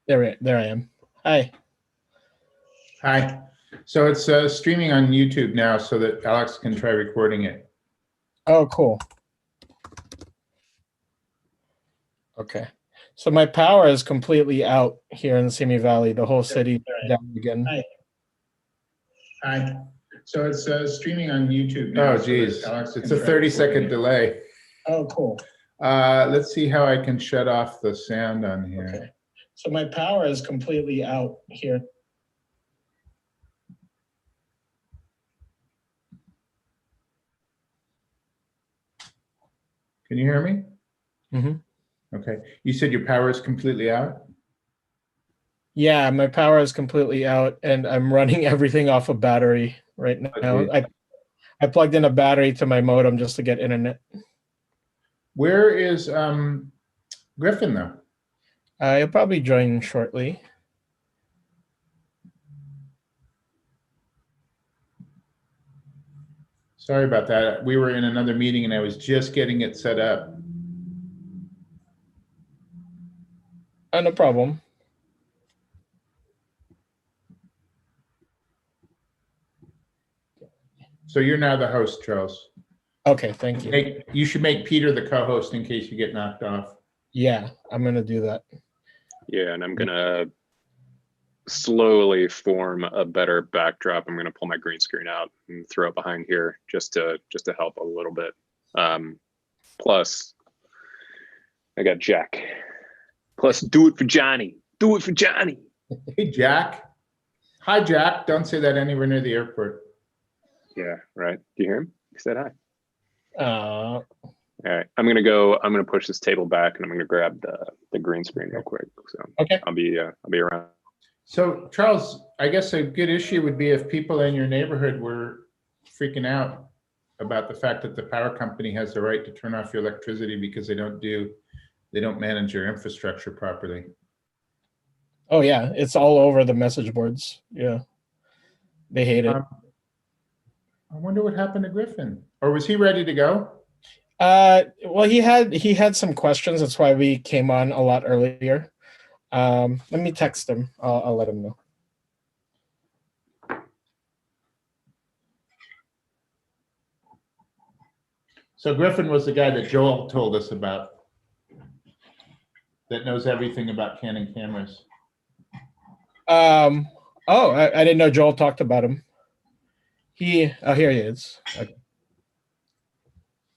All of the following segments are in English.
There I am. Hi. Hi. So it's streaming on YouTube now so that Alex can try recording it. Oh, cool. Okay. So my power is completely out here in the Simi Valley. The whole city down again. Hi. Hi. So it's streaming on YouTube now. Oh, geez. It's a 30-second delay. Oh, cool. Let's see how I can shut off the sound on here. Okay. So my power is completely out here. Can you hear me? Mm-hmm. Okay. You said your power is completely out? Yeah, my power is completely out, and I'm running everything off a battery right now. Okay. I plugged in a battery to my modem just to get internet. Where is Griffin, though? He'll probably join shortly. Sorry about that. We were in another meeting, and I was just getting it set up. No problem. So you're now the host, Charles. Okay, thank you. You should make Peter the co-host in case you get knocked off. Yeah, I'm going to do that. Yeah, and I'm going to slowly form a better backdrop. I'm going to pull my green screen out and throw it behind here just to help a little bit. Plus, I got Jack. Plus, do it for Johnny. Do it for Johnny. Hey, Jack. Hi, Jack. Don't say that anywhere near the airport. Yeah, right. Do you hear him? He said hi. All right, I'm gonna push this table back, and I'm gonna grab the green screen real quick. So okay, I'll be around. So Charles, I guess a good issue would be if people in your neighborhood were freaking out about the fact that the power company has the right to turn off your electricity because they don't manage your infrastructure properly. Oh yeah, it's all over the message boards. Yeah, they hate it. I wonder what happened to Griffin, or was he ready to go? Well, he had some questions. That's why we came on a lot earlier. Let me text him. I'll let him know. So Griffin was the guy that Joel told us about, that knows everything about Canon cameras. Oh, I didn't know Joel talked about him. Oh, here he is. Okay.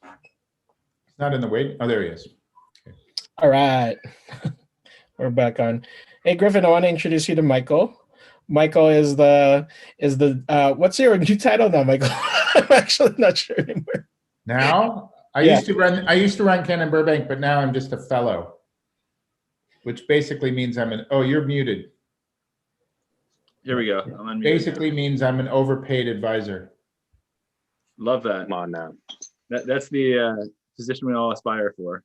He's not in the wait. Oh, there he is. Okay. All right. We're back on. Hey, Griffin, I want to introduce you to Michael. Michael is the what's your new title now, Michael? I'm actually not sure anymore. Now? I used to run Canon Burbank, but now I'm just a fellow, which basically means you're muted. Here we go. I'm unmuted basically now. Means I'm an overpaid advisor. Love that. Come on now. That's the position we all aspire for.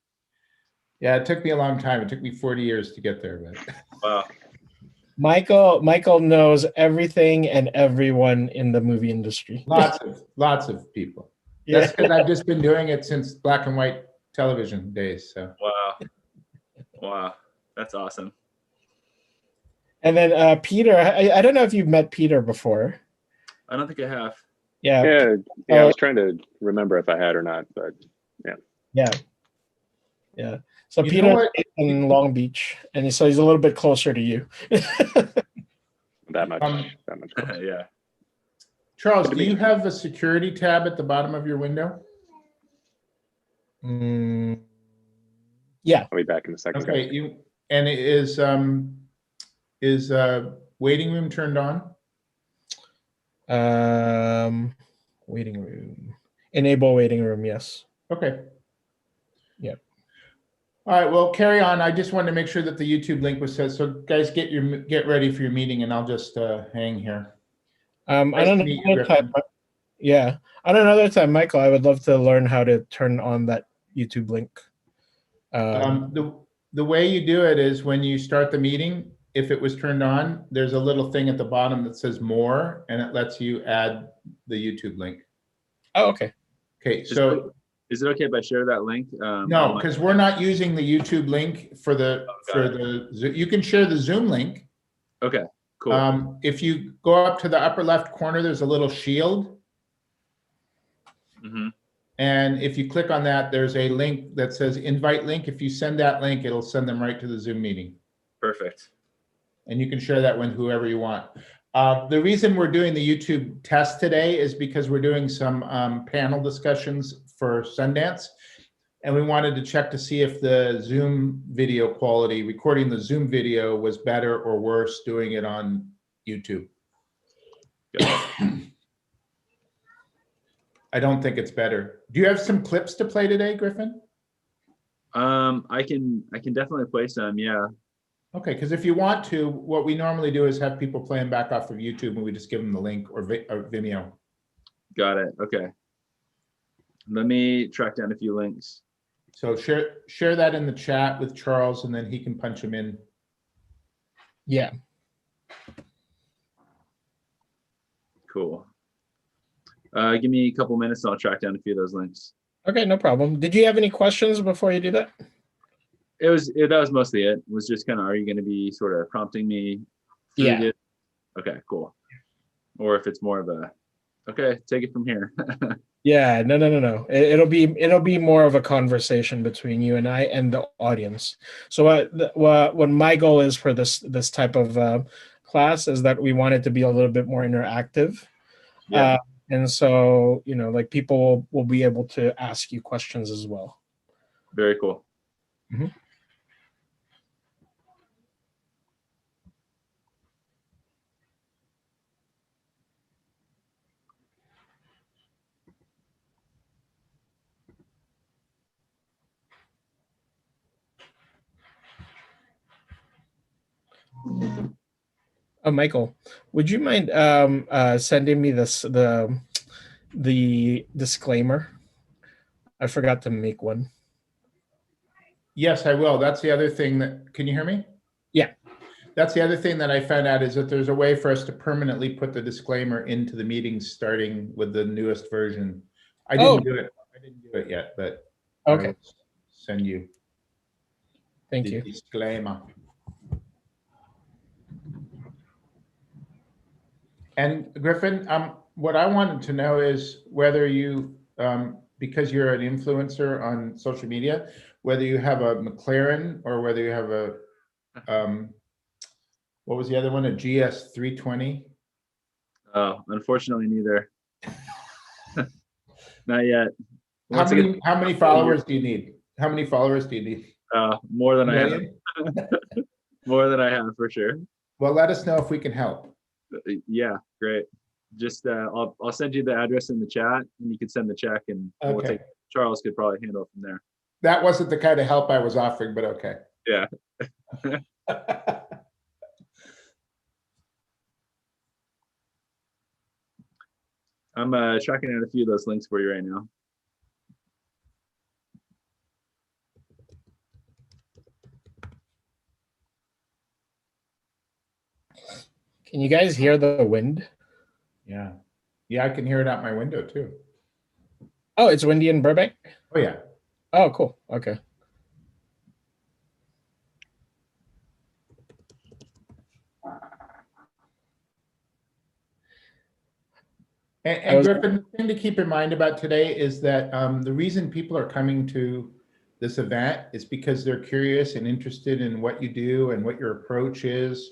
Yeah, it took me a long time. It took me 40 years to get there. But wow. Michael knows everything and everyone in the movie industry. Lots of people. That's because I've just been doing it since black and white television days. So Wow. Wow. That's awesome. And then Peter, I don't know if you've met Peter before. I don't think I have. Yeah. Yeah, I was trying to remember if I had or not, but Yeah. So You know Peter what? in Long Beach, and so he's a little bit closer to you. that much closer. Yeah. Charles, Good to do you meet you. have a security tab at the bottom of your window? Yeah. I'll be back in a second. Okay, and is waiting room turned on? Waiting room. Enable waiting room. Yes. Okay. Yep. All right, well, carry on. I just wanted to make sure that the YouTube link was set. So guys, get ready for your meeting, and I'll just hang here. On Nice to meet you, another time, Griffin. yeah. On another time, Michael, I would love to learn how to turn on that YouTube link. The way you do it is when you start the meeting, if it was turned on, there's a little thing at the bottom that says more, and it lets you add the YouTube link. Oh, okay. Okay, so Is it okay if I share that link? no, because we're not using the YouTube link for the you can share the Zoom link. Okay, cool. If you go up to the upper left corner, there's a little shield. Mm-hmm. And if you click on that, there's a link that says invite link. If you send that link, it'll send them right to the Zoom meeting. Perfect. And you can share that with whoever you want. The reason we're doing the YouTube test today is because we're doing some panel discussions for Sundance. And we wanted to check to see if the Zoom video quality, recording the Zoom video, was better or worse doing it on YouTube. I don't think it's better. Do you have some clips to play today, Griffin? I can definitely play some, yeah. Okay, because if you want to, what we normally do is have people playing back off of YouTube and we just give them the link or Vimeo. Got it. Okay. Let me track down a few links. So share that in the chat with Charles, and then he can punch them in. Yeah. Cool. Give me a couple minutes and I'll track down a few of those links. Okay, no problem. Did you have any questions before you do that? That was mostly it. It was just kind of, are you going to be sort of prompting me through Yeah. this? Okay, cool. Or if it's more of a, okay, take it from here. Yeah, no. It'll be more of a conversation between you and I and the audience. So what my goal is for this type of class is that we want it to be a little bit more interactive. Yeah. And so, like people will be able to ask you questions as well. Very cool. Mm-hmm. Oh, Michael, would you mind sending me the disclaimer? I forgot to make one. Yes, I will. That's the other thing that, can you hear me? Yeah. That's the other thing that I found out is that there's a way for us to permanently put the disclaimer into the meetings starting with the newest version. I didn't do it yet, but Okay. I will send you Thank the you. disclaimer. And Griffin, what I wanted to know is whether you, because you're an influencer on social media, whether you have a McLaren or whether you have a, what was the other one? A GS 320? Oh, unfortunately, neither. Not yet. How many followers do you need? How many followers do you need? More than I have. Million? More than I have for sure. Well, let us know if we can help. Yeah, great. Just I'll send you the address in the chat, and you can send the check, and we'll Okay. Charles could probably handle it from there. That wasn't the kind of help I was offering, but okay. Yeah. I'm tracking out a few of those links for you right now. Can you guys hear the wind? Yeah. Yeah, I can hear it out my window too. Oh, it's windy in Burbank? Oh, yeah. Oh, cool. Okay. And Griffin, the thing to keep in mind about today is that the reason people are coming to this event is because they're curious and interested in what you do and what your approach is.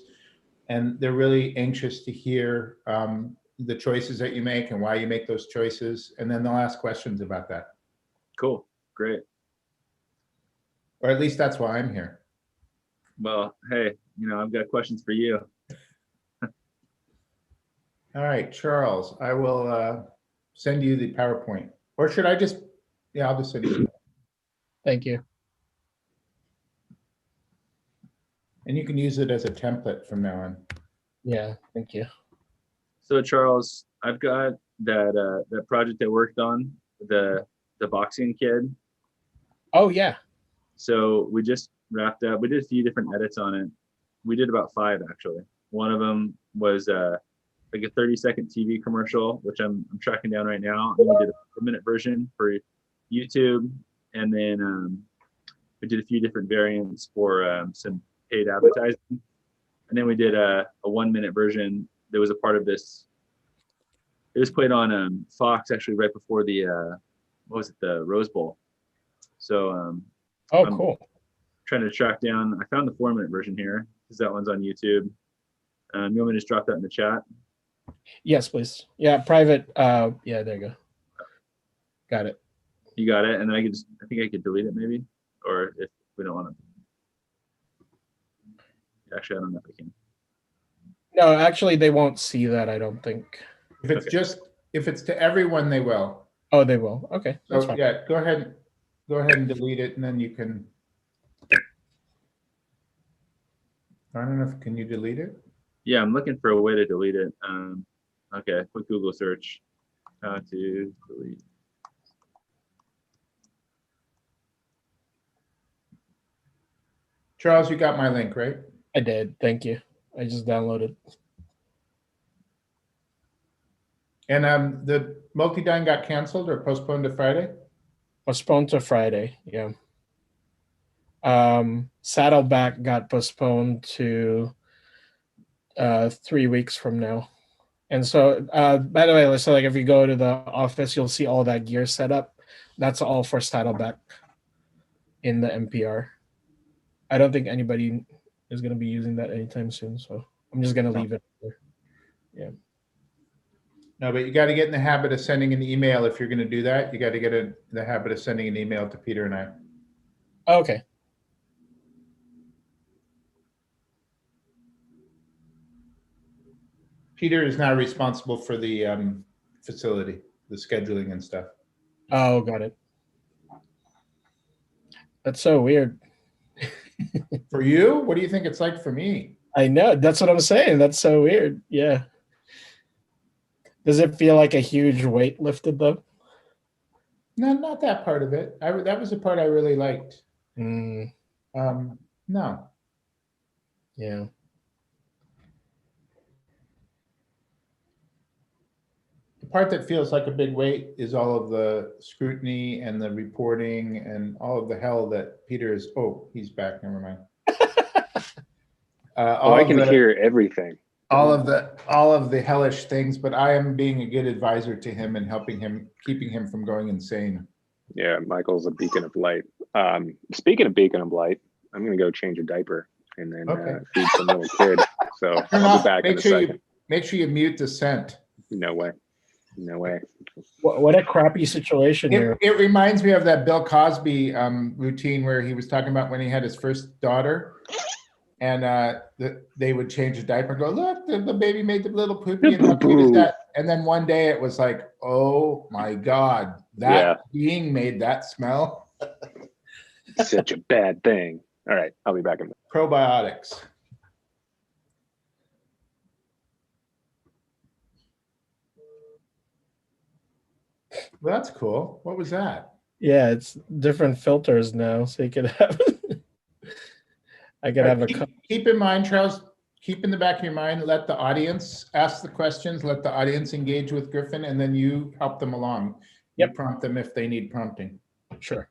And they're really anxious to hear the choices that you make and why you make those choices. And then they'll ask questions about that. Cool. Great. Or at least that's why I'm here. Well, hey, I've got questions for you. All right, Charles, I will send you the PowerPoint. Or should I just, yeah, I'll just send you. Thank you. And you can use it as a template from now on. Yeah, thank you. So Charles, I've got that project I worked on, the boxing kid. Oh, yeah. So we just wrapped up. We did a few different edits on it. We did about 5 actually. One of them was like a 30-second TV commercial, which I'm tracking down right now. And we did a 4-minute version for YouTube, and then we did a few different variants for some paid advertising. And then we did a 1-minute version that was a part of this. It was played on Fox actually right before the what was it, the Rose Bowl. So Oh, I'm cool. trying to track down. I found the 4-minute version here because that one's on YouTube. You want me to just drop that in the chat? Yes, please. Yeah, private. Yeah, there you go. Got it. You got it. And then I think I could delete it maybe, or if we don't want to. Actually, I don't know if I can. No, actually, they won't see that, I don't think. If it's just, if it's to everyone, they will. Oh, they will. Okay, that's So fine. yeah, go ahead and delete it, and then you can. I don't know if, can you delete it? Yeah, I'm looking for a way to delete it. Okay, quick Google search. How to delete. Charles, you got my link, right? I did. Thank you. I just downloaded. And the multi-dine got canceled or postponed to Friday? Postponed to Friday. Yeah. Saddleback got postponed to 3 weeks from now. And so, by the way, so like if you go to the office, you'll see all that gear set up. That's all for Saddleback in the MPR. I don't think anybody is going to be using that anytime soon. So I'm just going to leave it there. Yeah. No, but you got to get in the habit of sending an email. If you're going to do that, you got to get in the habit of sending an email to Peter and I. Okay. Peter is now responsible for the facility, the scheduling and stuff. Oh, got it. That's so weird. For you, what do you think it's like for me? I know. That's what I'm saying. That's so weird. Yeah. Does it feel like a huge weight lifted though? No, not that part of it. That was the part I really liked. Mm, No. yeah. The part that feels like a big weight is all of the scrutiny and the reporting and all of the hell that Peter is. Oh, he's back. Never mind. I can hear everything. All of the hellish things, but I am being a good advisor to him and helping him, keeping him from going insane. Yeah, Michael's a beacon of light. Speaking of beacon of light, I'm gonna go change a diaper and then feed some little kid. So I'll be back in a second. Make sure you mute the scent. No way. No way. What a crappy situation here. It reminds me of that Bill Cosby routine where he was talking about when he had his first daughter, and they would change the diaper and go, look, the baby made the little poopy, and how cute is that? And then one day it was like, oh my God, that being made that smell. Such a bad thing. All right, I'll be back in a minute. Probiotics. Well, that's cool. What was that? Yeah, it's different filters now, so you could have. I could have a. Keep in mind, Charles. Keep in the back of your mind. Let the audience ask the questions. Let the audience engage with Griffin, and then you help them along. You prompt them if they need prompting. Sure.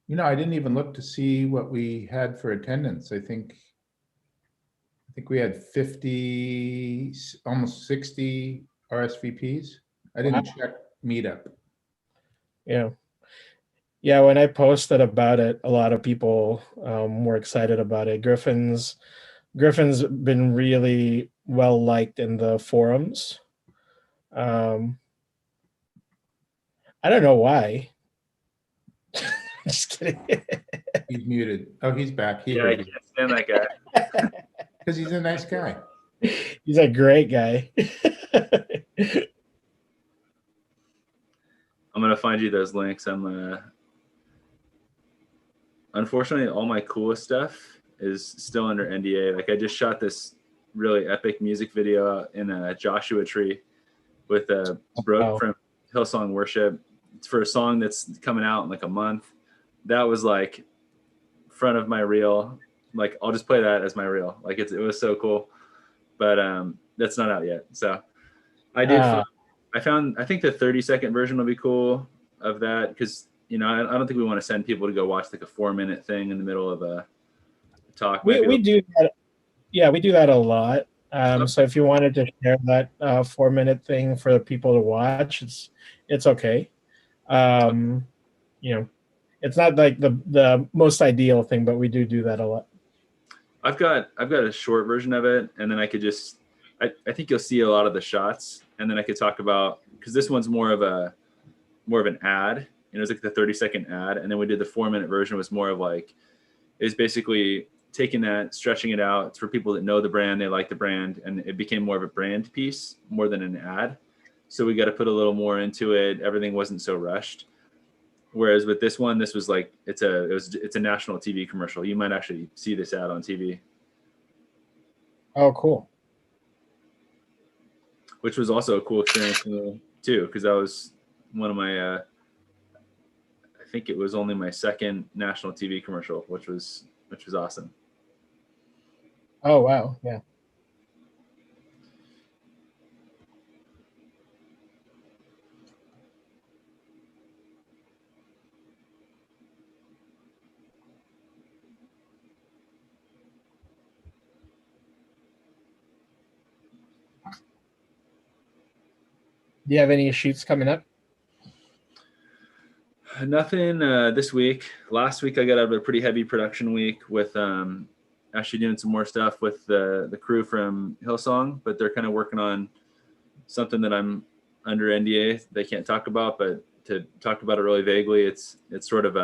You know, I didn't even look to see what we had for attendance. I think we had 50, almost 60 RSVPs. I didn't check Meetup. Yeah. Yeah, when I posted about it, a lot of people were excited about it. Griffin's been really well liked in the forums. Um, I don't know why. Just kidding. He's muted. Oh, he's back. He Yeah, I heard can't you. stand that guy. Because he's a nice guy. He's a great guy. I'm gonna find you those links. Unfortunately, all my coolest stuff is still under NDA. Like I just shot this really epic music video in a Joshua Tree with Brooke Wow. from Hillsong Worship. It's for a song that's coming out in like a month. That was like front of my reel. Like I'll just play that as my reel. Like it was so cool, but that's not out yet. So I did. I think the 30-second version will be cool of that because I don't think we want to send people to go watch like a 4-minute thing in the middle of a talk. We do that. Yeah, we do that a lot. Okay. So if you wanted to share that 4-minute thing for the people to watch, it's okay. You know, it's not like the most ideal thing, but we do that a lot. I've got a short version of it, and then I could just I think you'll see a lot of the shots, and then I could talk about because this one's more of an ad. It's like the 30-second ad, and then we did the 4-minute version was more of like is basically taking that, stretching it out. It's for people that know the brand, they like the brand, and it became more of a brand piece more than an ad. So we got to put a little more into it. Everything wasn't so rushed. Whereas with this one, this was like it's a national TV commercial. You might actually see this ad on TV, Oh, cool. which was also a cool experience for me too, because that was one of my I think it was only my second national TV commercial, which was awesome. Oh, wow. Yeah. Do you have any shoots coming up? Nothing this week. Last week I got out of a pretty heavy production week with actually doing some more stuff with the crew from Hillsong, but they're kind of working on something that I'm under NDA they can't talk about, but to talk about it really vaguely, it's sort of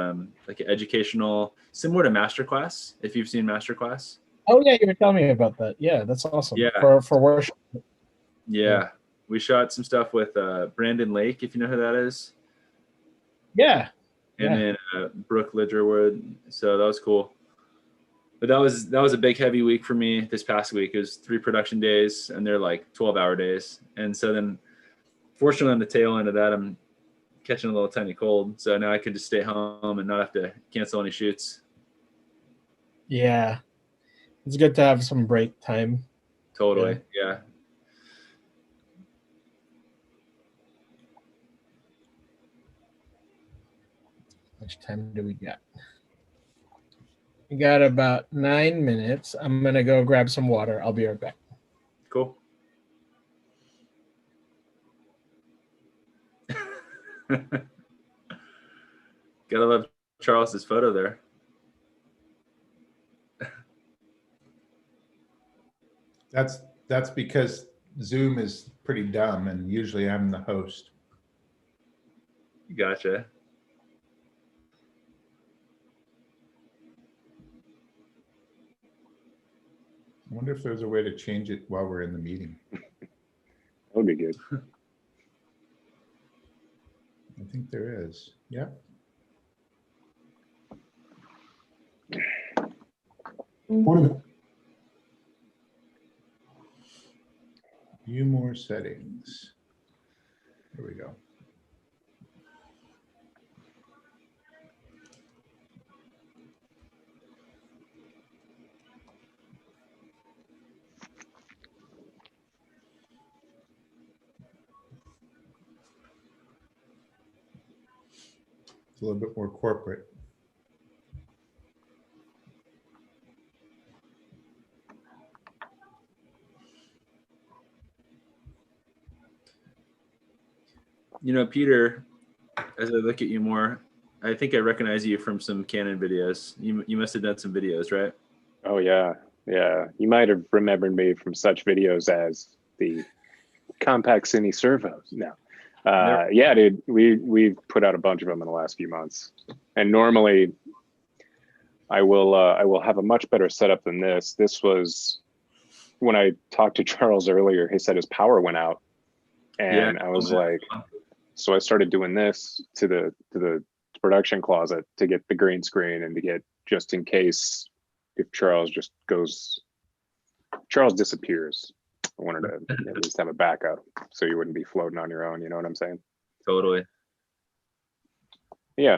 like an educational, similar to Masterclass, if you've seen Masterclass. Oh yeah, you were telling me about that. Yeah, that's awesome. Yeah. For worship. Yeah. We shot some stuff with Brandon Lake, if you know who that is. Yeah. And then Brooke Lidgerwood. So that was cool. But that was a big heavy week for me this past week. It was 3 production days and they're like 12-hour days. And so then fortunately on the tail end of that, I'm catching a little tiny cold. So now I can just stay home and not have to cancel any shoots. Yeah. It's good to have some break time. Totally. Yeah. How much time do we got? We got about 9 minutes. I'm gonna go grab some water. I'll be right back. Cool. Gotta love Charles's photo there. That's because Zoom is pretty dumb, and usually I'm the host. Gotcha. I wonder if there's a way to change it while we're in the meeting. That would be good. I think there is. Yeah. View more settings. There we go. It's a little bit more corporate. You know, Peter, as I look at you more, I think I recognize you from some Canon videos. You must have done some videos, right? Oh yeah, yeah. You might have remembered me from such videos as the compact cine servos. No, yeah, dude. We've put out a bunch of them in the last few months, and normally I will have a much better setup than this. This was when I talked to Charles earlier. He said his power went out, and Yeah. I was like, so I started doing this to the production closet to get the green screen and to get, just in case if Charles disappears, I wanted to at least have a backup so you wouldn't be floating on your own. You know what I'm saying? Totally. Yeah.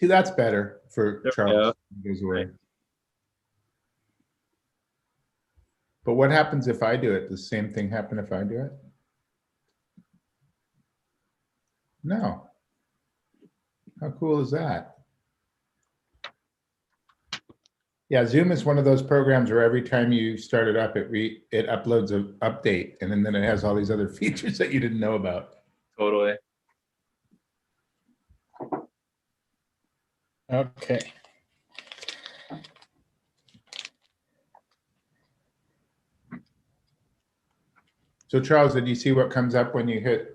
See, that's better for Charles. Goes away. Right. But what happens if I do it? Does the same thing happen if I do it? No. How cool is that? Yeah, Zoom is one of those programs where every time you start it up, it uploads an update, and then it has all these other features that you didn't know about. Totally. Okay. So Charles, did you see what comes up when you hit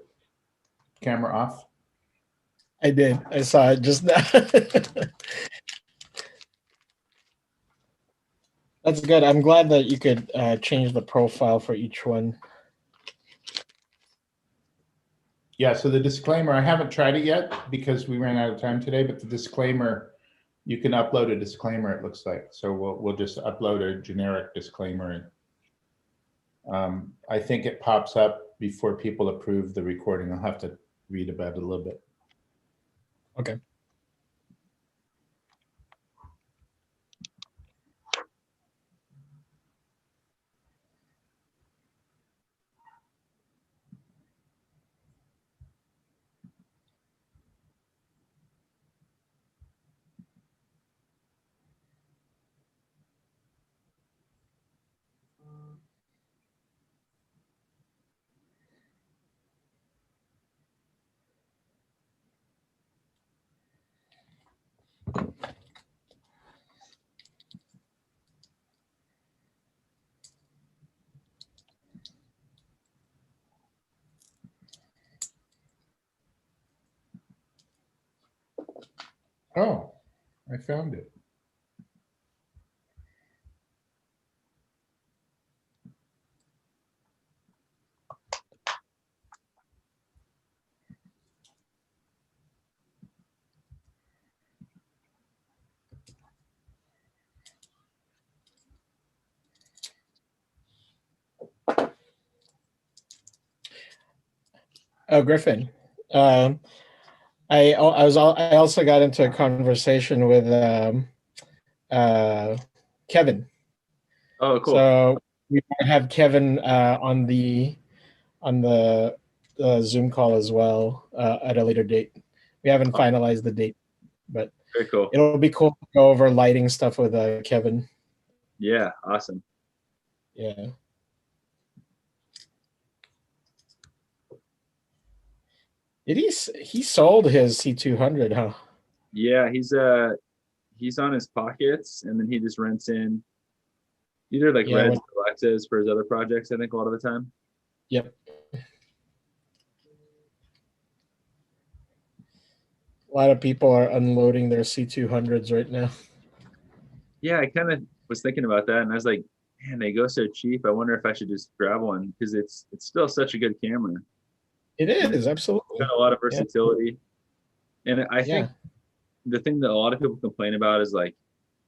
camera off? I did. I saw it just now. That's good. I'm glad that you could change the profile for each one. Yeah, so the disclaimer, I haven't tried it yet because we ran out of time today, but the disclaimer, you can upload a disclaimer, it looks like. So we'll just upload a generic disclaimer. I think it pops up before people approve the recording. I'll have to read about it a little bit. Okay. Oh, I found it. Oh, Griffin. I also got into a conversation with Kevin. Oh, cool. So we might have Kevin on the Zoom call as well at a later date. We haven't finalized the date, but Very cool. it'll be cool to go over lighting stuff with Kevin. Yeah, awesome. Yeah. He sold his C200, huh? Yeah, he's on his pockets, and then he just rents in either like Reds or Alexas for his other projects, I think, a lot of the time. Yep. A lot of people are unloading their C200s right now. Yeah, I kind of was thinking about that, and I was like, man, they go so cheap. I wonder if I should just grab one because it's still such a good camera. It is, absolutely. It's got a lot of versatility. Yeah. And I think the thing that a lot of people complain about is like,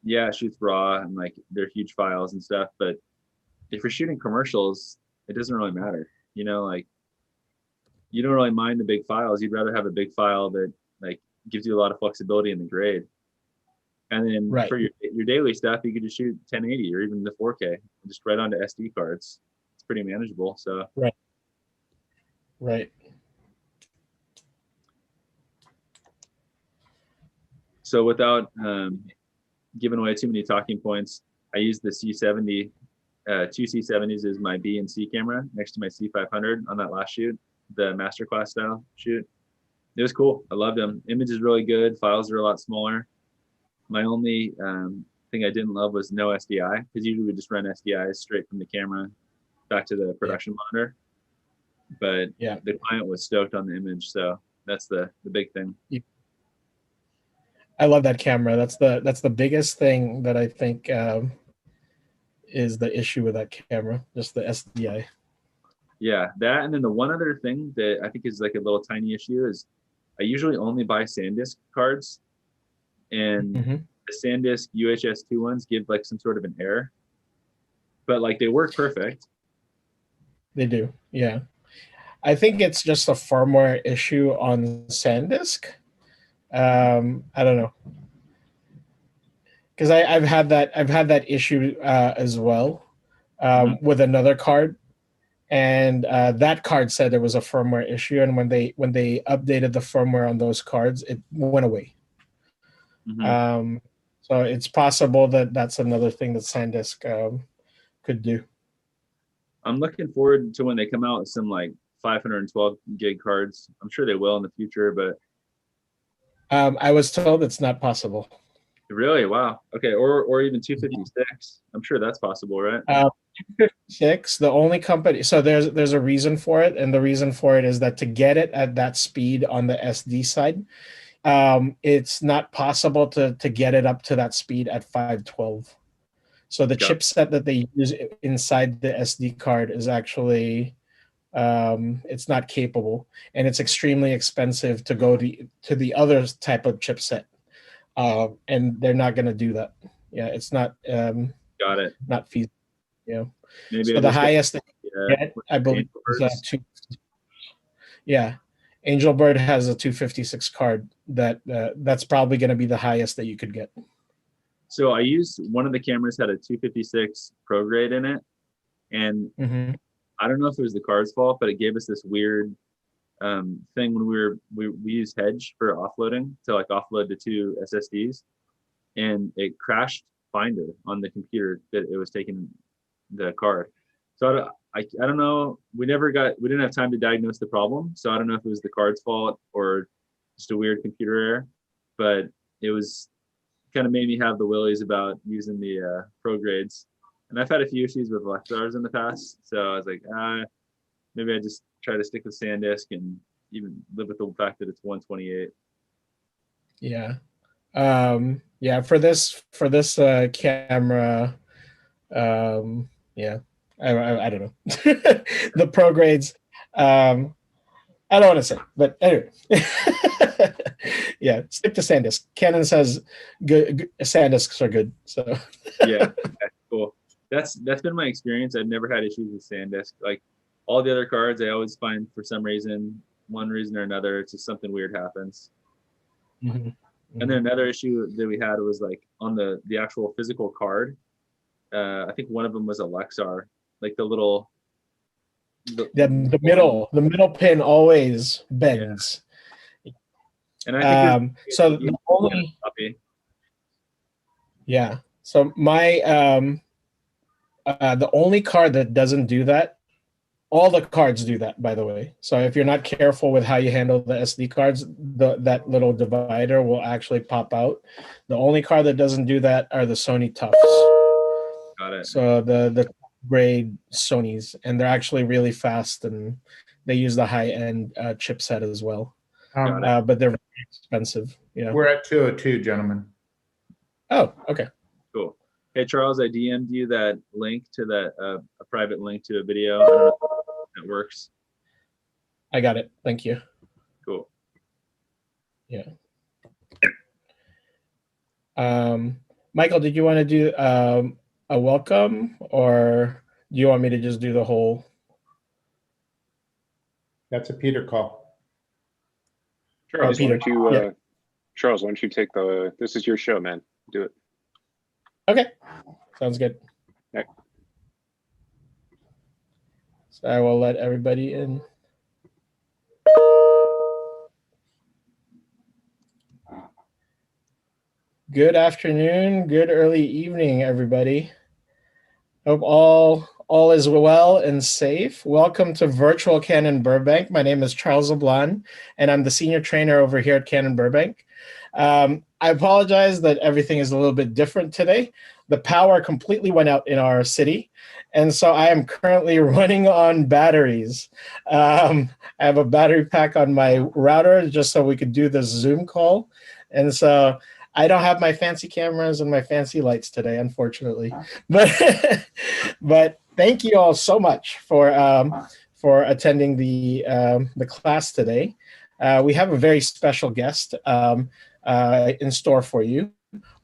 yeah, it shoots raw and like they're huge files and stuff. But if you're shooting commercials, it doesn't really matter. You know, like you don't really mind the big files. You'd rather have a big file that like gives you a lot of flexibility in the grade. And then for your daily stuff, you could just shoot 1080 or even the 4K, just right onto SD cards. It's pretty manageable. So right. So without giving away too many talking points, I use the C70. Two C70s is my B and C camera next to my C500 on that last shoot. the masterclass style shoot. It was cool. I loved them. Image is really good. Files are a lot smaller. My only thing I didn't love was no SDI, because usually we just run SDIs straight from the camera back to the production monitor. But Yeah. the client was stoked on the image, so that's the big thing. I love that camera. That's the biggest thing that I think is the issue with that camera, just the SDI. Yeah, that, and then the one other thing that I think is like a little tiny issue is I usually only buy SanDisk cards, and the SanDisk UHS 2 ones give like some sort of an error, but like they work perfect. They do, yeah. I think it's just a firmware issue on SanDisk. I don't know, because I've had that issue as well with another card, and that card said there was a firmware issue, and when they updated the firmware on those cards, it went away. So it's possible that that's another thing that SanDisk could do. I'm looking forward to when they come out with some like 512 gig cards. I'm sure they will in the future, but I was told it's not possible. really, wow, okay, or even 256. I'm sure that's possible, right? 256. The only company. So there's a reason for it, and the reason for it is that to get it at that speed on the SD side, it's not possible to get it up to that speed at 512. So the chipset that they use inside the SD card is actually it's not capable, and it's extremely expensive to go to the other type of chipset, and they're not going to do that. Yeah, it's not Got it. not feasible. Yeah. Maybe So the highest that you get, I believe, is a 2. Yeah, Angelbird has a 256 card that's probably going to be the highest that you could get. So I used one of the cameras had a 256 Pro grade in it, and I don't know if it was the card's fault, but it gave us this weird thing when we use Hedge for offloading to like offload the 2 SSDs, and it crashed Finder on the computer that it was taking the card. So I don't know. We didn't have time to diagnose the problem, so I don't know if it was the card's fault or just a weird computer error, but it was kind of made me have the willies about using the Pro grades. And I've had a few issues with Lexars in the past, so I was like, maybe I just try to stick with SanDisk and even live with the fact that it's 128. Yeah, yeah. For this camera, yeah. I don't know. The Pro grades. I don't want to say, but anyway. Yeah, stick to SanDisk. Canon says good SanDisks are good. So yeah, cool. That's been my experience. I've never had issues with SanDisk. Like all the other cards, I always find for some reason, one reason or another, it's just something weird happens. And then another issue that we had was like on the actual physical card. I think one of them was a Lexar, like the little. The middle pin always bends. Yeah. And I think so the only so my the only card that doesn't do that, all the cards do that, by the way. So if you're not careful with how you handle the SD cards, that little divider will actually pop out. The only card that doesn't do that are the Sony Toughs. Got it. So the grade Sonys, and they're actually really fast, and they use the high-end chipset as well. But they're very expensive. Yeah. We're at 202, gentlemen. Oh, okay. Cool. Hey, Charles, I DM'd you that link to that, a private link to a video. I don't know if that works. I got it. Thank you. Cool. Yeah. Michael, did you want to do a welcome, or do you want me to just do the whole? That's a Peter call. Charles, Peter. Charles, why don't you take this is your show, man. Do it. Okay. Sounds good. Okay. So I will let everybody in. Good afternoon, good early evening, everybody. Hope all all is well and safe. Welcome to Virtual Canon Burbank. My name is Charles LeBlanc, and I'm the senior trainer over here at Canon Burbank. I apologize that everything is a little bit different today. The power completely went out in our city, and so I am currently running on batteries. I have a battery pack on my router just so we could do this Zoom call, and so I don't have my fancy cameras and my fancy lights today, unfortunately. But but thank you all so much for attending the class today. We have a very special guest in store for you.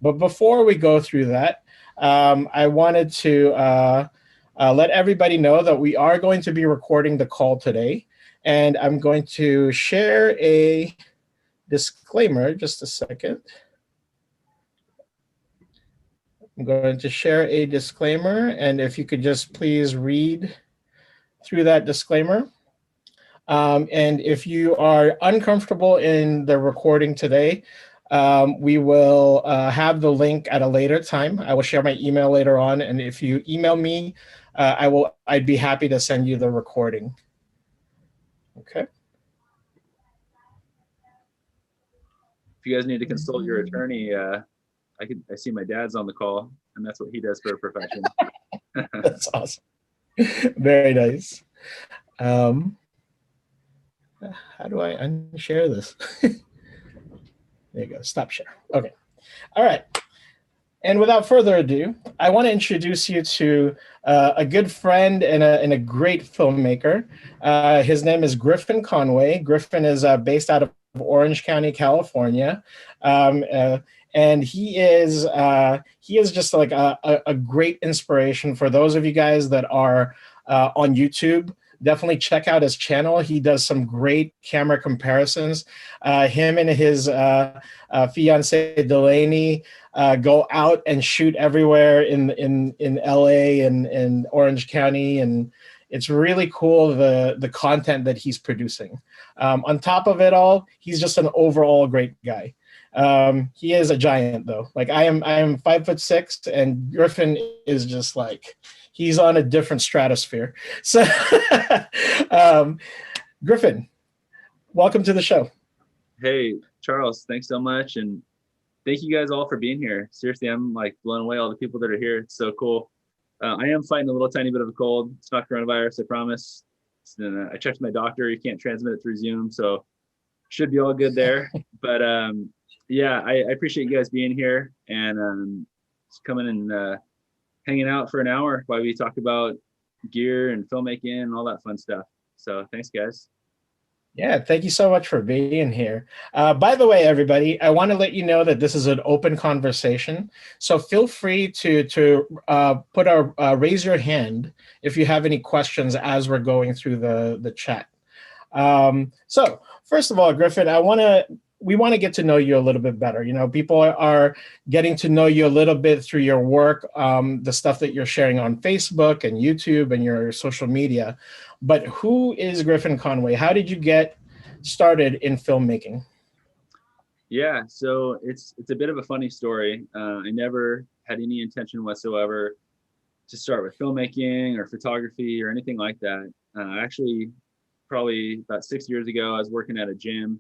But before we go through that, I wanted to let everybody know that we are going to be recording the call today, and I'm going to share a disclaimer. Just a second. I'm going to share a disclaimer, and if you could just please read through that disclaimer. And if you are uncomfortable in the recording today, we will have the link at a later time. I will share my email later on, and if you email me, I'd be happy to send you the recording. Okay. If you guys need to consult your attorney, I see my dad's on the call, and that's what he does for a profession. That's awesome. Very nice. How do I unshare this? There you go. Stop share. Okay. All right. And without further ado, I want to introduce you to a good friend and a great filmmaker. His name is Griffin Conway. Griffin is based out of Orange County, California. And he is just like a great inspiration for those of you guys that are on YouTube. Definitely check out his channel. He does some great camera comparisons. Him and his fiance Delaney go out and shoot everywhere in LA and Orange County, and it's really cool the content that he's producing. On top of it all, he's just an overall great guy. He is a giant though. Like I am 5'6", and Griffin is just like, he's on a different stratosphere. So Griffin, welcome to the show. Hey, Charles, thanks so much. And thank you guys all for being here. Seriously, I'm like blown away, all the people that are here. It's so cool. I am fighting a little tiny bit of a cold. It's not coronavirus, I promise. I checked my doctor. You can't transmit it through Zoom, so should be all good there. But yeah, I appreciate you guys being here and just coming and hanging out for an hour while we talk about gear and filmmaking and all that fun stuff. So thanks, guys. Yeah, thank you so much for being here. By the way, everybody, I want to let you know that this is an open conversation. So feel free to raise your hand if you have any questions as we're going through the chat. So first of all, Griffin, we want to get to know you a little bit better. You know, people are getting to know you a little bit through your work, the stuff that you're sharing on Facebook and YouTube and your social media. But who is Griffin Conway? How did you get started in filmmaking? Yeah, so it's a bit of a funny story. I never had any intention whatsoever to start with filmmaking or photography or anything like that. Actually, probably about 6 years ago, I was working at a gym,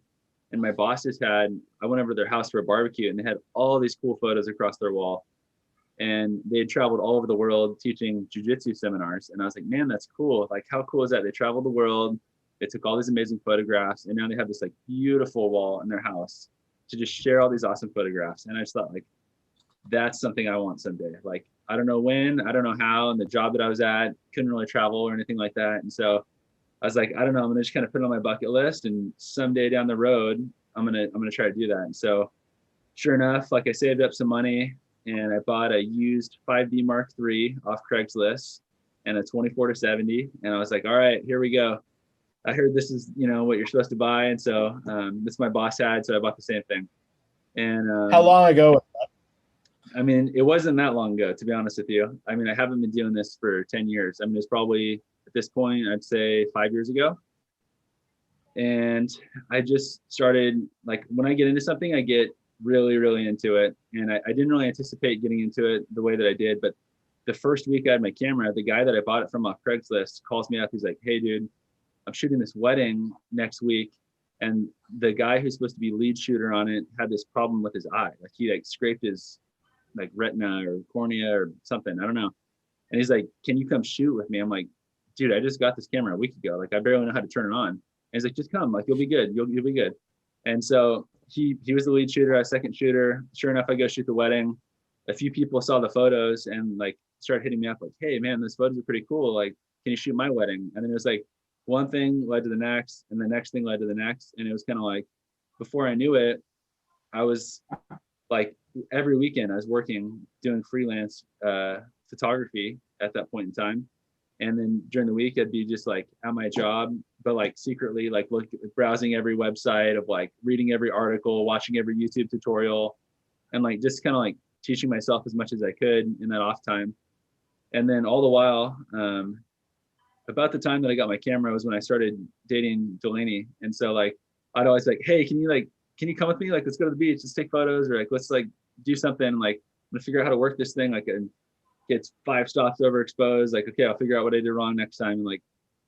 and my bosses I went over to their house for a barbecue, and they had all these cool photos across their wall. And they had traveled all over the world teaching jujitsu seminars. And I was like, man, that's cool. Like, how cool is that? They traveled the world, they took all these amazing photographs, and now they have this like beautiful wall in their house to just share all these awesome photographs. And I just thought, like, that's something I want someday. Like, I don't know when, I don't know how, and the job that I was at couldn't really travel or anything like that. And so I was like, I don't know, I'm gonna just kind of put it on my bucket list, and someday down the road, I'm gonna try to do that. And so sure enough, like, I saved up some money and I bought a used 5D Mark III off Craigslist and a 24-70. And I was like, all right, here we go. I heard this is, what you're supposed to buy. And so this my boss had, so I bought the same thing. And how long ago? I mean, it wasn't that long ago, to be honest with you. I mean, I haven't been doing this for 10 years. I mean, it's probably at this point, I'd say 5 years ago. And I just started, like, when I get into something, I get really, really into it. And I didn't really anticipate getting into it the way that I did, but the first week I had my camera, the guy that I bought it from off Craigslist calls me up. He's like, "Hey dude, I'm shooting this wedding next week. And the guy who's supposed to be lead shooter on it had this problem with his eye. Like he like scraped his like retina or cornea or something. I don't know. And he's like, can you come shoot with me? I'm like, dude, I just got this camera a week ago. Like I barely know how to turn it on. And he's like, just come, like you'll be good. You'll be good. And so he was the lead shooter, I was second shooter. Sure enough, I go shoot the wedding. A few people saw the photos and like started hitting me up like, hey man, those photos are pretty cool. Like, can you shoot my wedding? And then it was like one thing led to the next and the next thing led to the next. And it was kind of like, before I knew it, I was like every weekend I was working, doing freelance photography at that point in time. And then during the week, I'd be just like at my job, but like secretly, like browsing every website of like reading every article, watching every YouTube tutorial, and like just kind of like teaching myself as much as I could in that off time. And then all the while, about the time that I got my camera was when I started dating Delaney. And so like, I'd always like, hey, can you come with me? Like, let's go to the beach, let's take photos, or like, let's like do something. Like, I'm gonna figure out how to work this thing. Like, it gets 5 stops overexposed. Like, okay, I'll figure out what I did wrong next time. And like,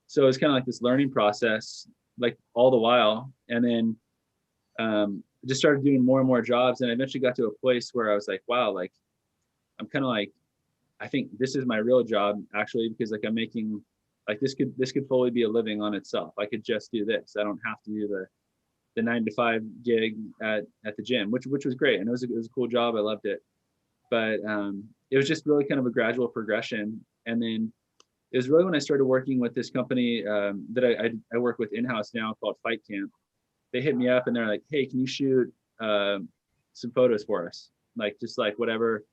so it's kind of like this learning process, like all the while. And then just started doing more and more jobs. And I eventually got to a place where I was like, wow, like, I'm kind of like, I think this is my real job actually, because like I'm making, like this could fully be a living on itself. I could just do this. I don't have to do the 9 to 5 gig at the gym, which was great. And it was a cool job. I loved it. But it was just really kind of a gradual progression. And then it was really when I started working with this company that I work with in-house now called Fight Camp. They hit me up and they're like, hey, can you shoot some photos for us? Like, just like whatever.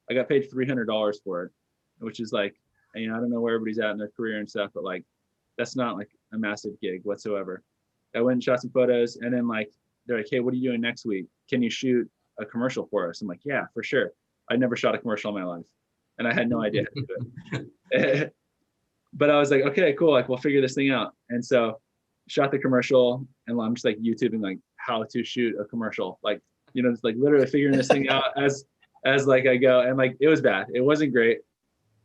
I got paid $300 for it, which is like, you know, I don't know where everybody's at in their career and stuff, but like, that's not like a massive gig whatsoever. I went and shot some photos, and then like, they're like, hey, what are you doing next week? Can you shoot a commercial for us? I'm like, yeah, for sure. I never shot a commercial in my life, and I had no idea how to do it. But I was like, okay, cool. Like, we'll figure this thing out. And so shot the commercial, and I'm just like YouTubing like how to shoot a commercial, like, you know, just like literally figuring this thing out as like I go. And like, it was bad. It wasn't great.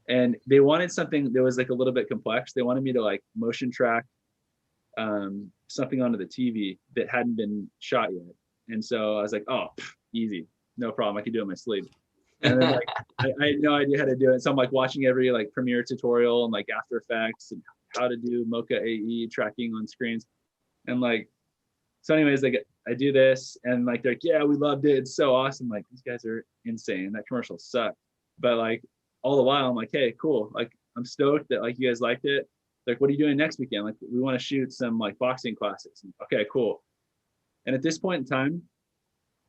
And they wanted something that was like a little bit complex. They wanted me to like motion track something onto the TV that hadn't been shot yet. And so I was like, oh, easy, no problem. I could do it in my sleep. And then like, I had no idea how to do it. So I'm like watching every like Premiere tutorial and like After Effects and how to do Mocha AE tracking on screens. And like, so anyways, like I do this and like, they're like, yeah, we loved it. It's so awesome. Like, these guys are insane. That commercial sucked. But like, all the while I'm like, hey, cool. Like, I'm stoked that like you guys liked it. Like, what are you doing next weekend? Like, we want to shoot some like boxing classes. Okay, cool. And at this point in time,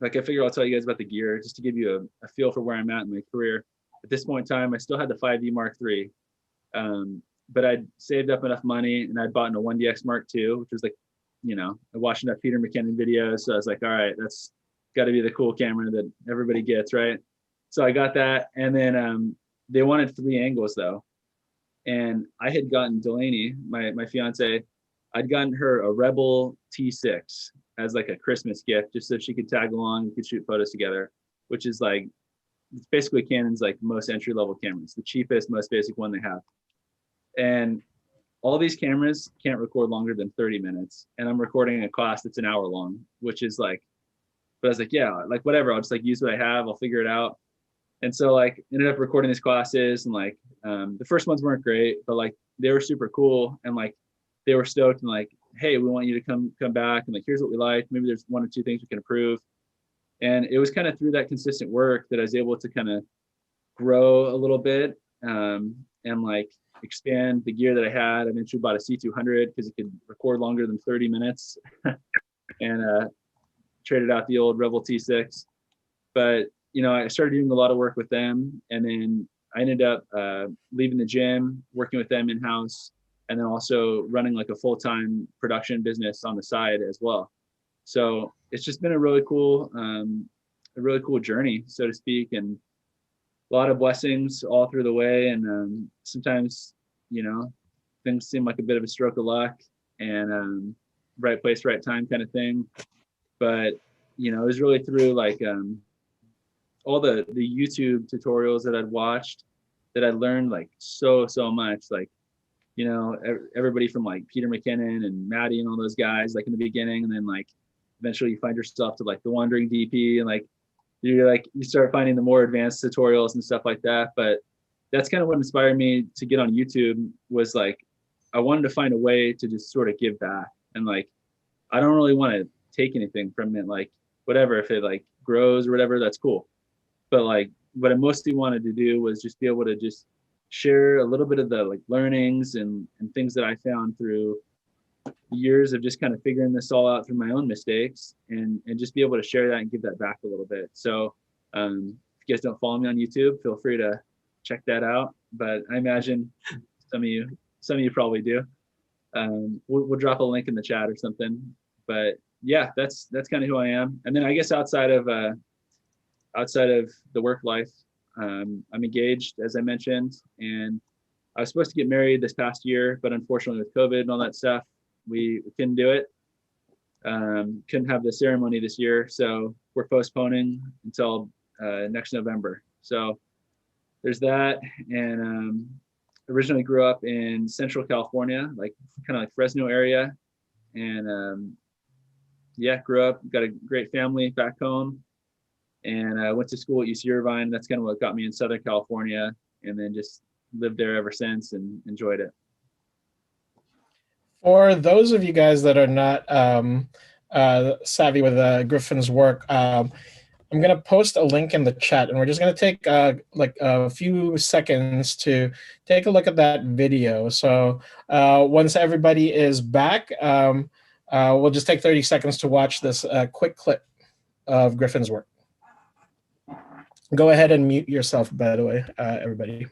like I figure I'll tell you guys about the gear just to give you a feel for where I'm at in my career. At this point in time, I still had the 5D Mark III, but I'd saved up enough money and I'd bought a 1DX Mark II, which was like, you know, I watched enough Peter McKinnon videos. So I was like, all right, that's got to be the cool camera that everybody gets, right? So I got that. And then they wanted 3 angles though. And I had gotten Delaney, my fiance, I'd gotten her a Rebel T6 as like a Christmas gift, just so she could tag along and could shoot photos together, which is like, it's basically Canon's like most entry-level cameras, the cheapest, most basic one they have. And all these cameras can't record longer than 30 minutes. And I'm recording a class that's an hour long, which is like, but I was like, yeah, like whatever, I'll just like use what I have, I'll figure it out. And so like ended up recording these classes and like the first ones weren't great, but like they were super cool and like they were stoked and like, hey, we want you to come back and like here's what we like. Maybe there's 1 or 2 things we can improve. And it was kind of through that consistent work that I was able to kind of grow a little bit and like expand the gear that I had. I eventually bought a C200 because it could record longer than 30 minutes and traded out the old Rebel T6. But you know, I started doing a lot of work with them, and then I ended up leaving the gym, working with them in-house, and then also running like a full-time production business on the side as well. So it's just been a really cool journey, so to speak, and a lot of blessings all through the way. And sometimes, you know, things seem like a bit of a stroke of luck and right place, right time kind of thing. But, you know, it was really through like all the YouTube tutorials that I'd watched that I learned like so much. Like, you know, everybody from like Peter McKinnon and Maddie and all those guys like in the beginning, and then like eventually you find yourself to like the wandering DP, and like you start finding the more advanced tutorials and stuff like that. But that's kind of what inspired me to get on YouTube, was like I wanted to find a way to just sort of give back. And like I don't really want to take anything from it, like whatever, if it like grows or whatever, that's cool. But like what I mostly wanted to do was just be able to just share a little bit of the like learnings and things that I found through years of just kind of figuring this all out through my own mistakes, and just be able to share that and give that back a little bit. So if you guys don't follow me on YouTube, feel free to check that out. But I imagine some of you probably do. We'll drop a link in the chat or something. But yeah, that's kind of who I am. And then I guess outside of the work life, I'm engaged, as I mentioned, and I was supposed to get married this past year, but unfortunately with COVID and all that stuff, we couldn't do it. Couldn't have the ceremony this year, so we're postponing until next November. So there's that. And originally grew up in Central California, like kind of like Fresno area, and yeah, grew up, got a great family back home, and I went to school at UC Irvine. That's kind of what got me in Southern California, and then just lived there ever since and enjoyed it. For those of you guys that are not savvy with Griffin's work, I'm going to post a link in the chat, and we're just going to take like a few seconds to take a look at that video. So once everybody is back, we'll just take 30 seconds to watch this quick clip of Griffin's work. Go ahead and mute yourself, by the way, everybody.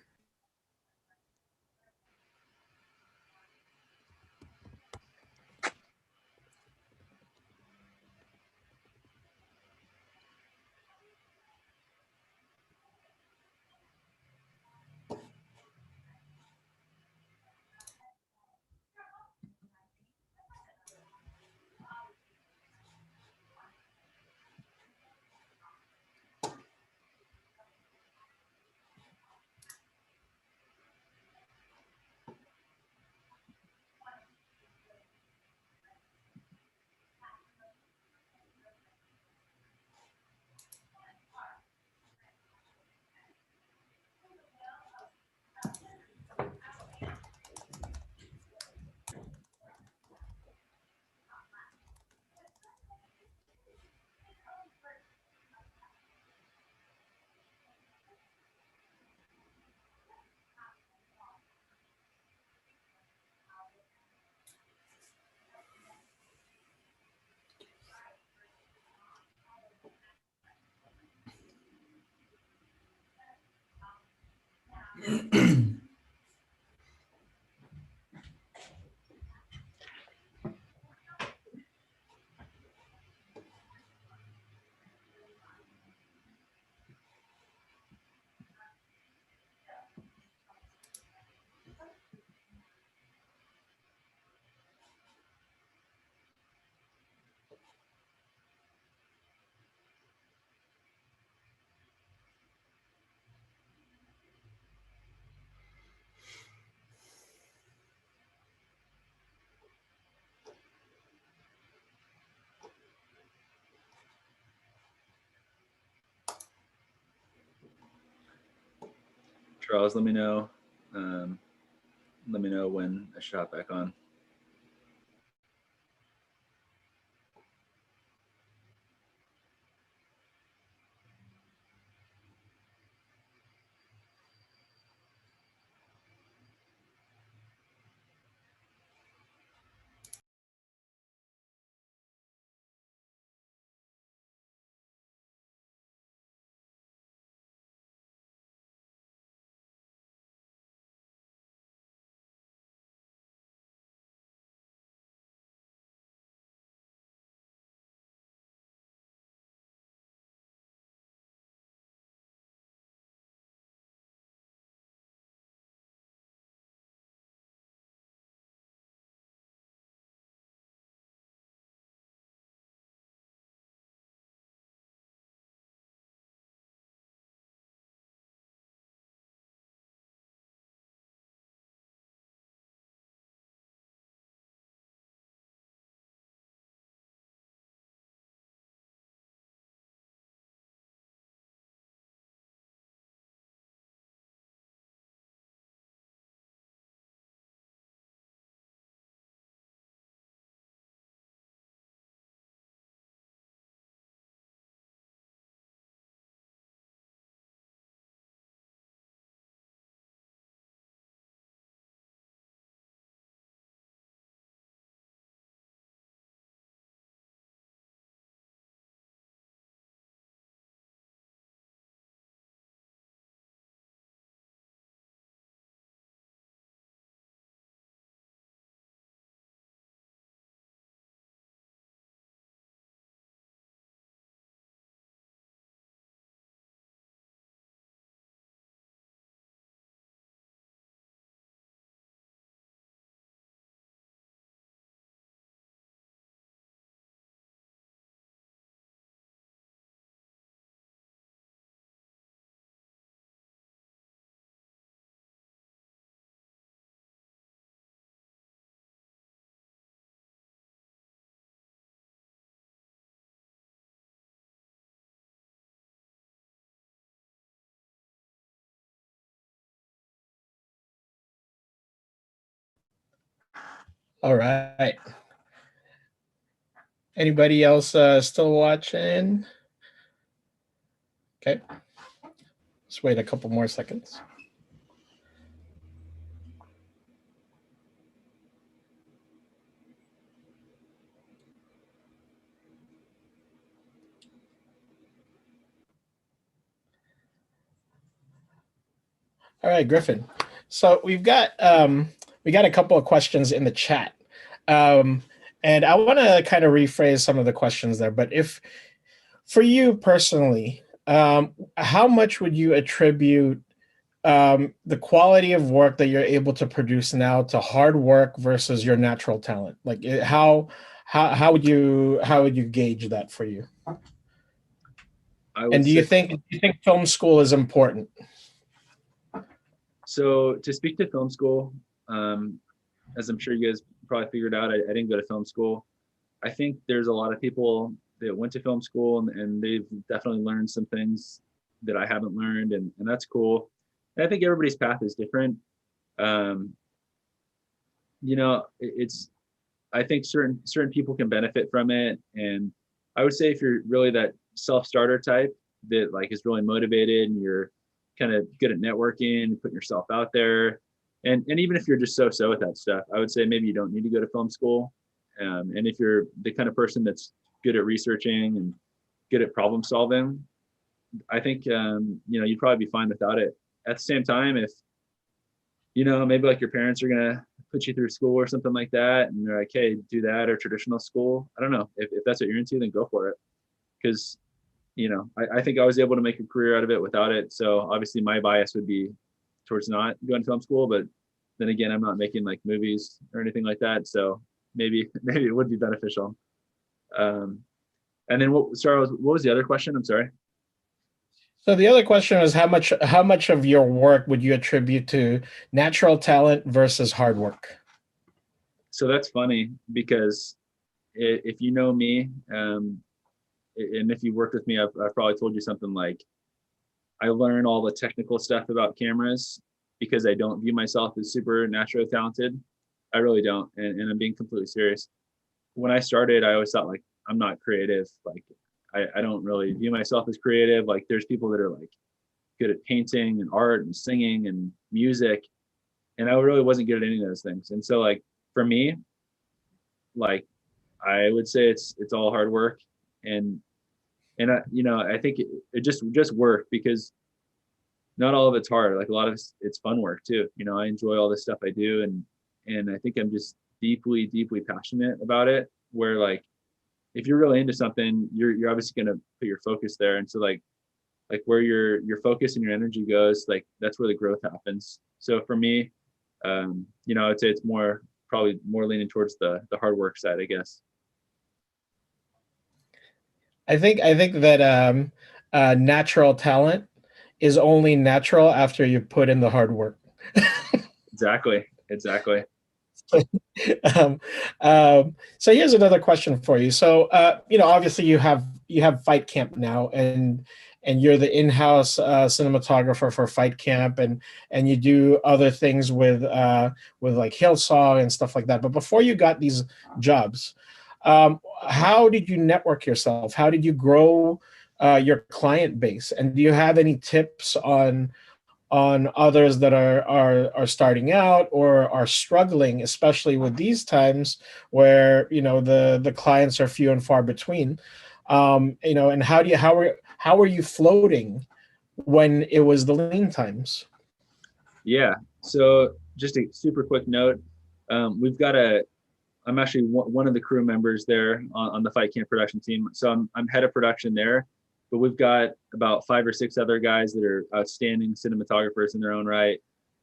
Charles, let me know. Let me know when I should hop back on. All right. Anybody else still watching? Okay. Let's wait a couple more seconds. All right, Griffin. So we got a couple of questions in the chat. And I want to kind of rephrase some of the questions there. But if for you personally, how much would you attribute the quality of work that you're able to produce now to hard work versus your natural talent? Like how would you gauge that for you? I would And do say, you think film school is important? so to speak to film school, as I'm sure you guys probably figured out, I didn't go to film school. I think there's a lot of people that went to film school and they've definitely learned some things that I haven't learned, and that's cool. And I think everybody's path is different. Um, it's I think certain people can benefit from it, and I would say if you're really that self-starter type that like is really motivated and you're kind of good at networking, putting yourself out there, and even if you're just so with that stuff, I would say maybe you don't need to go to film school. And if you're the kind of person that's good at researching and good at problem solving, I think you'd probably be fine without it. At the same time, if maybe like your parents are gonna put you through school or something like that, and they're like, "Hey, do that or traditional school." I don't know if that's what you're into, then go for it. Because I think I was able to make a career out of it without it. So obviously my bias would be towards not going to film school, but then again, I'm not making like movies or anything like that. So maybe it would be beneficial. And then what was the other question? I'm sorry. So the other question was how much of your work would you attribute to natural talent versus hard work? So that's funny because if you know me, and if you worked with me, I've probably told you something like, I learn all the technical stuff about cameras because I don't view myself as super naturally talented. I really don't. And I'm being completely serious. When I started, I always thought like, I'm not creative. Like I don't really view myself as creative. Like there's people that are like good at painting and art and singing and music. And I really wasn't good at any of those things. And so like for me, like I would say it's all hard work. And I think it just work because not all of it's hard. Like a lot of it's fun work too. I enjoy all the stuff I do, and I think I'm just deeply, deeply passionate about it. Where like if you're really into something, you're obviously gonna put your focus there. And so like where your focus and your energy goes, like that's where the growth happens. So for me, I would say it's probably more leaning towards the hard work side, I guess. I think that natural talent is only natural after you put in the hard work. Exactly. um, so here's another question for you. So obviously you have Fight Camp now, and you're the in-house cinematographer for Fight Camp, and you do other things with like Hillsong and stuff like that. But before you got these jobs, how did you network yourself? How did you grow your client base? And do you have any tips on others that are starting out or are struggling, especially with these times where the clients are few and far between? And how are you floating when it was the lean times? Yeah. So just a super quick note. I'm actually one of the crew members there on the Fight Camp production team. So I'm head of production there, but we've got about 5 or 6 other guys that are outstanding cinematographers in their own right.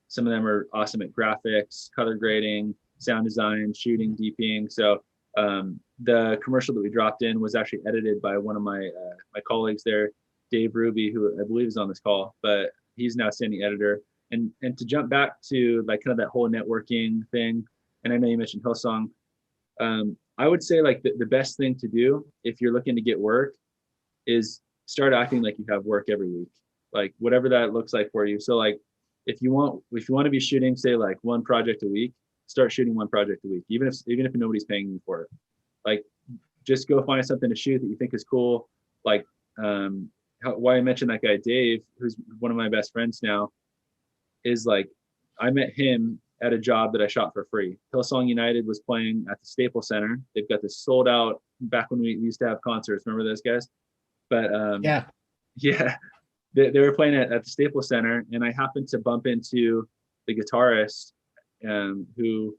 Some of them are awesome at graphics, color grading, sound design, shooting, DPing. So the commercial that we dropped in was actually edited by one of my colleagues there, Dave Ruby, who I believe is on this call, but he's an outstanding editor. And to jump back to like kind of that whole networking thing, and I know you mentioned Hillsong, I would say like the best thing to do if you're looking to get work is start acting like you have work every week, like whatever that looks like for you. So like if you want to be shooting, say like one project a week, start shooting one project a week, even if nobody's paying you for it. Like, just go find something to shoot that you think is cool. Like, why I mentioned that guy Dave, who's one of my best friends now, is like, I met him at a job that I shot for free. Hillsong United was playing at the Staples Center. They've got this sold out, back when we used to have concerts. Remember those guys? But Yeah. yeah, they were playing at the Staples Center, and I happened to bump into the guitarist, who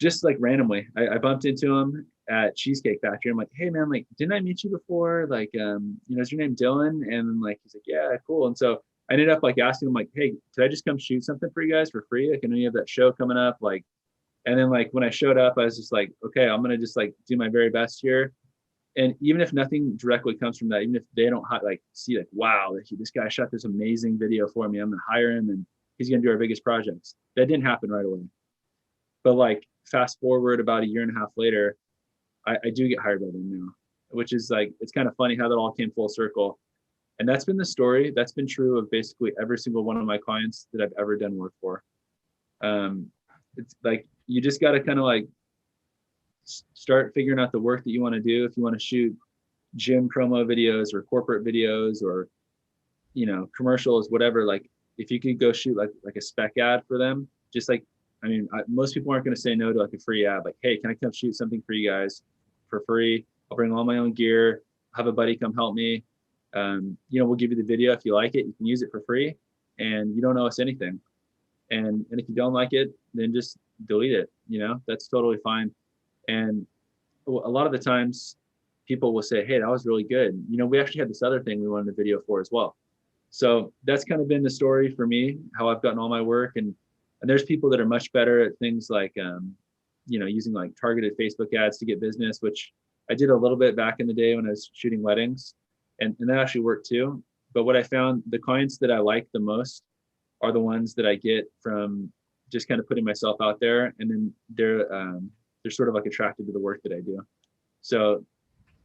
just like randomly, I bumped into him at Cheesecake Factory. I'm like, hey man, like, didn't I meet you before? Like, is your name Dylan? And like, he's like, yeah, cool. And so I ended up like asking him like, hey, could I just come shoot something for you guys for free? Like, I know you have that show coming up. Like, and then like when I showed up, I was just like, okay, I'm gonna just like do my very best here. And even if nothing directly comes from that, even if they don't like see like, wow, this guy shot this amazing video for me, I'm gonna hire him and he's gonna do our biggest projects. That didn't happen right away. But like fast forward about a year and a half later, I do get hired by them now, which is like, it's kind of funny how that all came full circle. And that's been the story. That's been true of basically every single one of my clients that I've ever done work for. It's like, you just got to kind of like start figuring out the work that you want to do. If you want to shoot gym promo videos or corporate videos or, commercials, whatever, like if you could go shoot like a spec ad for them, just like, most people aren't going to say no to like a free ad. Like, hey, can I come shoot something for you guys for free? I'll bring all my own gear, have a buddy come help me. We'll give you the video. If you like it, you can use it for free and you don't owe us anything. And if you don't like it, then just delete it. That's totally fine. And a lot of the times people will say, hey, that was really good. We actually had this other thing we wanted a video for as well. So that's kind of been the story for me, how I've gotten all my work. And there's people that are much better at things like, using like targeted Facebook ads to get business, which I did a little bit back in the day when I was shooting weddings, and that actually worked too. But what I found, the clients that I like the most are the ones that I get from just kind of putting myself out there, and then they're sort of like attracted to the work that I do. So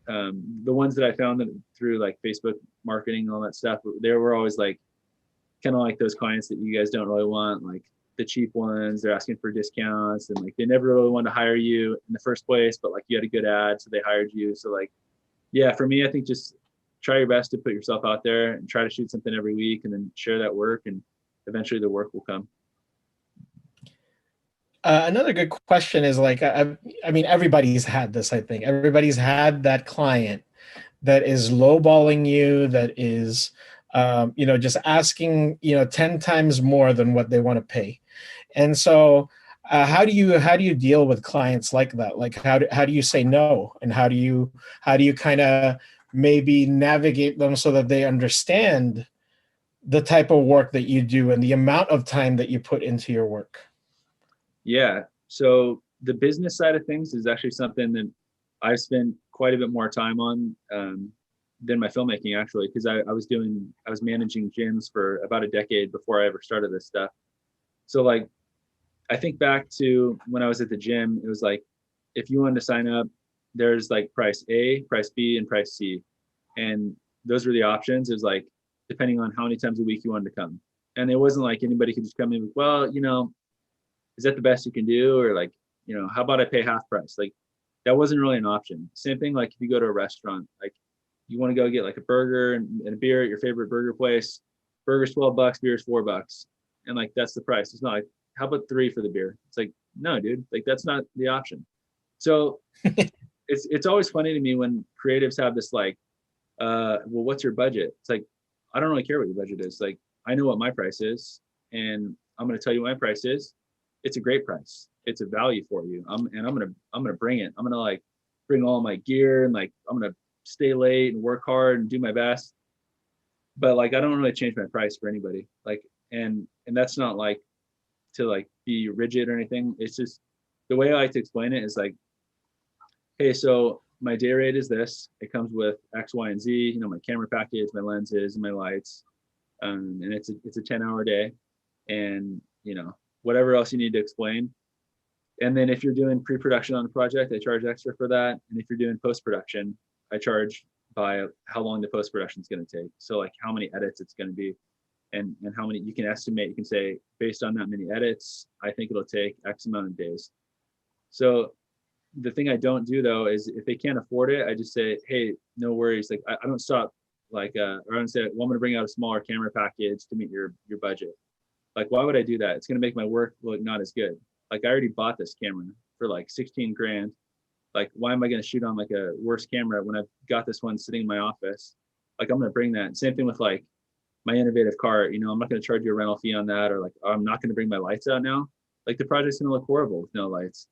the ones that I found that through like Facebook marketing and all that stuff, they were always like kind of like those clients that you guys don't really want, like the cheap ones. They're asking for discounts, and like they never really wanted to hire you in the first place, but like you had a good ad, so they hired you. So like, yeah, for me, I think just try your best to put yourself out there and try to shoot something every week, and then share that work, and eventually the work will come. Another good question is like, everybody's had this. I think everybody's had that client that is lowballing you, that is, just asking, 10 times more than what they want to pay. And so how do you deal with clients like that? Like, how do you say no? And how do you kind of maybe navigate them so that they understand the type of work that you do and the amount of time that you put into your work? Yeah. So the business side of things is actually something that I've spent quite a bit more time on than my filmmaking, actually, because I was managing gyms for about a decade before I ever started this stuff. So like, I think back to when I was at the gym, it was like, if you wanted to sign up, there's like price A, price B, and price C. And those were the options. It was like, depending on how many times a week you wanted to come. And it wasn't like anybody could just come in with, well, is that the best you can do? Or like, how about I pay half price? Like, that wasn't really an option. Same thing, like if you go to a restaurant, like you want to go get like a burger and a beer at your favorite burger place, burger's $12, beer's $4. And like, that's the price. It's not like, how about $3 for the beer? It's like, no, dude, like that's not the option. So it's always funny to me when creatives have this like, well, what's your budget? It's like, I don't really care what your budget is. Like, I know what my price is, and I'm going to tell you what my price is. It's a great price. It's a value for you. I'm going to bring it. I'm going to like bring all my gear, and like, I'm going to stay late and work hard and do my best. But like, I don't really change my price for anybody. Like, and that's not like to like be rigid or anything. It's just the way I like to explain it is like, hey, so my day rate is this. It comes with X, Y, and Z. My camera package, my lenses, and my lights, and it's a 10-hour day, and whatever else you need to explain. And then if you're doing pre-production on a project, I charge extra for that. And if you're doing post-production, I charge by how long the post-production is going to take. So like how many edits it's going to be. and how many you can estimate. You can say, based on that many edits, I think it'll take X amount of days. So the thing I don't do though is if they can't afford it, I just say, hey, no worries. Like I don't stop like or I don't say, well, I'm gonna bring out a smaller camera package to meet your budget. Like, why would I do that? It's gonna make my work look not as good. Like I already bought this camera for like 16 grand. Like, why am I gonna shoot on like a worse camera when I've got this one sitting in my office? Like I'm gonna bring that. Same thing with like my innovative cart, I'm not gonna charge you a rental fee on that, or like I'm not gonna bring my lights out now. Like the project's gonna look horrible with no lights.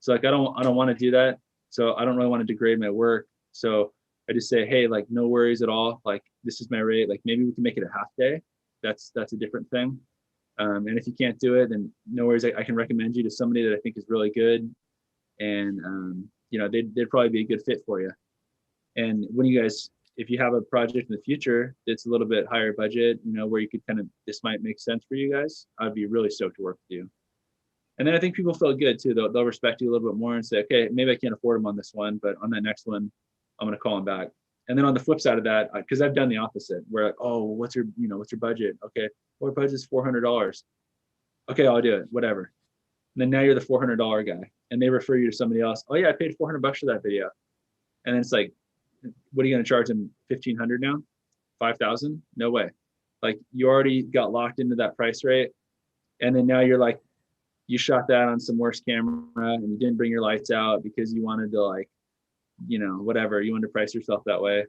So like I don't want to do that. So I don't really want to degrade my work. So I just say, hey, like no worries at all. Like this is my rate. Like maybe we can make it a half day. That's a different thing. And if you can't do it, then no worries. I can recommend you to somebody that I think is really good, and they'd probably be a good fit for you. And when you guys, if you have a project in the future that's a little bit higher budget, where you could this might make sense for you guys, I'd be really stoked to work with you. And then I think people feel good too. They'll respect you a little bit more and say, okay, maybe I can't afford them on this one, but on that next one, I'm going to call them back. And then on the flip side of that, because I've done the opposite, where like, oh, what's your budget? Okay, well, our budget's $400. Okay, I'll do it, whatever. And then now you're the $400 guy, and they refer you to somebody else. Oh yeah, I paid $400 for that video. And then it's like, what are you going to charge them? $1,500 now? $5,000? No way. Like you already got locked into that price rate, and then now you're like, you shot that on some worse camera and you didn't bring your lights out because you wanted to whatever, you wanted to price yourself that way.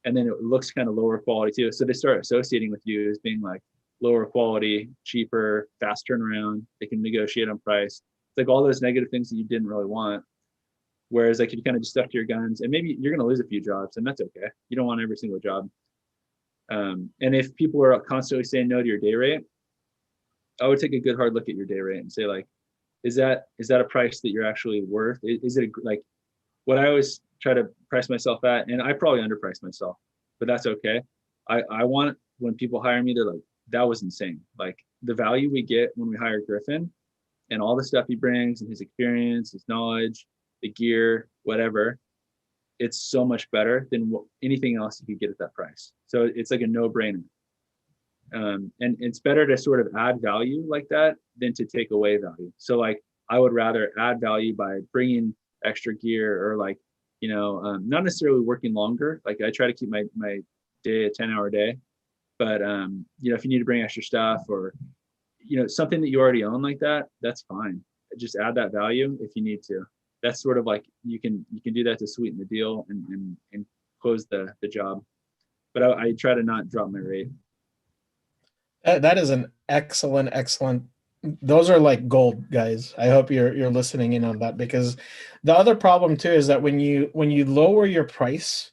And then it looks kind of lower quality too. So they start associating with you as being like lower quality, cheaper, fast turnaround. They can negotiate on price. It's like all those negative things that you didn't really want. Whereas like if you kind of just stuck to your guns, and maybe you're going to lose a few jobs, and that's okay. You don't want every single job. And if people are constantly saying no to your day rate, I would take a good hard look at your day rate and say like, is that a price that you're actually worth? Is it like what I always try to price myself at, and I probably underprice myself, but that's okay. I want when people hire me, they're like, that was insane. Like the value we get when we hire Griffin and all the stuff he brings and his experience, his knowledge, the gear, whatever, it's so much better than anything else you could get at that price. So it's like a no-brainer. And it's better to sort of add value like that than to take away value. So like I would rather add value by bringing extra gear, or like not necessarily working longer. Like I try to keep my day a 10-hour day, but if you need to bring extra stuff, or something that you already own like that, that's fine. Just add that value if you need to. That's sort of like you can do that to sweeten the deal and close the job. But I try to not drop my rate. That is an excellent. Those are like gold, guys. I hope you're listening in on that, because the other problem too is that when you lower your price,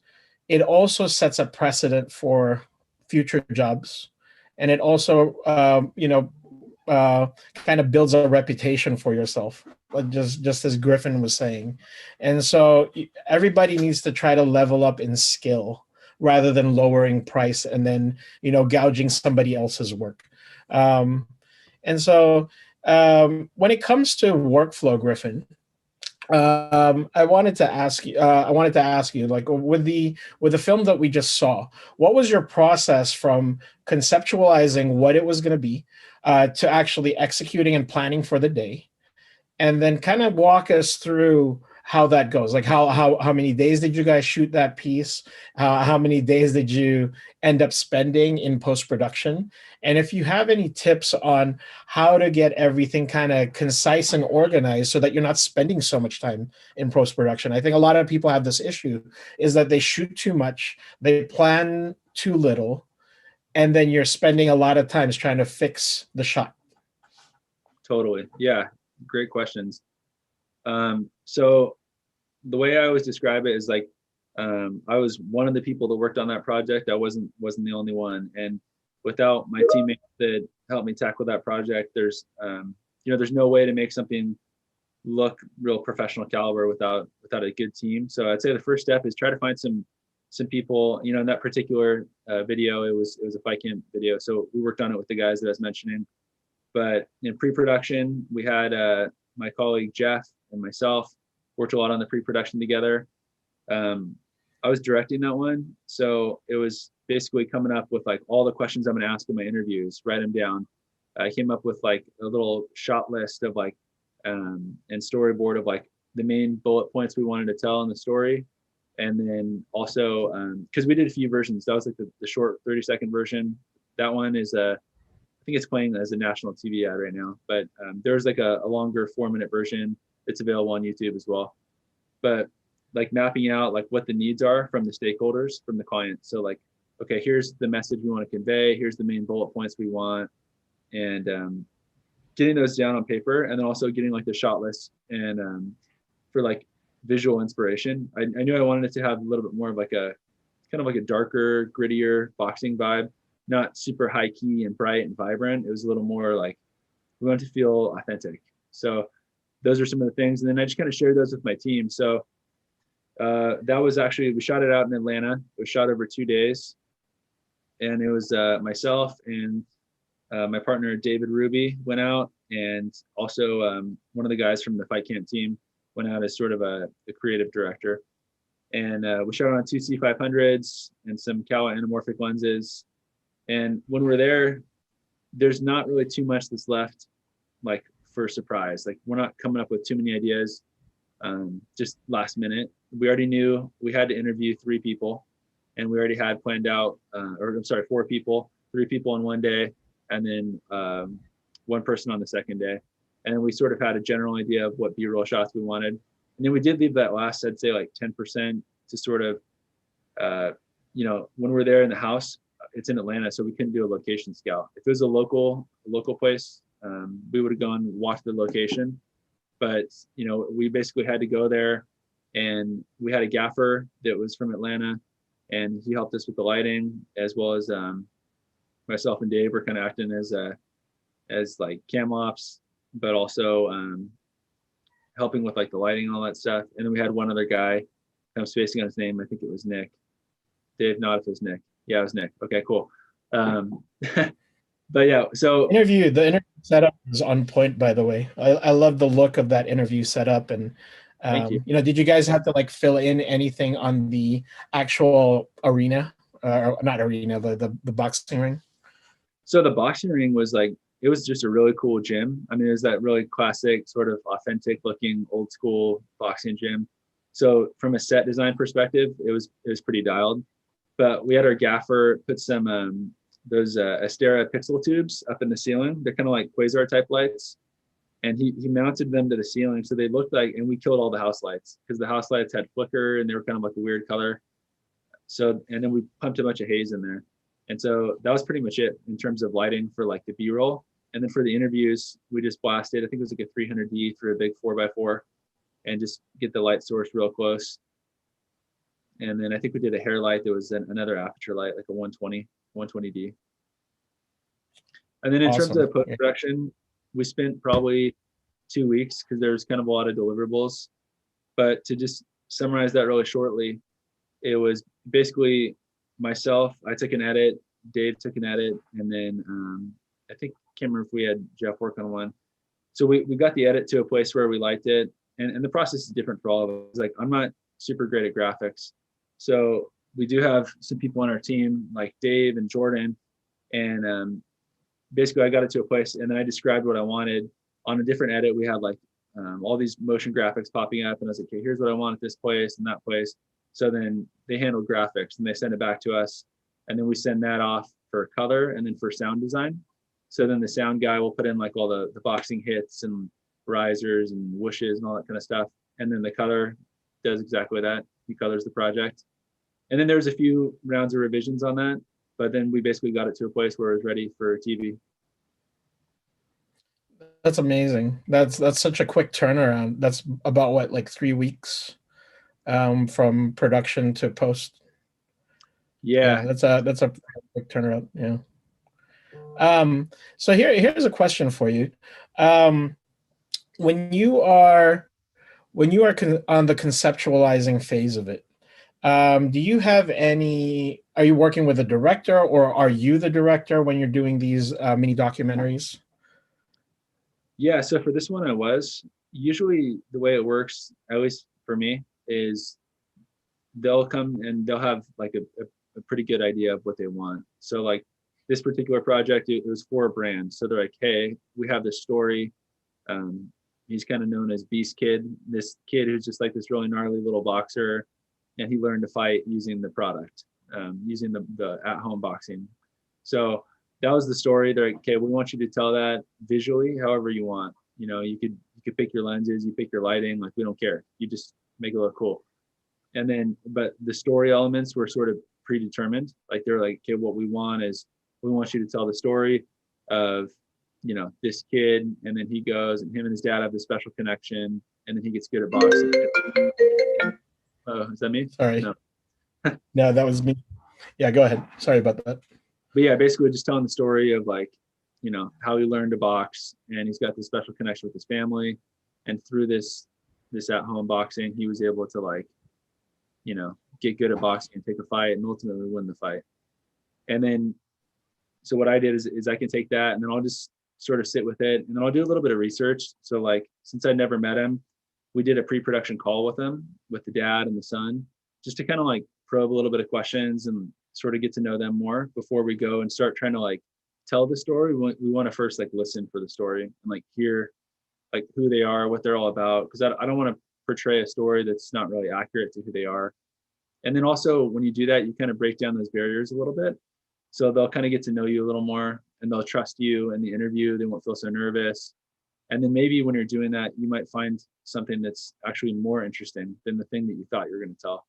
it also sets a precedent for future jobs, and it also kind of builds a reputation for yourself, just as Griffin was saying. And so everybody needs to try to level up in skill rather than lowering price and then gouging somebody else's work. And so when it comes to workflow, Griffin, I wanted to ask you, like with the film that we just saw, what was your process from conceptualizing what it was going to be to actually executing and planning for the day? And then kind of walk us through how that goes. Like how many days did you guys shoot that piece? How many days did you end up spending in post-production? And if you have any tips on how to get everything kind of concise and organized so that you're not spending so much time in post-production. I think a lot of people have this issue, is that they shoot too much, they plan too little, and then you're spending a lot of times trying to fix the shot. Totally. Yeah. Great questions. So the way I always describe it is like, I was one of the people that worked on that project. I wasn't the only one. And without my teammates that helped me tackle that project, there's no way to make something look real professional caliber without a good team. So I'd say the first step is try to find some people, in that particular video, it was a fight camp video. So we worked on it with the guys that I was mentioning. But in pre-production, we had my colleague Jeff and myself worked a lot on the pre-production together. I I was directing that one. So it was basically coming up with like all the questions I'm going to ask in my interviews, write them down. I came up with like a little shot list of like, and storyboard of like the main bullet points we wanted to tell in the story. And then also, because we did a few versions, that was like the short 30-second version. That one is I think it's playing as a national TV ad right now, but there's like a longer 4-minute version that's available on YouTube as well. But like mapping out like what the needs are from the stakeholders, from the client. So like, okay, here's the message we want to convey. Here's the main bullet points we want. And getting those down on paper, and then also getting like the shot list and for like visual inspiration. I knew I wanted it to have a little bit more of like a kind of like a darker, grittier boxing vibe, not super high key and bright and vibrant. It was a little more like we wanted to feel authentic. So those are some of the things. And then I just kind of shared those with my team. So that was actually, we shot it out in Atlanta. It was shot over 2 days. And it was myself and my partner, David Ruby, went out. And also one of the guys from the Fight Camp team went out as sort of a creative director. And we shot on 2 C500s and some Kawa anamorphic lenses. And when we're there, there's not really too much that's left like for surprise. Like we're not coming up with too many ideas just last minute. We already knew we had to interview 3 people, and we already had planned out, 4 people, 3 people on one day, and then 1 person on the second day. And then we sort of had a general idea of what B-roll shots we wanted. And then we did leave that last, I'd say like 10% to sort of, when we're there in the house, it's in Atlanta, so we couldn't do a location scout. If it was a local place, we would have gone and watched the location. But, we basically had to go there, and we had a gaffer that was from Atlanta, and he helped us with the lighting, as well as myself and Dave were kind of acting as like cam ops, but also helping with like the lighting and all that stuff. And then we had one other guy, I'm spacing on his name. I think it was Nick. Dave, not if it was Nick. Yeah, it was Nick. Okay, cool. But yeah, so the interview setup is on point, by the way. I love the look of that interview setup. And thank you. Did you guys have to like fill in anything on the actual arena, or not arena, the boxing ring? So the boxing ring was like, it was just a really cool gym. I mean, it was that really classic, sort of authentic looking old school boxing gym. So from a set design perspective, it was pretty dialed. But we had our gaffer put some those Astera pixel tubes up in the ceiling. They're kind of like quasar type lights. And he mounted them to the ceiling. So they looked like, and we killed all the house lights because the house lights had flicker and they were kind of like a weird color. So, and then we pumped a bunch of haze in there. And so that was pretty much it in terms of lighting for like the B-roll. And then for the interviews, we just blasted, I think it was like a 300D for a big 4x4, and just get the light source real close. And then I think we did a hair light that was another aperture light, like a 120D. And then in terms of post-production, we spent probably 2 weeks because there's kind of a lot of deliverables. But to just summarize that really shortly, it was basically myself, I took an edit, Dave took an edit, and then I think, can't remember if we had Jeff work on one. So we got the edit to a place where we liked it. And the process is different for all of us. Like, I'm not super great at graphics. So we do have some people on our team like Dave and Jordan. And basically I got it to a place, and then I described what I wanted. On a different edit, we had like all these motion graphics popping up, and I was like, okay, here's what I want at this place and that place. So then they handle graphics and they send it back to us. And then we send that off for color and then for sound design. So then the sound guy will put in like all the boxing hits and risers and whooshes and all that kind of stuff. And then the color does exactly that. He colors the project. And then there's a few rounds of revisions on that, but then we basically got it to a place where it was ready for TV. That's amazing. That's such a quick turnaround. That's about what, like 3 weeks from production to post. Yeah, that's a quick turnaround. Yeah. So here's a question for you. When you are on the conceptualizing phase of it, do you have are you working with a director, or are you the director when you're doing these mini documentaries? Yeah, so for this one, I was. Usually the way it works, at least for me, is they'll come and they'll have like a pretty good idea of what they want. So like this particular project, it was for a brand. So they're like, hey, we have this story. He's kind of known as Beast Kid, this kid who's just like this really gnarly little boxer, and he learned to fight using the product, using the at-home boxing. So that was the story. They're like, okay, we want you to tell that visually, however you want. You know, you could pick your lenses, you pick your lighting, like we don't care. You just make it look cool. And then, but the story elements were sort of predetermined. Like they're like, okay, what we want is we want you to tell the story of, you know, this kid, and then he goes, and him and his dad have this special connection, and then he gets good at boxing. Oh, is that me? Sorry. No. No, that was me. Yeah, go ahead. Sorry about that. But yeah, basically just telling the story of like, you know, how he learned to box, and he's got this special connection with his family, and through this at-home boxing, he was able to like, you know, get good at boxing and take a fight and ultimately win the fight. And then, so what I did is I can take that, and then I'll just sort of sit with it, and then I'll do a little bit of research. So like, since I never met him, we did a pre-production call with him, with the dad and the son, just to kind of like probe a little bit of questions and sort of get to know them more before we go and start trying to like tell the story. We want to first like listen for the story and like hear like who they are, what they're all about, because I don't want to portray a story that's not really accurate to who they are. And then also when you do that, you kind of break down those barriers a little bit. So they'll kind of get to know you a little more, and they'll trust you in the interview. They won't feel so nervous. And then maybe when you're doing that, you might find something that's actually more interesting than the thing that you thought you were going to tell.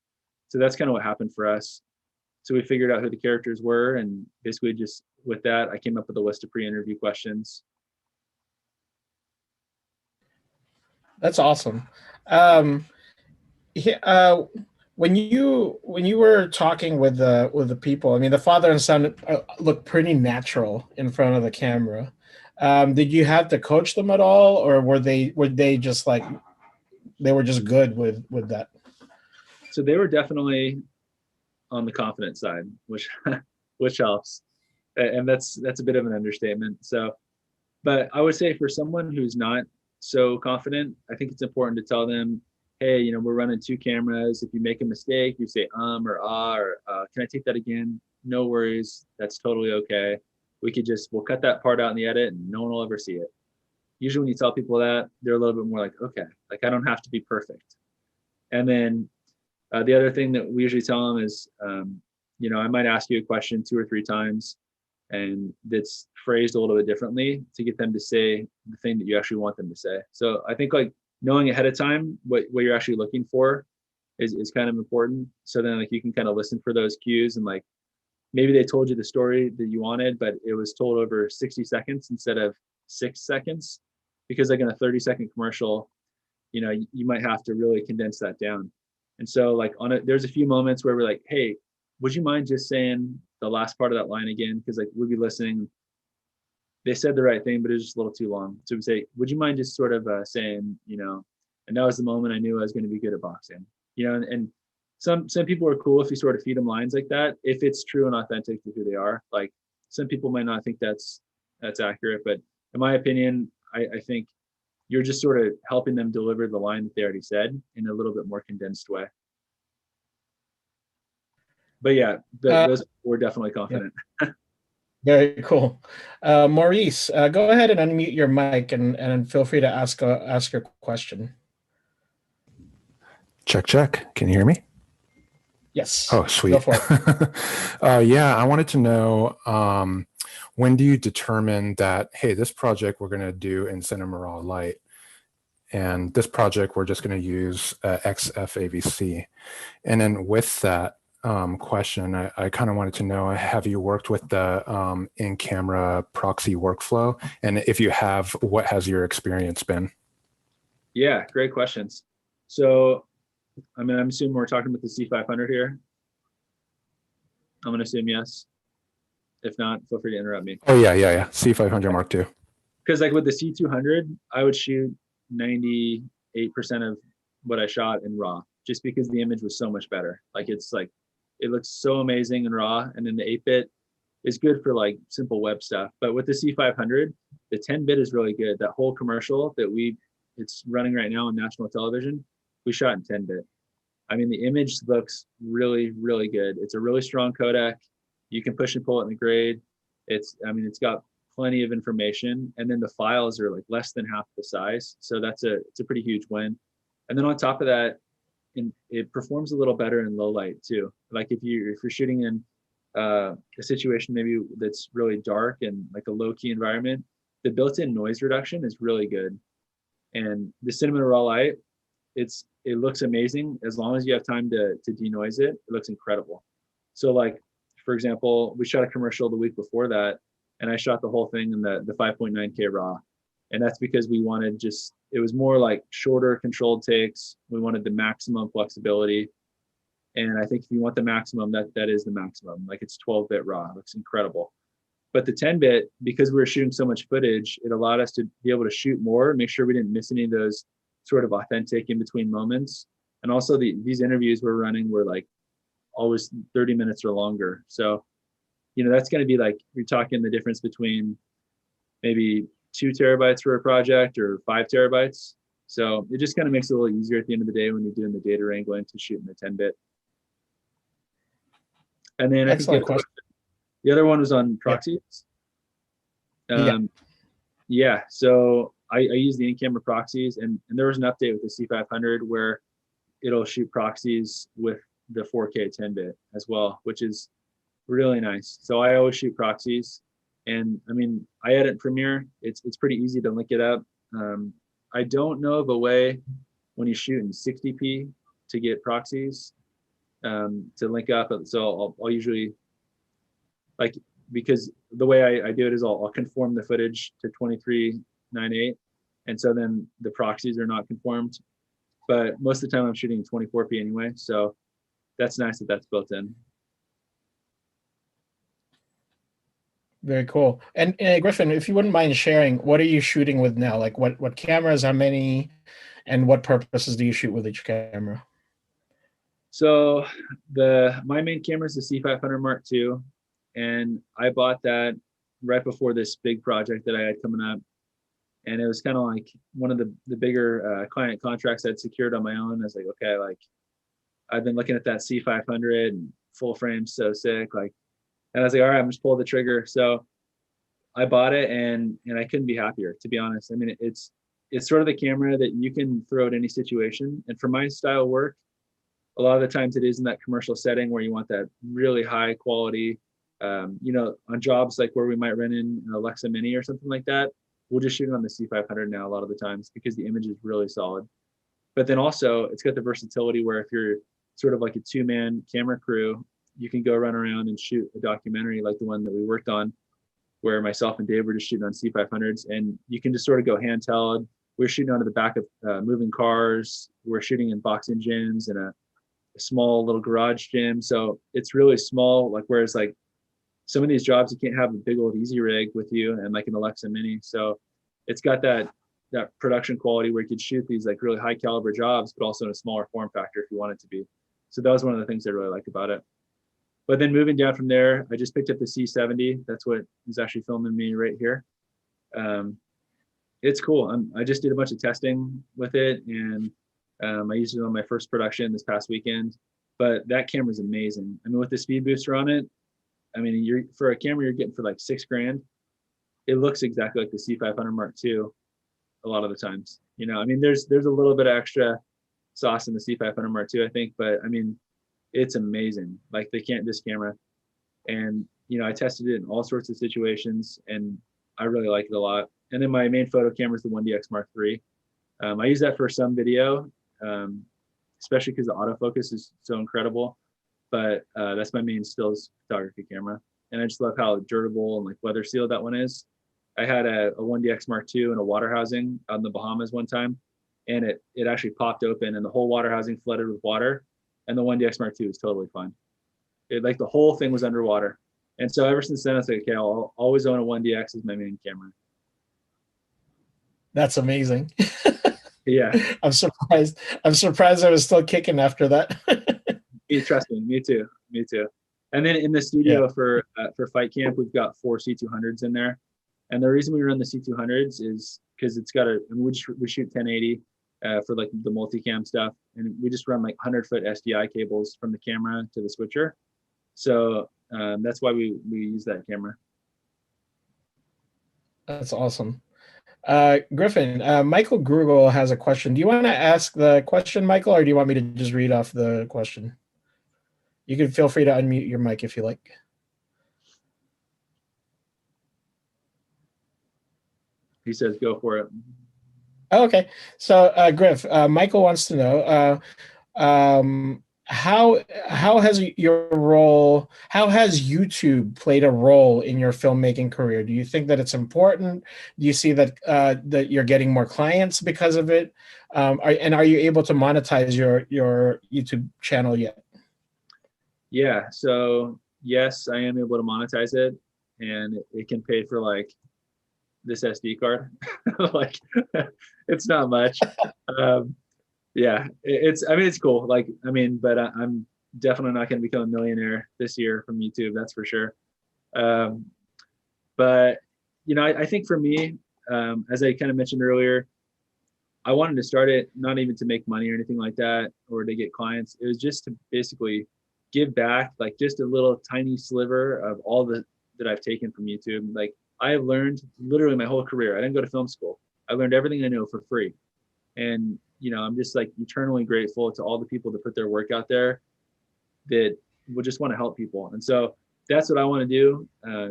So that's kind of what happened for us. So we figured out who the characters were, and basically just with that, I came up with a list of pre-interview questions. That's awesome. When you were talking with the people, I mean, the father and son look pretty natural in front of the camera. Did you have to coach them at all, or were they just like they were just good with that? So they were definitely on the confident side, which helps, and that's a bit of an understatement. So, but I would say for someone who's not so confident, I think it's important to tell them, hey, you know, we're running 2 cameras. If you make a mistake, you say or ah, or can I take that again? No worries, that's totally okay. We'll cut that part out in the edit, and no one will ever see it. Usually when you tell people that, they're a little bit more like, okay, like I don't have to be perfect. And then the other thing that we usually tell them is, you know, I might ask you a question 2 or 3 times, and that's phrased a little bit differently to get them to say the thing that you actually want them to say. So I think like knowing ahead of time what you're actually looking for is kind of important. So then like you can kind of listen for those cues, and like maybe they told you the story that you wanted, but it was told over 60 seconds instead of 6 seconds, because like in a 30-second commercial, you know, you might have to really condense that down. And so like there's a few moments where we're like, hey, would you mind just saying the last part of that line again? Because like we'd be listening. They said the right thing, but it was just a little too long. So we say, would you mind just sort of saying, you know, and that was the moment I knew I was going to be good at boxing. You know, and some people are cool if you sort of feed them lines like that, if it's true and authentic to who they are. Like some people might not think that's accurate, but in my opinion, I think you're just sort of helping them deliver the line that they already said in a little bit more condensed way. But yeah, those were definitely confident. Yeah. Very cool. Maurice, go ahead and unmute your mic and feel free to ask your question. Check. Can you hear me? Yes. Oh, sweet. Go for it. Yeah, I wanted to know, when do you determine that, hey, this project we're going to do in Cinema Raw Light, and this project we're just going to use XFAVC? And then with that question, I kind of wanted to know, have you worked with the in-camera proxy workflow? And if you have, what has your experience been? Yeah, great questions. So, I mean, I'm assuming we're talking about the C500 here. I'm going to assume yes. If not, feel free to interrupt me. Oh, yeah. C500 Mark II. Because like with the C200, I would shoot 98% of what I shot in RAW, just because the image was so much better. Like it looks so amazing in RAW, and then the 8-bit is good for like simple web stuff. But with the C500, the 10-bit is really good. That whole commercial that it's running right now on national television, we shot in 10-bit. I mean, the image looks really, really good. It's a really strong codec. You can push and pull it in the grade. I mean, it's got plenty of information, and then the files are like less than half the size. So it's a pretty huge win. And then on top of that, it performs a little better in low light too. Like if you're shooting in a situation maybe that's really dark and like a low key environment, the built-in noise reduction is really good. And the cinema raw light, it looks amazing as long as you have time to denoise it. It looks incredible. So like, for example, we shot a commercial the week before that, and I shot the whole thing in the 5.9K raw. And that's because we wanted it was more like shorter controlled takes. We wanted the maximum flexibility. And I think if you want the maximum, that is the maximum. Like it's 12-bit raw. It looks incredible. But the 10-bit, because we were shooting so much footage, it allowed us to be able to shoot more, make sure we didn't miss any of those sort of authentic in between moments. And also these interviews we're running were like always 30 minutes or longer. So, that's going to be like, you're talking the difference between maybe 2 terabytes for a project or 5 terabytes. So it just kind of makes it a little easier at the end of the day when you're doing the data wrangling to shoot in the 10-bit. And then Excellent question. The other one was on proxies. Yeah. So I use the in-camera proxies, and there was an update with the C500 where it'll shoot proxies with the 4K 10-bit as well, which is really nice. So I always shoot proxies, and I mean, I edit Premiere. It's pretty easy to link it up. I don't know of a way when you shoot in 60p to get proxies to link up. So I'll usually, like, because the way I do it is I'll conform the footage to 2398, and so then the proxies are not conformed. But most of the time I'm shooting 24p anyway, so that's nice that that's built in. Very cool. And Griffin, if you wouldn't mind sharing, what are you shooting with now? Like what cameras, how many, and what purposes do you shoot with each camera? So my main camera is the C500 Mark II, and I bought that right before this big project that I had coming up. And it was kind of like one of the bigger client contracts I'd secured on my own. I was like, okay, like I've been looking at that C500 and full frame, so sick. Like, and I was like, all right, I'm just pulling the trigger. So I bought it, and I couldn't be happier, to be honest. I mean, it's sort of the camera that you can throw at any situation. And for my style of work, a lot of the times it is in that commercial setting where you want that really high quality, on jobs like where we might run in an Alexa Mini or something like that. We'll just shoot it on the C500 now a lot of the times because the image is really solid. But then also it's got the versatility where if you're sort of like a 2-man camera crew, you can go run around and shoot a documentary like the one that we worked on, where myself and Dave were just shooting on C500s, and you can just sort of go handheld. We're shooting onto the back of moving cars. We're shooting in boxing gyms and a small little garage gym. So it's really small, like whereas like some of these jobs, you can't have a big old easy rig with you and like an Alexa Mini. So it's got that production quality where you could shoot these like really high caliber jobs, but also in a smaller form factor if you want it to be. So that was one of the things I really liked about it. But then moving down from there, I just picked up the C70. That's what is actually filming me right here. It's cool. I just did a bunch of testing with it, and I used it on my first production this past weekend. But that camera is amazing. I mean, with the speed booster on it, I mean, for a camera you're getting for like $6,000, it looks exactly like the C500 Mark II a lot of the times. I mean, there's a little bit of extra sauce in the C500 Mark II, I think, but I mean, it's amazing. Like this camera, and I tested it in all sorts of situations, and I really like it a lot. And then my main photo camera is the 1DX Mark III. I use that for some video, especially because the autofocus is so incredible. But that's my main stills photography camera, and I just love how durable and like weather sealed that one is. I had a 1DX Mark II in a water housing out in the Bahamas one time, and it actually popped open, and the whole water housing flooded with water, and the 1DX Mark II was totally fine. Like the whole thing was underwater, and so ever since then, I was like, okay, I'll always own a 1DX as my main camera. That's amazing. Yeah, I'm surprised I was still kicking after that. Trust me, me too. And then in the studio for Fight Camp, we've got 4 C200s in there. And the reason we run the C200s is because it's got we shoot 1080, for like the multicam stuff. And we just run like 100-foot SDI cables from the camera to the switcher. So that's why we use that camera. That's awesome. Griffin, Michael Grugel has a question. Do you want to ask the question, Michael, or do you want me to just read off the question? You can feel free to unmute your mic if you like. He says, go for it. Oh, okay. So, Griff, Michael wants to know, how has YouTube played a role in your filmmaking career? Do you think that it's important? Do you see that that you're getting more clients because of it? Are you able to monetize your YouTube channel yet? Yeah. So yes, I am able to monetize it, and it can pay for like this SD card. Like, it's not much. Yeah, I mean, it's cool. Like, I mean, but I'm definitely not going to become a millionaire this year from YouTube. That's for sure. But, you know, I think for me, as I kind of mentioned earlier, I wanted to start it not even to make money or anything like that, or to get clients. It was just to basically give back, like just a little tiny sliver of all that I've taken from YouTube. Like, I have learned literally my whole career. I didn't go to film school. I learned everything I know for free. And, you know, I'm just like eternally grateful to all the people that put their work out there that would just want to help people. And so that's what I want to do,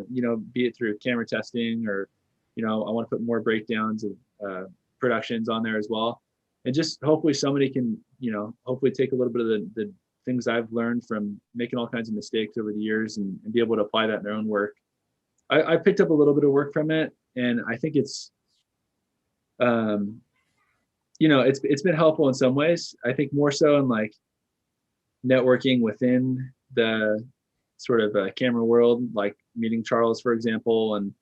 you know, be it through camera testing, or, you know, I want to put more breakdowns of productions on there as well. And just hopefully somebody can, you know, hopefully take a little bit of the things I've learned from making all kinds of mistakes over the years, and be able to apply that in their own work. I picked up a little bit of work from it, and I think it's, you know, it's been helpful in some ways. I think more so in like networking within the sort of camera world, like meeting Charles, for example. And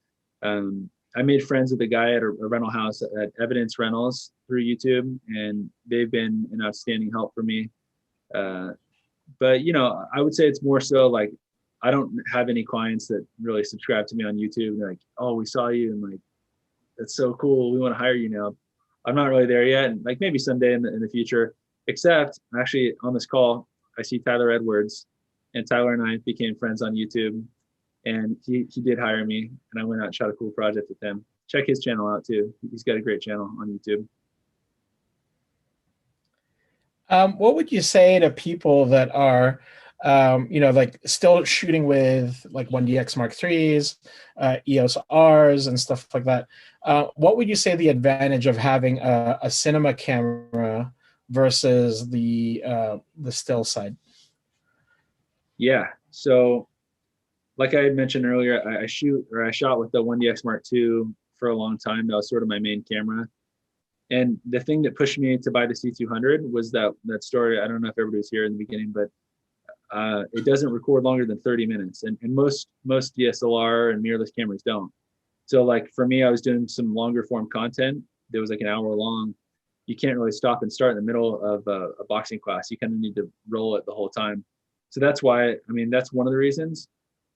I made friends with a guy at a rental house at Evidence Rentals through YouTube, and they've been an outstanding help for me. But, you know, I would say it's more so like, I don't have any clients that really subscribe to me on YouTube and they're like, oh, we saw you and like, that's so cool, we want to hire you now. I'm not really there yet, and like maybe someday in the future. Except actually on this call, I see Tyler Edwards, and Tyler and I became friends on YouTube, and he did hire me, and I went out and shot a cool project with him. Check his channel out too. He's got a great channel on YouTube. What would you say to people that are, you know, like still shooting with like 1DX Mark IIIs, EOS Rs and stuff like that? What would you say the advantage of having a cinema camera versus the still side? Yeah. So like I had mentioned earlier, I shot with the 1DX Mark II for a long time. That was sort of my main camera. And the thing that pushed me to buy the C200 was that story. I don't know if everybody was here in the beginning, but it doesn't record longer than 30 minutes. And most DSLR and mirrorless cameras don't. So like for me, I was doing some longer form content that was like an hour long. You can't really stop and start in the middle of a boxing class. You kind of need to roll it the whole time. So that's why, I mean, that's one of the reasons.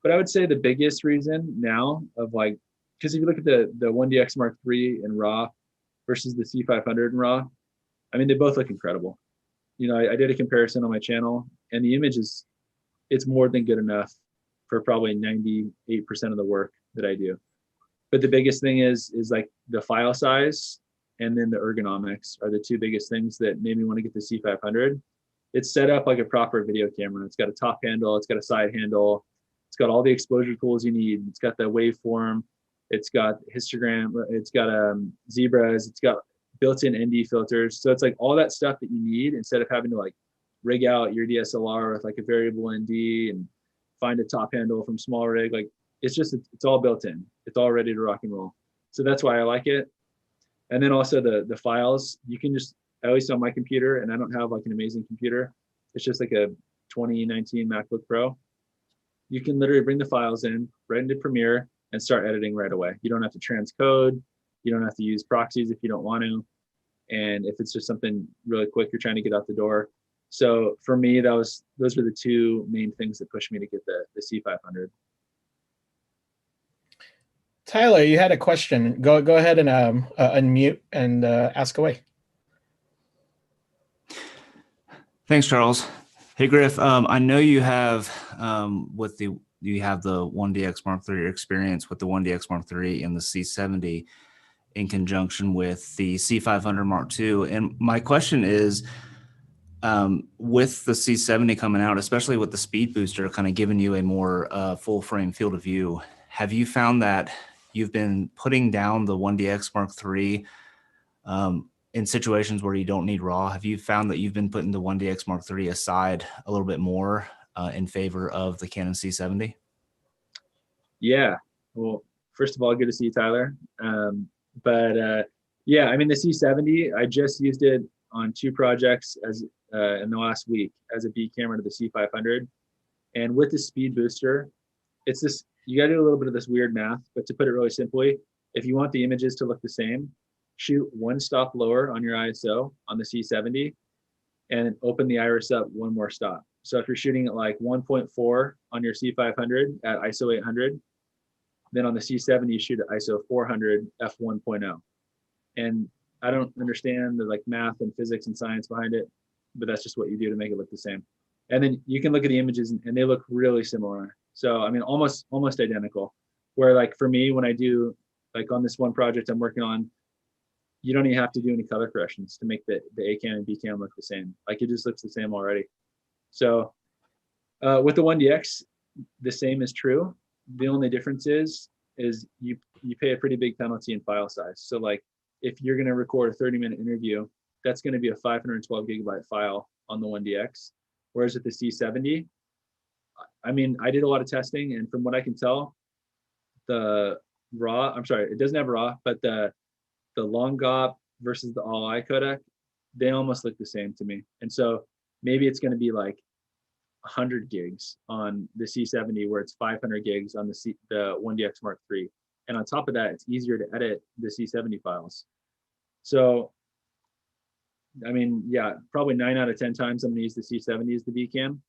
But I would say the biggest reason now of like, because if you look at the 1DX Mark III in RAW versus the C500 in RAW, I mean, they both look incredible. You know, I did a comparison on my channel, and the image it's more than good enough for probably 98% of the work that I do. But the biggest thing is like the file size, and then the ergonomics are the two biggest things that made me want to get the C500. It's set up like a proper video camera. It's got a top handle, it's got a side handle, it's got all the exposure tools you need. It's got the waveform, it's got histogram, it's got zebras, it's got built-in ND filters. So it's like all that stuff that you need, instead of having to like rig out your DSLR with like a variable ND and find a top handle from small rig. Like it's all built in. It's all ready to rock and roll. So that's why I like it. And then also the files, you can just, at least on my computer, and I don't have like an amazing computer, it's just like a 2019 MacBook Pro. You can literally bring the files in right into Premiere and start editing right away. You don't have to transcode. You don't have to use proxies if you don't want to. And if it's just something really quick, you're trying to get out the door. So for me, those were the two main things that pushed me to get the C500. Tyler, you had a question. Go ahead and unmute and ask away. Thanks, Charles. Hey, Griff. I know you have you have the 1DX Mark III experience with the 1DX Mark III and the C70 in conjunction with the C500 Mark II. And my question is, with the C70 coming out, especially with the speed booster kind of giving you a more full frame field of view, have you found that you've been putting down the 1DX Mark III in situations where you don't need RAW? Have you found that you've been putting the 1DX Mark III aside a little bit more in favor of the Canon C70? Yeah. Well, first of all, good to see you, Tyler. Yeah, I mean, the C70, I just used it on 2 projects as in the last week as a B camera to the C500. And with the speed booster, it's this, you got to do a little bit of this weird math, but to put it really simply, if you want the images to look the same, shoot 1 stop lower on your ISO on the C70 and open the iris up 1 more stop. So if you're shooting at like 1.4 on your C500 at ISO 800, then on the C70 you shoot at ISO 400 f1.0. And I don't understand the like math and physics and science behind it, but that's just what you do to make it look the same. And then you can look at the images and they look really similar. So I mean, almost identical. Where like for me, when I do like on this one project I'm working on, you don't even have to do any color corrections to make the A cam and B cam look the same. Like it just looks the same already. So with the 1DX, the same is true. The only difference is you pay a pretty big penalty in file size. So like if you're going to record a 30-minute interview, that's going to be a 512 gigabyte file on the 1DX. Whereas with the C70, I mean, I did a lot of testing, and from what I can tell, the RAW, I'm sorry, it doesn't have RAW, but the long GOP versus the all-I codec, they almost look the same to me. And so maybe it's going to be like 100 gigs on the C70 where it's 500 gigs on the 1DX Mark III. And on top of that, it's easier to edit the C70 files. So, I mean, yeah, probably 9 out of 10 times I'm going to use the C70 as the B cam.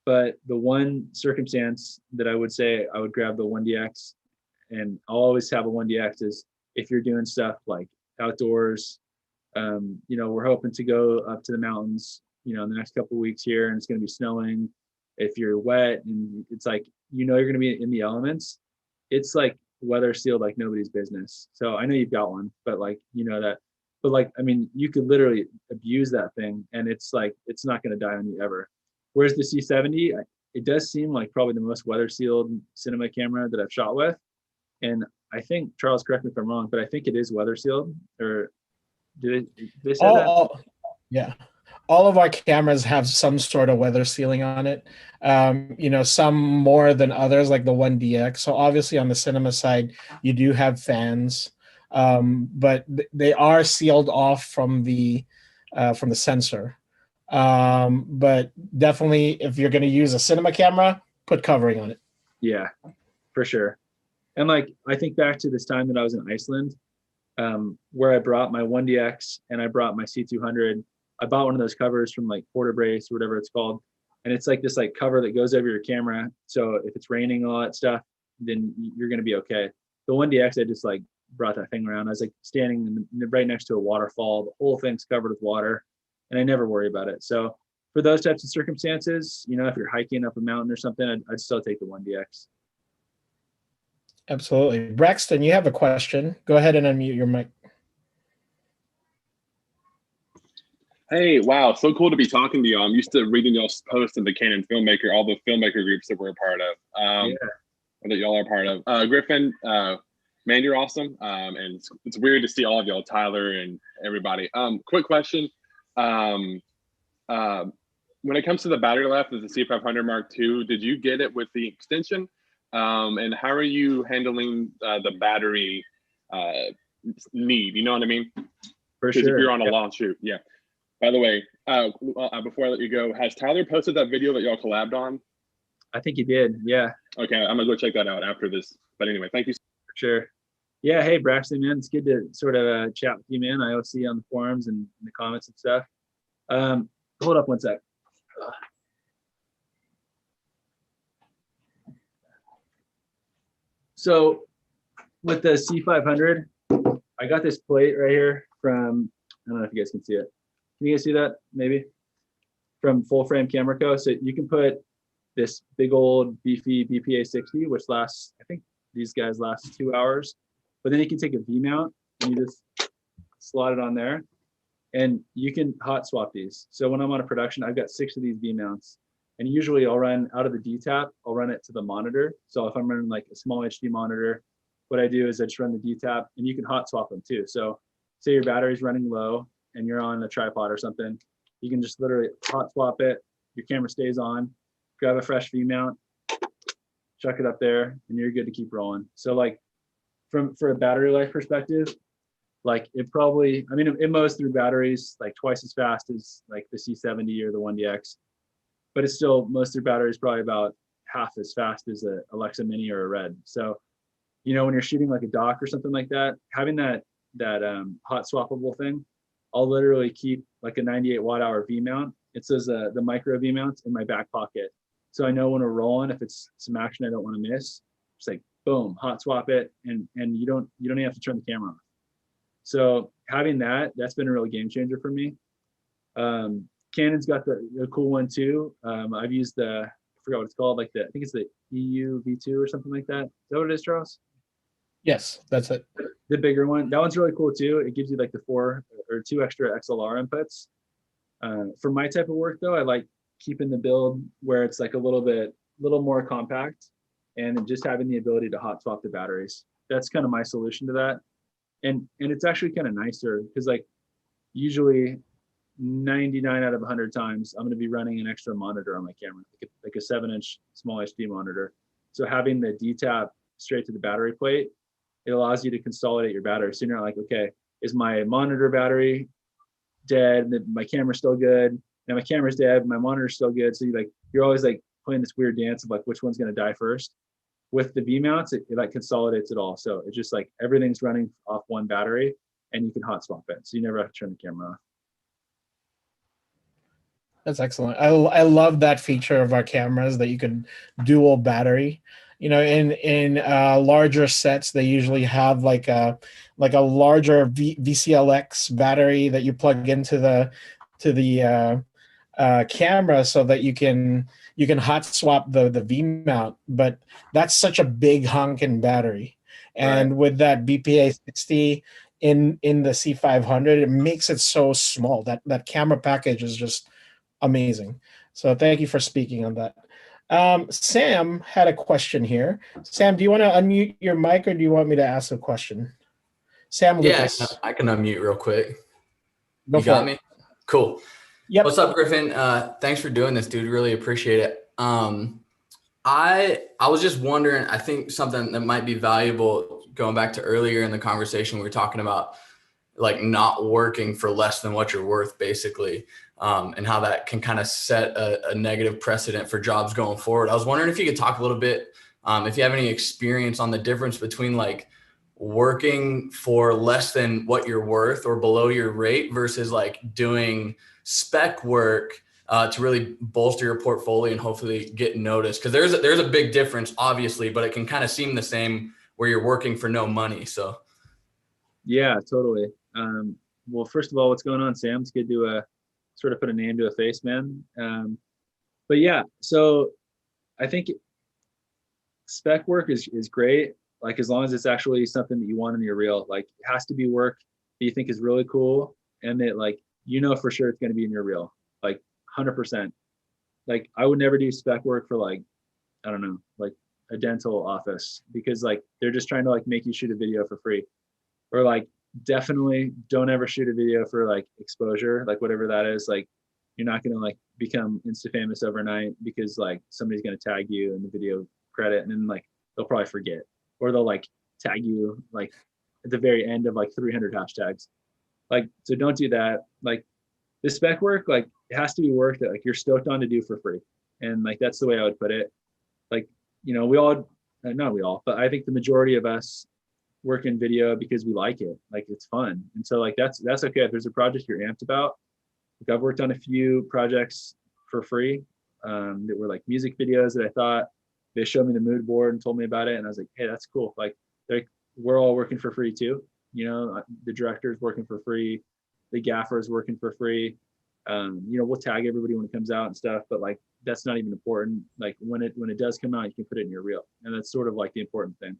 But the one circumstance that I would say I would grab the 1DX, and I'll always have a 1DX, is if you're doing stuff like outdoors. You know, we're hoping to go up to the mountains, you know, in the next couple of weeks here, and it's going to be snowing. If you're wet and it's like, you know, you're going to be in the elements, it's like weather sealed like nobody's business. So I know you've got one, but like, you know that, but like, I mean, you could literally abuse that thing and it's like, it's not going to die on you ever. Whereas the C70, it does seem like probably the most weather sealed cinema camera that I've shot with. And I think, Charles, correct me if I'm wrong, but I think it is weather sealed, or did they say that? Yeah. All of our cameras have some sort of weather sealing on it. You know, some more than others, like the 1DX. So obviously on the cinema side, you do have fans, but they are sealed off from the sensor. But definitely, if you're going to use a cinema camera, put covering on it. Yeah, for sure. And like, I think back to this time that I was in Iceland, where I brought my 1DX and I brought my C200. I bought one of those covers from like Porter Brace or whatever it's called. And it's like this like cover that goes over your camera. So if it's raining and all that stuff, then you're going to be okay. The 1DX, I just like brought that thing around. I was like standing right next to a waterfall. The whole thing's covered with water and I never worry about it. So for those types of circumstances, you know, if you're hiking up a mountain or something, I'd still take the 1DX. Absolutely. Braxton, you have a question. Go ahead and unmute your mic. Hey, wow, so cool to be talking to you. I'm used to reading y'all's posts in the Canon Filmmaker, all the filmmaker groups that we're a part of, or that y'all are a part of. Griffin, man, you're awesome. And it's weird to see all of y'all, Tyler and everybody. Quick question. When it comes to the battery life of the C500 Mark II, did you get it with the extension? And how are you handling the battery need? You know what I mean? For sure. If you're on a Yep. long shoot, yeah. By the way, before I let you go, has Tyler posted that video that y'all collabed on? I think he did. Yeah. Okay, I'm gonna go check that out after this. But anyway, thank you. For sure. Yeah. Hey, Braxton, man, it's good to sort of chat with you, man. I always see you on the forums and in the comments and stuff. Hold up one sec. So with the C500, I got this plate right here from, I don't know if you guys can see it. Can you guys see that? Maybe. from Full Frame Camera Co. So you can put this big old beefy BPA 60, which lasts, I think these guys last 2 hours, but then you can take a V mount and you just slot it on there and you can hot swap these. So when I'm on a production, I've got 6 of these V mounts, and usually I'll run out of the DTAP, I'll run it to the monitor. So if I'm running like a small HD monitor, what I do is I just run the DTAP, and you can hot swap them too. So say your battery's running low and you're on a tripod or something, you can just literally hot swap it. Your camera stays on, grab a fresh V mount, chuck it up there, and you're good to keep rolling. So like for a battery life perspective, like it probably, I mean, it mows through batteries like twice as fast as like the C70 or the 1DX, but it's still, most through batteries probably about half as fast as a Alexa Mini or a Red. So, you know, when you're shooting like a dock or something like that, having that hot swappable thing, I'll literally keep like a 98 watt hour V mount. It says the micro V mounts in my back pocket. So I know when we're rolling, if it's some action I don't want to miss, just like boom, hot swap it, and you don't even have to turn the camera off. So having that's been a real game changer for me. Canon's got the cool one too. I've used I forgot what it's called, like I think it's the EU V2 or something like that. Is that what it is, Charles? Yes, that's it. The bigger one. That one's really cool too. It gives you like the 4 or 2 extra XLR inputs. For my type of work though, I like keeping the build where it's like a little more compact, and just having the ability to hot swap the batteries. That's kind of my solution to that. And it's actually kind of nicer because like usually 99 out of 100 times I'm going to be running an extra monitor on my camera, like a 7-inch small HD monitor. So having the DTAP straight to the battery plate, it allows you to consolidate your battery. So you're not like, okay, is my monitor battery dead? My camera's still good. Now my camera's dead, my monitor's still good. So you're always like playing this weird dance of like which one's going to die first. With the V mounts, it like consolidates it all. So it's just like everything's running off one battery, and you can hot swap it. So you never have to turn the camera off. That's excellent. I love that feature of our cameras that you can dual battery. You know, in larger sets, they usually have like a larger VCLX battery that you plug into the camera so that you can hot swap the V mount. But that's such a big honking battery, and with that BPA 60 in the C500, it makes it so small. That camera package is just amazing. So thank you for speaking on that. Sam had a question here. Sam, do you want to unmute your mic, or do you want me to ask a question? Sam Lucas. Yeah, I can unmute real quick. Go you for got it. me? Cool. Yep. What's up, Griffin? Thanks for doing this, dude. Really appreciate it. I was just wondering, I think something that might be valuable, going back to earlier in the conversation, we were talking about like not working for less than what you're worth, basically, and how that can kind of set a negative precedent for jobs going forward. I was wondering if you could talk a little bit, if you have any experience on the difference between like working for less than what you're worth or below your rate versus like doing spec work to really bolster your portfolio and hopefully get noticed. Because there's a big difference, obviously, but it can kind of seem the same where you're working for no money. So. Yeah, totally. Well, first of all, what's going on, Sam? It's good to sort of put a name to a face, man. But yeah, so I think spec work is great. Like as long as it's actually something that you want in your reel, like it has to be work that you think is really cool and that like, you know, for sure it's going to be in your reel, like 100%. Like I would never do spec work for like, I don't know, like a dental office, because like they're just trying to like make you shoot a video for free. Or like definitely don't ever shoot a video for like exposure, like whatever that is. Like you're not going to like become insta famous overnight because like somebody's going to tag you in the video credit, and then like they'll probably forget, or they'll like tag you like at the very end of like 300 hashtags. Like, so don't do that. Like the spec work, like it has to be work that like you're stoked on to do for free. And like, that's the way I would put it. Like, you know, we all, not we all, but I think the majority of us work in video because we like it. Like it's fun. And so like, that's okay. If there's a project you're amped about, like I've worked on a few projects for free that were like music videos that I thought, they showed me the mood board and told me about it. And I was like, hey, that's cool. Like we're all working for free too. You know, the director's working for free. The gaffer's working for free. We'll tag everybody when it comes out and stuff, but like that's not even important. Like when it does come out, you can put it in your reel, and that's sort of like the important thing.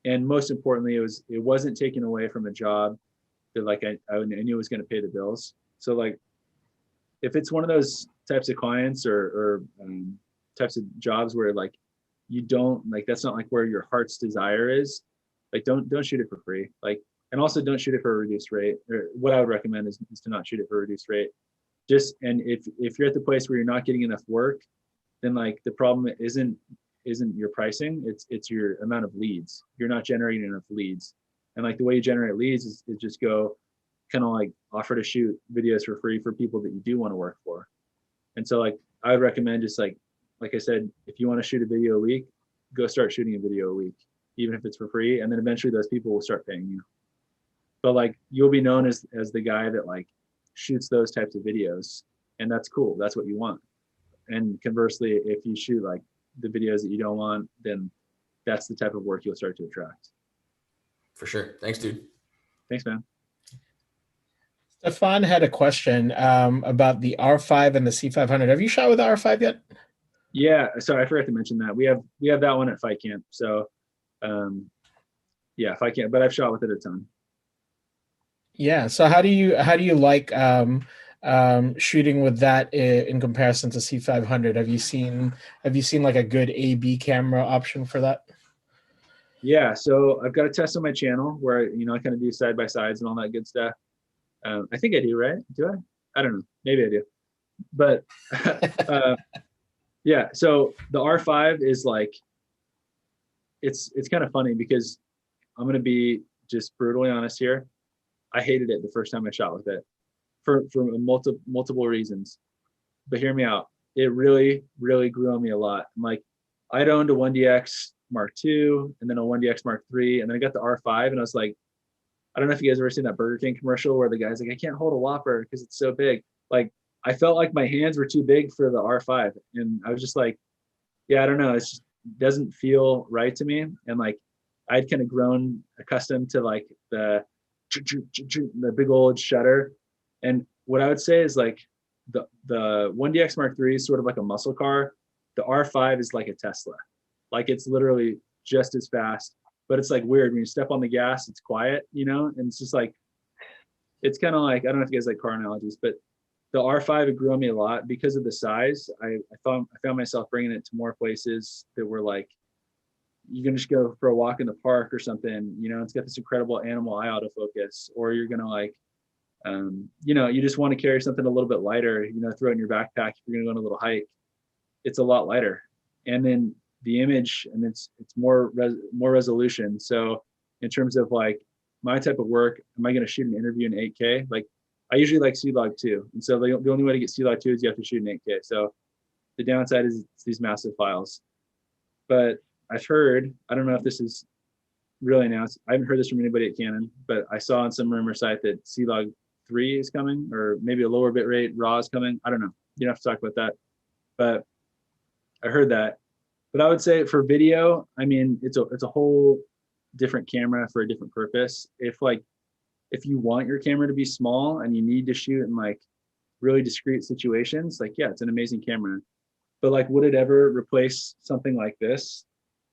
And most importantly, it wasn't taken away from a job that like I knew it was going to pay the bills. So like if it's one of those types of clients or types of jobs where like you don't like, that's not like where your heart's desire is, like don't shoot it for free. Like, and also don't shoot it for a reduced rate. Or what I would recommend is to not shoot it for a reduced rate. And if you're at the place where you're not getting enough work, then like the problem isn't your pricing, it's your amount of leads. You're not generating enough leads. And like the way you generate leads is just go kind of like offer to shoot videos for free for people that you do want to work for. And so like I would recommend just like I said, if you want to shoot a video a week, go start shooting a video a week, even if it's for free. And then eventually those people will start paying you. But like you'll be known as the guy that like shoots those types of videos, and that's cool. That's what you want. And conversely, if you shoot like the videos that you don't want, then that's the type of work you'll start to attract. For sure. Thanks, dude. Thanks, man. Stefan had a question about the R5 and the C500. Have you shot with the R5 yet? Yeah, sorry, I forgot to mention that. We have that one at Fight Camp. So yeah, Fight Camp, but I've shot with it a ton. Yeah. So how do you like shooting with that in comparison to C500? Have you seen like a good A/B camera option for that? Yeah, so I've got a test on my channel where I kind of do side by sides and all that good stuff. I think I do, right? Do I? I don't know. Maybe I do. But yeah, so the R5 is like, it's kind of funny because I'm gonna be just brutally honest here. I hated it the first time I shot with it for multiple reasons. But hear me out. It really, really grew on me a lot. I'm like, I'd owned a 1DX Mark II and then a 1DX Mark III, and then I got the R5, and I was like, I don't know if you guys ever seen that Burger King commercial where the guy's like, I can't hold a Whopper because it's so big. Like, I felt like my hands were too big for the R5, and I was just like, yeah, I don't know. It doesn't feel right to me. And like, I'd kind of grown accustomed to like the big old shutter. And what I would say is like the 1DX Mark III is sort of like a muscle car. The R5 is like a Tesla. Like it's literally just as fast, but it's like weird when you step on the gas, it's quiet, and it's just like, it's kind of like, I don't know if you guys like car analogies, but the R5, it grew on me a lot because of the size. I found myself bringing it to more places that were like, you can just go for a walk in the park or something, it's got this incredible animal eye autofocus, or you're going to like, you just want to carry something a little bit lighter, throw it in your backpack. If you're going to go on a little hike, it's a lot lighter. And then the image, and it's more resolution. So in terms of like my type of work, am I going to shoot an interview in 8K? Like I usually like C-Log 2. And so the only way to get C-Log 2 is you have to shoot in 8K. So the downside is it's these massive files. But I've heard, I don't know if this is really announced. I haven't heard this from anybody at Canon, but I saw on some rumor site that C-Log 3 is coming, or maybe a lower bit rate RAW is coming. I don't know. You don't have to talk about that. But I heard that. But I would say for video, I mean, it's a whole different camera for a different purpose. If you want your camera to be small and you need to shoot in like really discrete situations, like, yeah, it's an amazing camera. But like, would it ever replace something like this?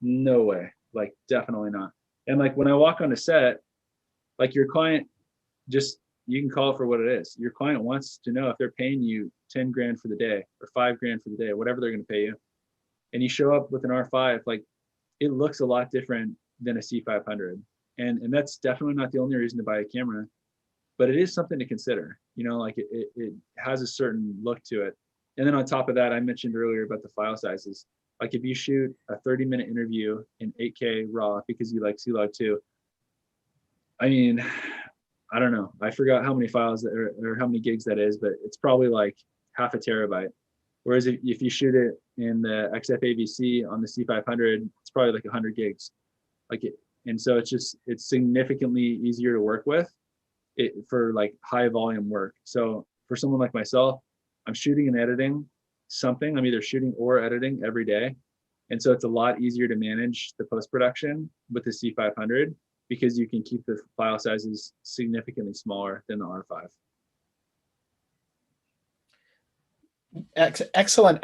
No way. Like, definitely not. And like, when I walk on a set, like your client, you can call it for what it is. Your client wants to know if they're paying you 10 grand for the day or 5 grand for the day, whatever they're going to pay you. And you show up with an R5, like it looks a lot different than a C500. And that's definitely not the only reason to buy a camera, but it is something to consider, like it has a certain look to it. And then on top of that, I mentioned earlier about the file sizes. Like if you shoot a 30-minute interview in 8K RAW because you like C-Log 2, I mean, I don't know. I forgot how many files or how many gigs that is, but it's probably like half a terabyte. Whereas if you shoot it in the XF-AVC on the C500, it's probably like 100 gigs. And so it's significantly easier to work with for like high volume work. So for someone like myself, I'm shooting and editing something. I'm either shooting or editing every day. And so it's a lot easier to manage the post-production with the C500 because you can keep the file sizes significantly smaller than the R5. Excellent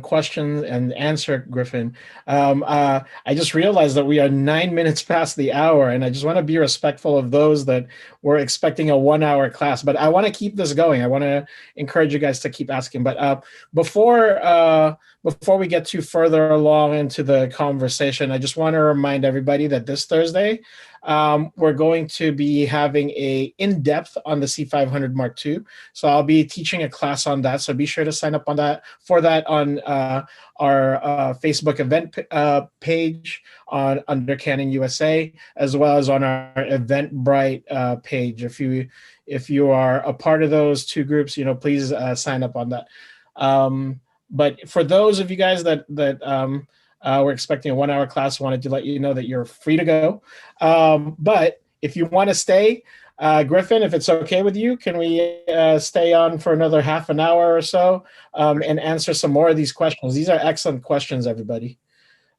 question and answer, Griffin. I just realized that we are 9 minutes past the hour, and I just want to be respectful of those that were expecting a 1 hour class. But I want to keep this going. I want to encourage you guys to keep asking. But before we get too further along into the conversation, I just want to remind everybody that this Thursday, we're going to be having a in-depth on the C500 Mark II. So I'll be teaching a class on that. So be sure to sign up on that on our Facebook event page under Canon USA, as well as on our Eventbrite page. If you are a part of those two groups, please sign up on that. But for those of you guys that we're expecting a 1 hour class, wanted to let you know that you're free to go. But if you want to stay, Griffin, if it's okay with you, can we stay on for another half an hour or so and answer some more of these questions? These are excellent questions, everybody.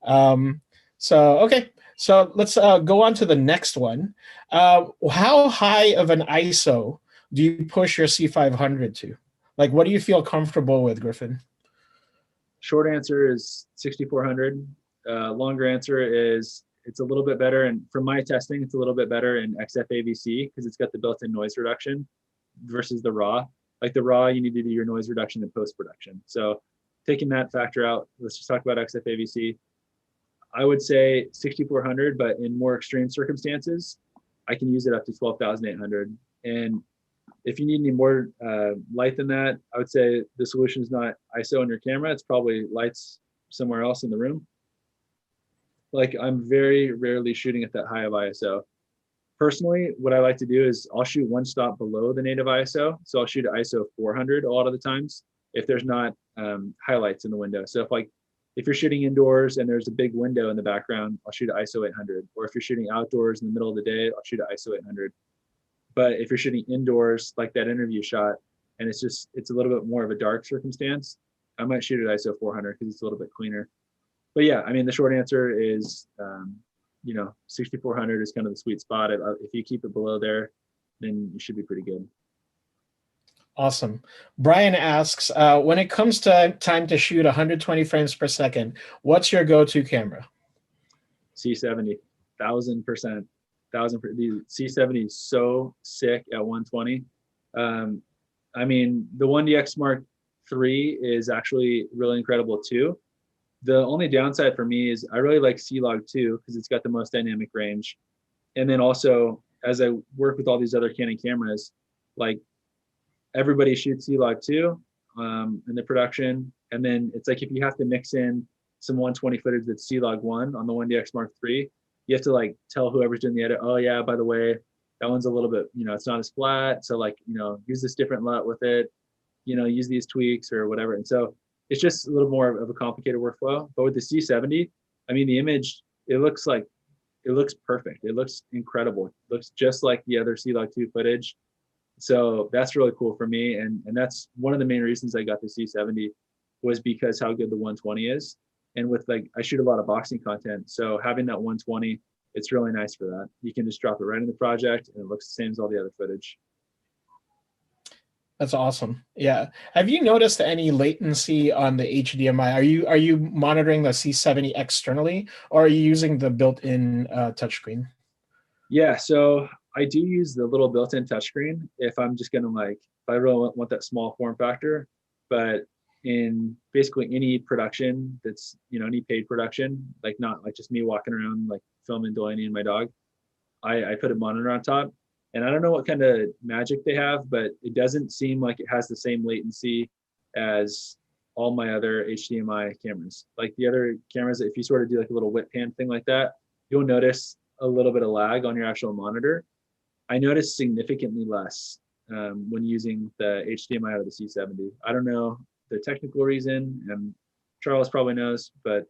Okay. So let's go on to the next one. How high of an ISO do you push your C500 to? Like, what do you feel comfortable with, Griffin? Short answer is 6400. Longer answer is it's a little bit better. And from my testing, it's a little bit better in XFAVC because it's got the built-in noise reduction versus the RAW. Like the RAW, you need to do your noise reduction in post-production. So taking that factor out, let's just talk about XFAVC. I would say 6400, but in more extreme circumstances, I can use it up to 12,800. And if you need any more light than that, I would say the solution is not ISO on your camera. It's probably lights somewhere else in the room. Like I'm very rarely shooting at that high of ISO. Personally, what I like to do is I'll shoot one stop below the native ISO. So I'll shoot at ISO 400 a lot of the times if there's not highlights in the window. So if you're shooting indoors and there's a big window in the background, I'll shoot at ISO 800. Or if you're shooting outdoors in the middle of the day, I'll shoot at ISO 800. But if you're shooting indoors, like that interview shot, and it's a little bit more of a dark circumstance, I might shoot at ISO 400 because it's a little bit cleaner. But yeah, I mean, the short answer is, 6400 is kind of the sweet spot. If you keep it below there, then you should be pretty good. Awesome. Brian asks, when it comes to time to shoot 120 frames per second, what's your go-to camera? C70, 1000%. The C70 is so sick at 120. I mean, the 1DX Mark III is actually really incredible too. The only downside for me is I really like C-Log 2 because it's got the most dynamic range. And then also, as I work with all these other Canon cameras, like everybody shoots C-Log 2 in the production. And then it's like if you have to mix in some 120 footage that's C-Log 1 on the 1DX Mark III, you have to like tell whoever's doing the edit, oh yeah, by the way, that one's a little bit, it's not as flat. So like, use this different LUT with it, use these tweaks or whatever. And so it's just a little more of a complicated workflow. But with the C70, I mean, the image, it looks perfect. It looks incredible. It looks just like the other C-Log 2 footage. So that's really cool for me. And that's one of the main reasons I got the C70 was because how good the 120 is. And with I shoot a lot of boxing content. So having that 120, it's really nice for that. You can just drop it right in the project and it looks the same as all the other footage. That's awesome. Yeah. Have you noticed any latency on the HDMI? Are you monitoring the C70 externally, or are you using the built-in touchscreen? Yeah, so I do use the little built-in touchscreen if I'm just gonna if I really want that small form factor. But in basically any production that's any paid production, like not like just me walking around like filming Delaney and my dog, I put a monitor on top. And I don't know what kind of magic they have, but it doesn't seem like it has the same latency as all my other HDMI cameras. Like the other cameras, if you sort of do like a little whip pan thing like that, you'll notice a little bit of lag on your actual monitor. I noticed significantly less when using the HDMI out of the C70. I don't know the technical reason, and Charles probably knows, but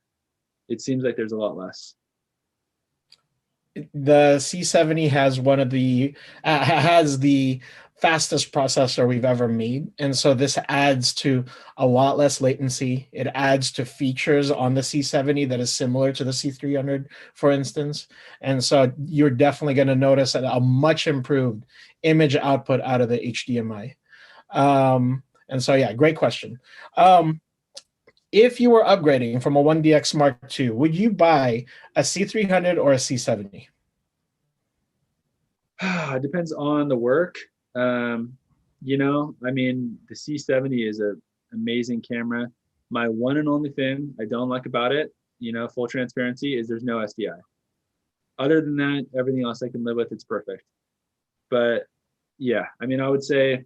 it seems like there's a lot less. The C70 has has the fastest processor we've ever made, and so this adds to a lot less latency. It adds to features on the C70 that is similar to the C300, for instance, and so you're definitely going to notice a much improved image output out of the HDMI. And so, yeah, great question. If you were upgrading from a 1DX Mark II, would you buy a C300 or a C70? It depends on the work. You know, I mean, the C70 is an amazing camera. My one and only thing I don't like about it, you know, full transparency, is there's no SDI. Other than that, everything else I can live with. It's perfect. But yeah, I mean, I would say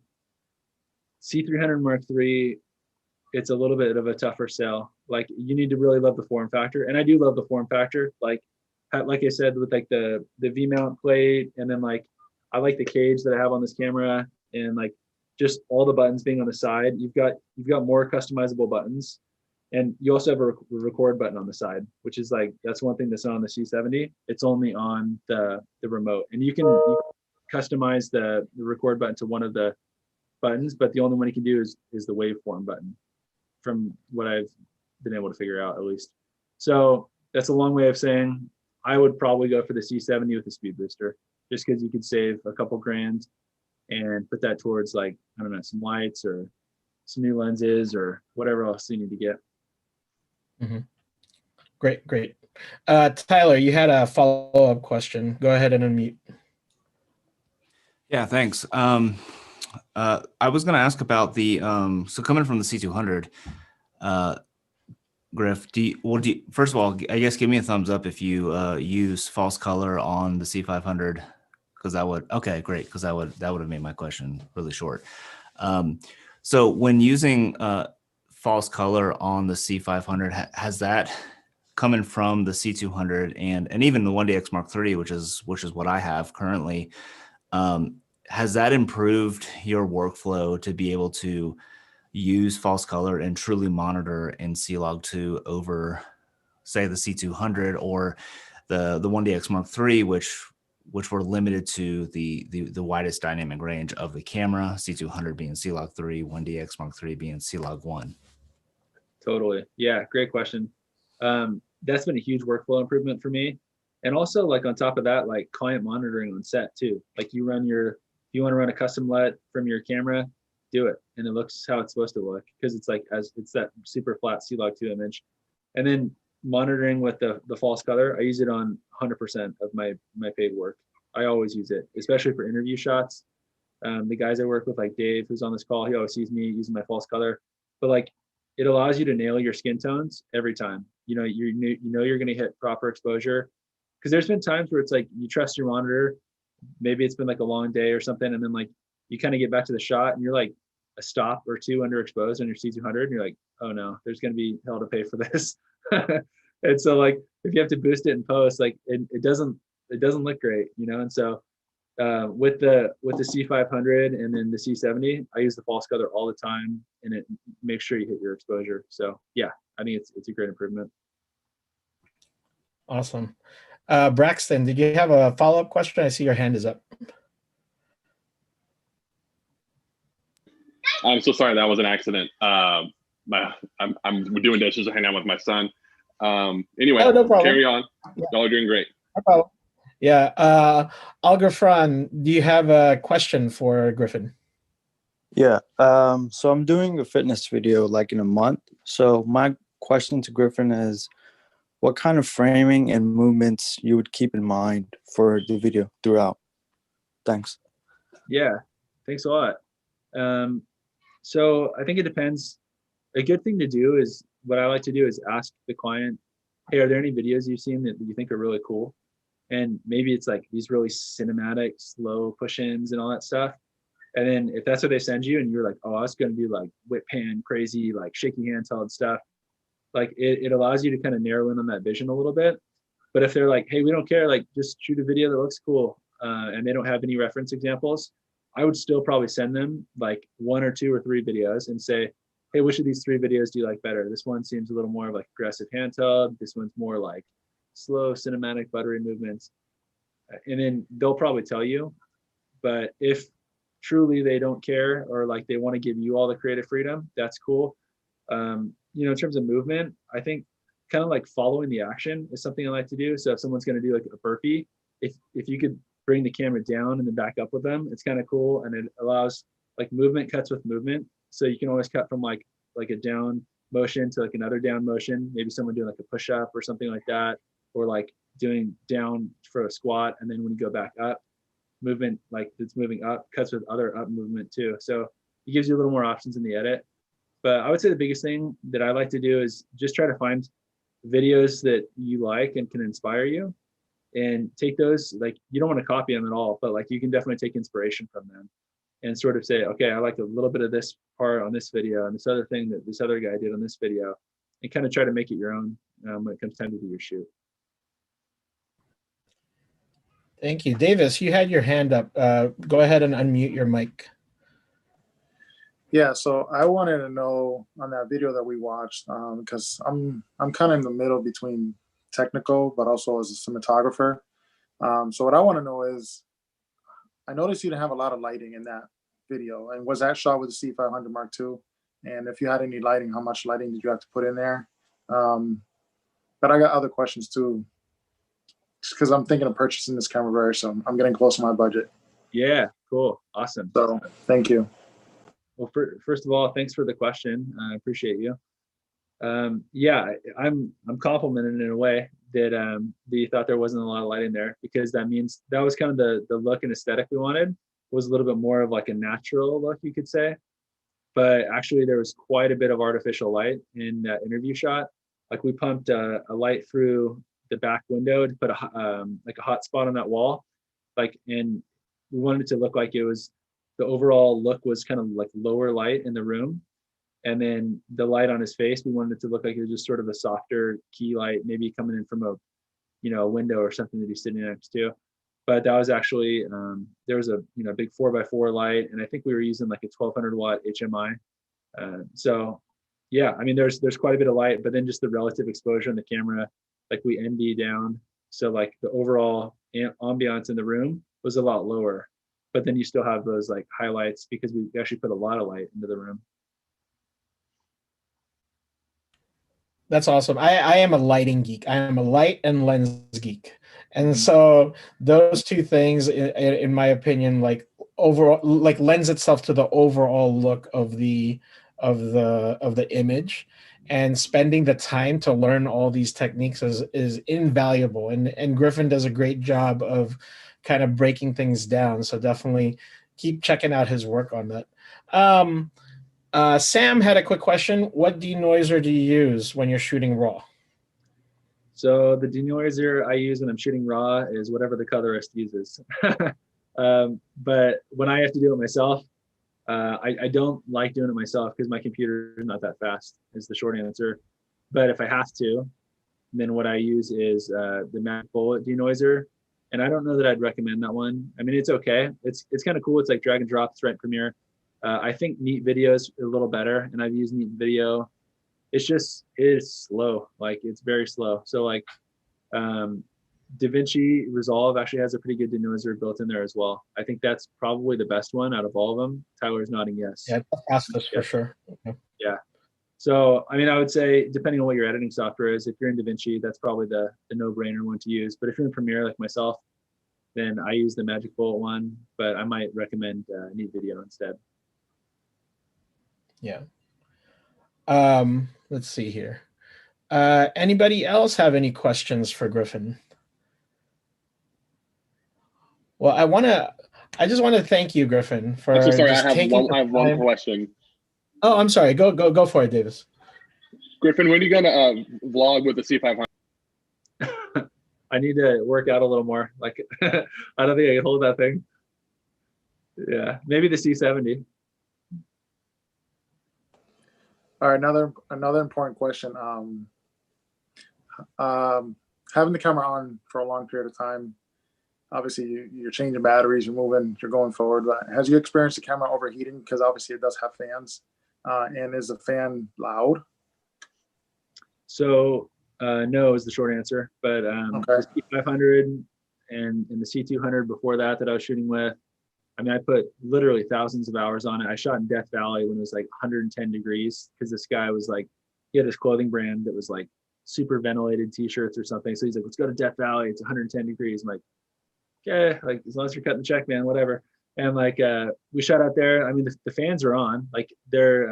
C300 Mark III, it's a little bit of a tougher sell. Like, you need to really love the form factor, and I do love the form factor. Like I said, with like the V mount plate, and then like I like the cage that I have on this camera, and like just all the buttons being on the side. You've got more customizable buttons, and you also have a record button on the side, which is like, that's one thing that's not on the C70. It's only on the remote, and you can customize the record button to one of the buttons, but the only one you can do is the waveform button, from what I've been able to figure out, at least. So that's a long way of saying I would probably go for the C70 with the speed booster, just because you could save a couple grand and put that towards, like, I don't know, some lights or some new lenses or whatever else you need to get. Mm-hmm. Great. Tyler, you had a follow-up question. Go ahead and unmute. Yeah, thanks. I was going to ask about the so coming from the C200, Griff. First of all, I guess give me a thumbs up if you use false color on the C500, because that would great, because that would have made my question really short. So when using false color on the C500, has that coming from the C200 and even the 1DX Mark III, which is what I have currently, has that improved your workflow to be able to use false color and truly monitor in C-Log2 over, say, the C200 or the 1DX Mark III, which were limited to the widest dynamic range of the camera, C200 being C-Log3, 1DX Mark III being C-Log1? Totally. Yeah, great question. That's been a huge workflow improvement for me. And also, like, on top of that, like, client monitoring on set too. Like, you want to run a custom LUT from your camera, do it, and it looks how it's supposed to look, because it's like, as it's that super flat C-Log2 image. And then monitoring with the false color, I use it on 100% of my paid work. I always use it, especially for interview shots. The guys I work with, like Dave, who's on this call, he always sees me using my false color. But like, it allows you to nail your skin tones every time. You know you're going to hit proper exposure, because there's been times where it's like, you trust your monitor, maybe it's been like a long day or something, and then like you kind of get back to the shot and you're like a stop or two underexposed on your C200, and you're like, oh no, there's going to be hell to pay for this. And so, like, if you have to boost it in post, like, it doesn't look great, you know. And so with the C500 and then the C70, I use the false color all the time, and it makes sure you hit your exposure. So yeah, I think it's a great improvement. Awesome. Braxton, did you have a follow-up question? I see your hand is up. I'm so sorry, that was an accident. I'm doing dishes, hanging out with my son. Anyway, oh, no problem. Carry on. Yeah. Y'all are doing great. No problem. Yeah. Algafran, do you have a question for Griffin? Yeah. So I'm doing a fitness video like in a month. So my question to Griffin is, what kind of framing and movements you would keep in mind for the video throughout? Thanks. Yeah, thanks a lot. So I think it depends. A good thing to do is, what I like to do is ask the client, hey, are there any videos you've seen that you think are really cool? And maybe it's like these really cinematic, slow push-ins and all that stuff. And then if that's what they send you and you're like, oh, it's going to be like whip pan, crazy, like shaky handheld stuff, like it allows you to kind of narrow in on that vision a little bit. But if they're like, hey, we don't care, like just shoot a video that looks cool, and they don't have any reference examples, I would still probably send them like 1 or 2 or 3 videos and say, hey, which of these 3 videos do you like better? This one seems a little more like aggressive handheld. This one's more like slow cinematic buttery movements. And then they'll probably tell you. But if truly they don't care, or like they want to give you all the creative freedom, that's cool. You know, in terms of movement, I think kind of like following the action is something I like to do. So if someone's going to do like a burpee, if you could bring the camera down and then back up with them, it's kind of cool. And it allows, like, movement cuts with movement. So you can always cut from like a down motion to like another down motion, maybe someone doing like a push-up or something like that, or like doing down for a squat, and then when you go back up, movement like it's moving up cuts with other up movement too. So it gives you a little more options in the edit. But I would say the biggest thing that I like to do is just try to find videos that you like and can inspire you, and take those. Like, you don't want to copy them at all, but like you can definitely take inspiration from them and sort of say, okay, I like a little bit of this part on this video and this other thing that this other guy did on this video, and kind of try to make it your own when it comes time to do your shoot. Thank you. Davis, you had your hand up. Go ahead and unmute your mic. Yeah, so I wanted to know on that video that we watched, because I'm kind of in the middle between technical, but also as a cinematographer. So what I want to know is, I noticed you didn't have a lot of lighting in that video, and was that shot with the C500 Mark II? And if you had any lighting, how much lighting did you have to put in there? But I got other questions too, because I'm thinking of purchasing this camera very soon. I'm getting close to my budget. Yeah, cool, awesome. So thank you. Well, first of all, thanks for the question. I appreciate you. Yeah, I'm complimented in a way that you thought there wasn't a lot of lighting there, because that means that was kind of the look and aesthetic we wanted, was a little bit more of like a natural look, you could say. But actually there was quite a bit of artificial light in that interview shot. Like, we pumped a light through the back window to put like a hot spot on that wall. Like, and we wanted it to look like it was, the overall look was kind of like lower light in the room. And then the light on his face, we wanted it to look like it was just sort of a softer key light, maybe coming in from a, a window or something that he's sitting next to. But that was actually, there was a, big 4x4 light. And I think we were using like a 1200 watt HMI. So yeah, I mean, there's quite a bit of light, but then just the relative exposure in the camera, like we ND down. So like the overall ambiance in the room was a lot lower, but then you still have those like highlights because we actually put a lot of light into the room. That's awesome. I am a lighting geek. I am a light and lens geek. And so those two things, in my opinion, like overall, like lends itself to the overall look of the image. And spending the time to learn all these techniques is invaluable. And Griffin does a great job of kind of breaking things down. So definitely keep checking out his work on that. Sam had a quick question. What denoiser do you use when you're shooting RAW? So the denoiser I use when I'm shooting RAW is whatever the colorist uses. But when I have to do it myself, I don't like doing it myself because my computer is not that fast, is the short answer. But if I have to, then what I use is the Magic Bullet denoiser. And I don't know that I'd recommend that one. I mean, it's okay. It's kind of cool. It's like drag and drop. It's right in Premiere. I think Neat Video is a little better, and I've used Neat Video. It is slow. Like, it's very slow. So like DaVinci Resolve actually has a pretty good denoiser built in there as well. I think that's probably the best one out of all of them. Tyler's nodding yes. Yeah, the fastest for sure. Okay. Yeah. So, I mean, I would say, depending on what your editing software is, if you're in DaVinci, that's probably the no-brainer one to use. But if you're in Premiere like myself, then I use the Magic Bullet one, but I might recommend Neat Video instead. Yeah. Let's see here. Anybody else have any questions for Griffin? Well, I just want to thank you, Griffin, for I'm so sorry. just I taking have one question. Oh, I'm sorry. Go for it, Davis. Griffin, when are you gonna vlog with the C500? I need to work out a little more. Like, I don't think I can hold that thing. Yeah, maybe the C70. All right, another important question. Having the camera on for a long period of time, obviously you're changing batteries, you're moving, you're going forward. But has you experienced the camera overheating? Because obviously it does have fans, and is the fan loud? So no is the short answer. But Okay. the C500 and the C200 before that I was shooting with, I mean, I put literally thousands of hours on it. I shot in Death Valley when it was like 110 degrees because this guy was like, he had this clothing brand that was like super ventilated t-shirts or something. So he's like, let's go to Death Valley. It's 110 degrees. I'm like, okay, like as long as you're cutting the check, man, whatever. And like we shot out there. I mean, the fans are on. Like they're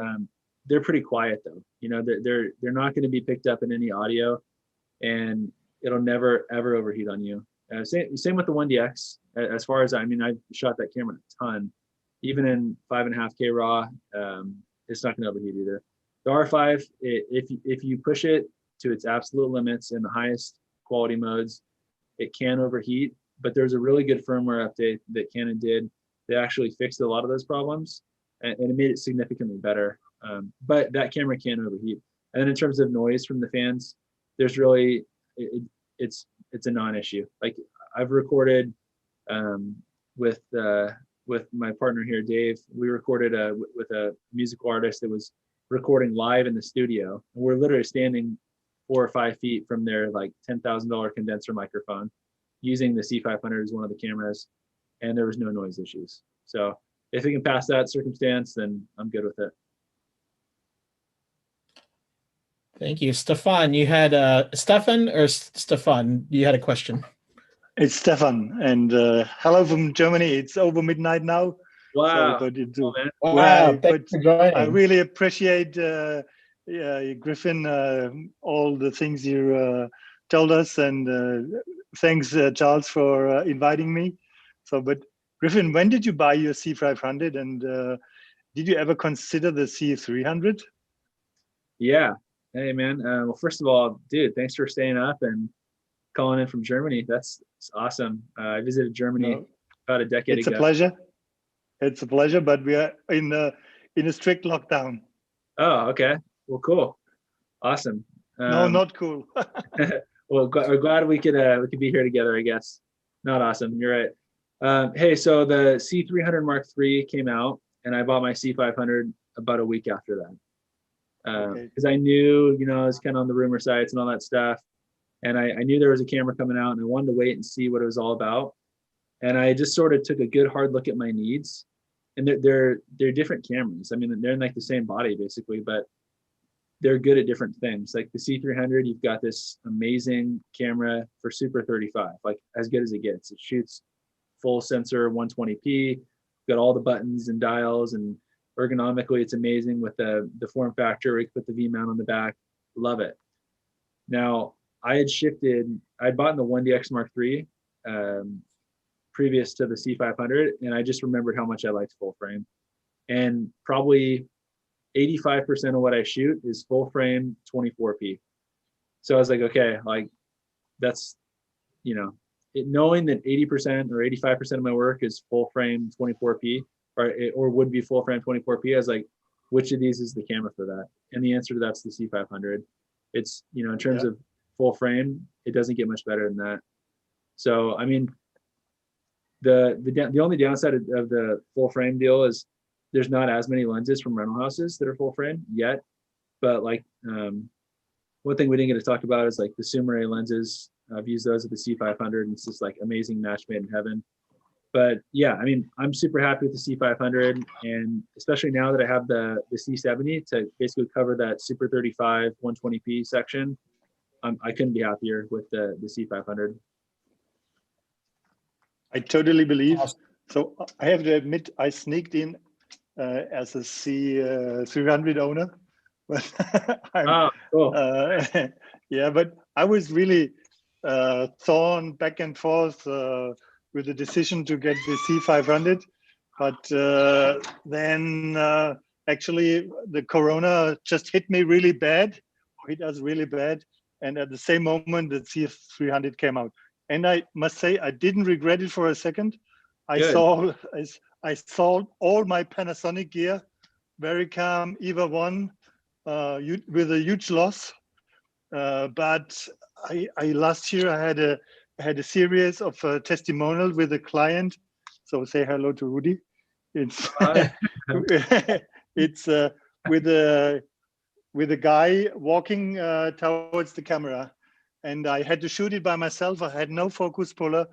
pretty quiet though. You know, they're not going to be picked up in any audio, and it'll never ever overheat on you. Same with the 1DX. As far as I mean, I've shot that camera a ton, even in 5.5K RAW. It's not going to overheat either. The R5, if you push it to its absolute limits in the highest quality modes, it can overheat. But there's a really good firmware update that Canon did that actually fixed a lot of those problems, and it made it significantly better. But that camera can overheat. And then in terms of noise from the fans, there's really it's a non-issue. Like I've recorded with my partner here, Dave. We recorded with a musical artist that was recording live in the studio. And we're literally standing 4 or 5 feet from their like $10,000 condenser microphone, using the C500 as one of the cameras, and there was no noise issues. So if we can pass that circumstance, then I'm good with it. Thank you. Stefan, you had Stefan or Stefan, you had a question. It's Stefan, and hello from Germany. It's over midnight now. Wow. So, but Wow, thanks for joining. I really appreciate Griffin, all the things you told us, and thanks Charles for inviting me. So, but Griffin, when did you buy your C500, and did you ever consider the C300? Yeah. Hey man. Well, first of all, dude, thanks for staying up and calling in from Germany. That's awesome. I visited Germany about a decade ago. It's a pleasure. It's a pleasure, but we are in a strict lockdown. Oh, okay. Well, cool. Awesome. No, not cool. Well, we're glad we could be here together, I guess. Not awesome. You're right. Hey, so the C300 Mark III came out, and I bought my C500 about a week after that. Because I knew, you know, I was kind of on the rumor sites and all that stuff. And I knew there was a camera coming out, and I wanted to wait and see what it was all about. And I just sort of took a good hard look at my needs. And they're different cameras. I mean, they're in like the same body basically, but they're good at different things. Like the C300, you've got this amazing camera for Super 35, like as good as it gets. It shoots full sensor 120p, got all the buttons and dials, and ergonomically it's amazing with the form factor. We put the V mount on the back. Love it. Now I'd bought the 1DX Mark III previous to the C500, and I just remembered how much I liked full frame. And probably 85% of what I shoot is full frame 24p. So I was like, okay, like that's, you know, knowing that 80% or 85% of my work is full frame 24p, or would be full frame 24p, I was like, which of these is the camera for that? And the answer to that's the C500. It's, you know, in terms of full frame, it doesn't get much better than that. So, I mean, the only downside of the full frame deal is there's not as many lenses from rental houses that are full frame yet. But like one thing we didn't get to talk about is like the Sumire lenses. I've used those at the C500, and it's just like amazing match made in heaven. But yeah, I mean, I'm super happy with the C500, and especially now that I have the C70 to basically cover that Super 35 120p section, I couldn't be happier with the C500. I totally believe. So I have to admit, I sneaked in as a C300 owner, but cool. Yeah, but I was really torn back and forth with the decision to get the C500, but then actually the Corona just hit me really bad, hit us really bad, and at the same moment the C300 came out. And I must say, I didn't regret it for a second. I saw all my Panasonic gear, very calm, EVA 1, with a huge loss. But last year I had a series of testimonials with a client. So say hello to Rudy. It's it's with a guy walking towards the camera. And I had to shoot it by myself. I had no focus puller.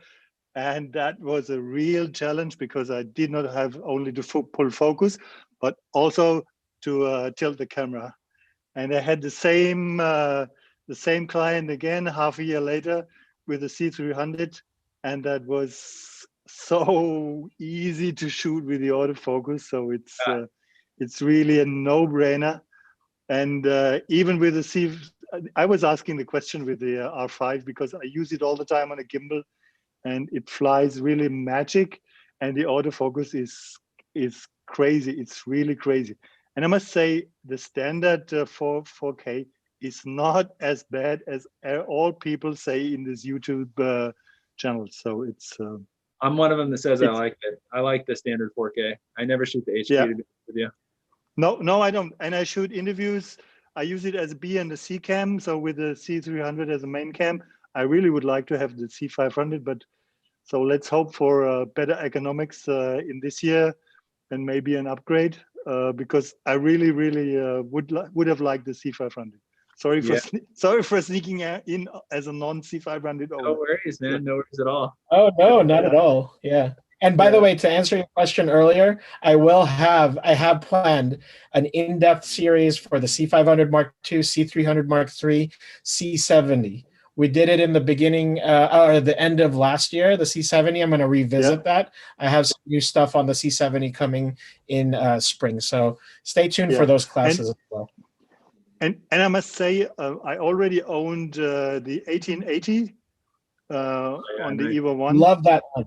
And that was a real challenge because I did not have only to pull focus, but also to tilt the camera. And I had the same client again half a year later with the C300. And that was so easy to shoot with the autofocus. So it's really a no-brainer. And even with the I was asking the question with the R5 because I use it all the time on a gimbal, and it flies really magic. And the autofocus is crazy. It's really crazy. And I must say, the standard for 4K is not as bad as all people say in this YouTube channel. So it's. I'm one of them that says I It's- like it. I like the standard 4K. I never shoot the HD Yeah. to be honest with you. No, I don't. And I shoot interviews. I use it as a B and a C cam. So with the C300 as a main cam, I really would like to have the C500. But so let's hope for better economics in this year and maybe an upgrade because I really would have liked the C500. Sorry for sorry for sneaking in as a non C500 owner. No worries, man. No worries at all. Oh no, not at all. Yeah. And by the Yeah. way, to answer your question earlier, I have planned an in-depth series for the C500 Mark II, C300 Mark III, C70. We did it in the beginning or the end of last year, the C70. I'm going to revisit that. I have some new stuff on the C70 coming in spring. So stay tuned for those classes as well. And I must say, I already owned the 1880 on the EVO 1. Love that one.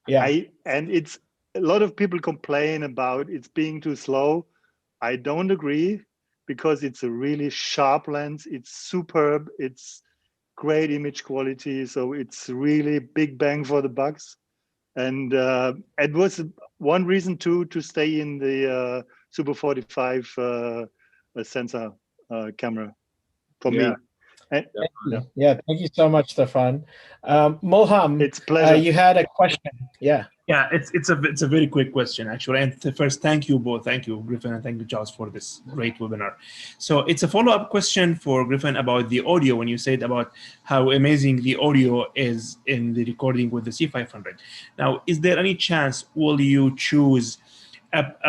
Yeah. And it's a lot of people complain about it's being too slow. I don't agree because it's a really sharp lens. It's superb. It's great image quality. So it's really big bang for the bucks. And it was one reason to stay in the Super 45 sensor camera for me. And, yeah, thank you so much, Stefan. Moham, it's a pleasure. You had a question. Yeah. Yeah, it's a very quick question actually. And first, thank you both. Thank you, Griffin, and thank you, Charles, for this great webinar. So it's a follow-up question for Griffin about the audio when you said about how amazing the audio is in the recording with the C500. Now, is there any chance will you choose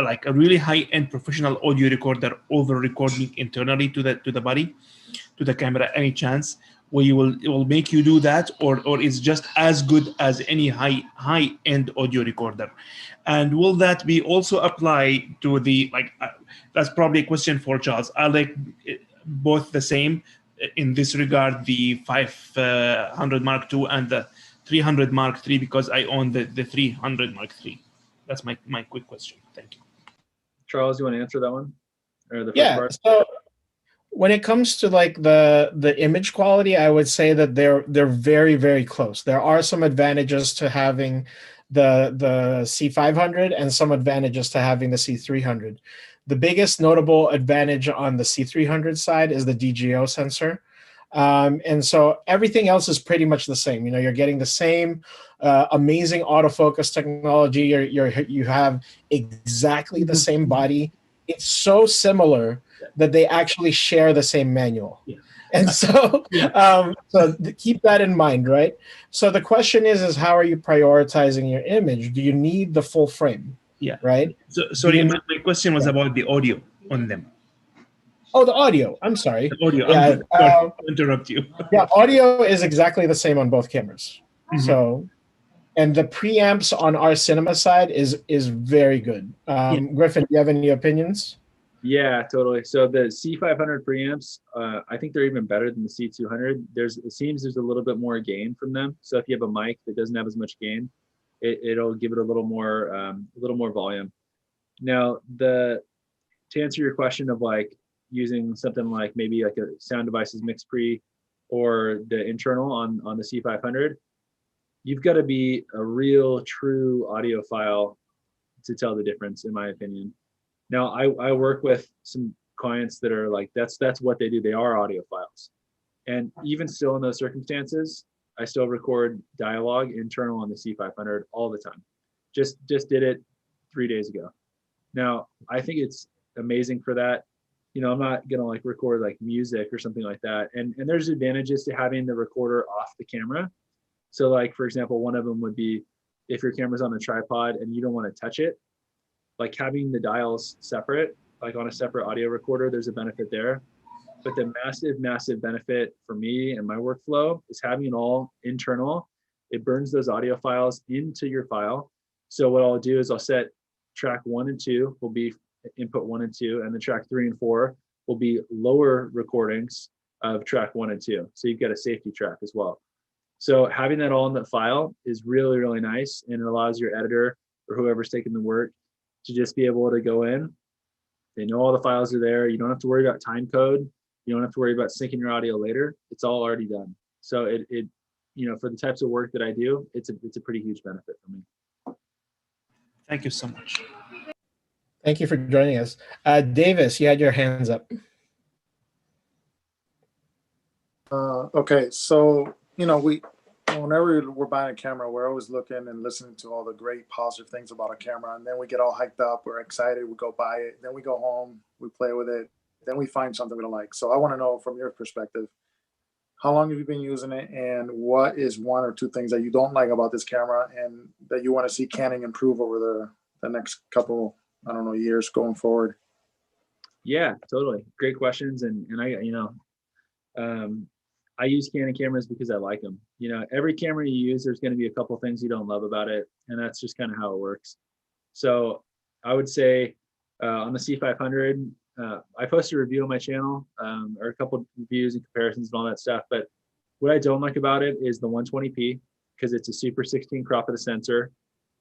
like a really high-end professional audio recorder over recording internally to the body, to the camera? Any chance where it will make you do that, or it's just as good as any high-end audio recorder? And will that be also apply to the that's probably a question for Charles. I like both the same in this regard, the 500 Mark II and the 300 Mark III, because I own the 300 Mark III. That's my quick question. Thank you. Charles, you want to answer that one? Or the first Yeah. part? So when it comes to like the image quality, I would say that they're very, very close. There are some advantages to having the C500 and some advantages to having the C300. The biggest notable advantage on the C300 side is the DGO sensor. And so everything else is pretty much the same. You know, you're getting the same amazing autofocus technology. You have exactly the same body. It's so similar that they actually share the same manual. Yeah. And so, keep that in mind, right? So the question is how are you prioritizing your image? Do you need the full frame? Yeah. Right? So, sorry, my question was about the audio on them. Oh, the audio. I'm sorry. The audio. Yeah, Sorry to interrupt you. Yeah, audio is exactly the same on both cameras. Mm-hmm. So, and the preamps on our cinema side is very good. Griffin, do you have any opinions? Yeah, totally. So the C500 preamps, I think they're even better than the C200. It seems there's a little bit more gain from them. So if you have a mic that doesn't have as much gain, it'll give it a little more volume. Now, to answer your question of like using something like maybe like a Sound Devices mix pre or the internal on the C500, you've got to be a real true audiophile to tell the difference, in my opinion. Now, I work with some clients that are like, that's what they do. They are audiophiles. And even still in those circumstances, I still record dialogue internal on the C500 all the time. Just did it 3 days ago. Now, I think it's amazing for that. You know, I'm not going to like record like music or something like that. And there's advantages to having the recorder off the camera. So like, for example, one of them would be if your camera's on a tripod and you don't want to touch it, like having the dials separate, like on a separate audio recorder, there's a benefit there. But the massive benefit for me and my workflow is having it all internal it burns those audio files into your file. So what I'll do is I'll set track 1 and 2 will be input 1 and 2, and then track 3 and 4 will be lower recordings of track 1 and 2. So you've got a safety track as well. So having that all in the file is really, really nice, and it allows your editor or whoever's taking the work to just be able to go in. They know all the files are there. You don't have to worry about time code. You don't have to worry about syncing your audio later. It's all already done. So it you know, for the types of work that I do, it's a pretty huge benefit for me. Thank you so much. Thank you for joining us. Davis, you had your hands up. Okay, so whenever we're buying a camera, we're always looking and listening to all the great positive things about a camera, and then we get all hyped up, we're excited, we go buy it, then we go home, we play with it, then we find something we don't like. So I want to know from your perspective, how long have you been using it, and what is 1 or 2 things that you don't like about this camera and that you want to see Canon improve over the next couple, I don't know, years going forward? Yeah, totally. Great questions. And I use Canon cameras because I like them. You know, every camera you use, there's going to be a couple things you don't love about it, and that's just kind of how it works. So I would say on the C500, I posted a review on my channel, or a couple reviews and comparisons and all that stuff. But what I don't like about it is the 120p, because it's a Super 16 crop of the sensor.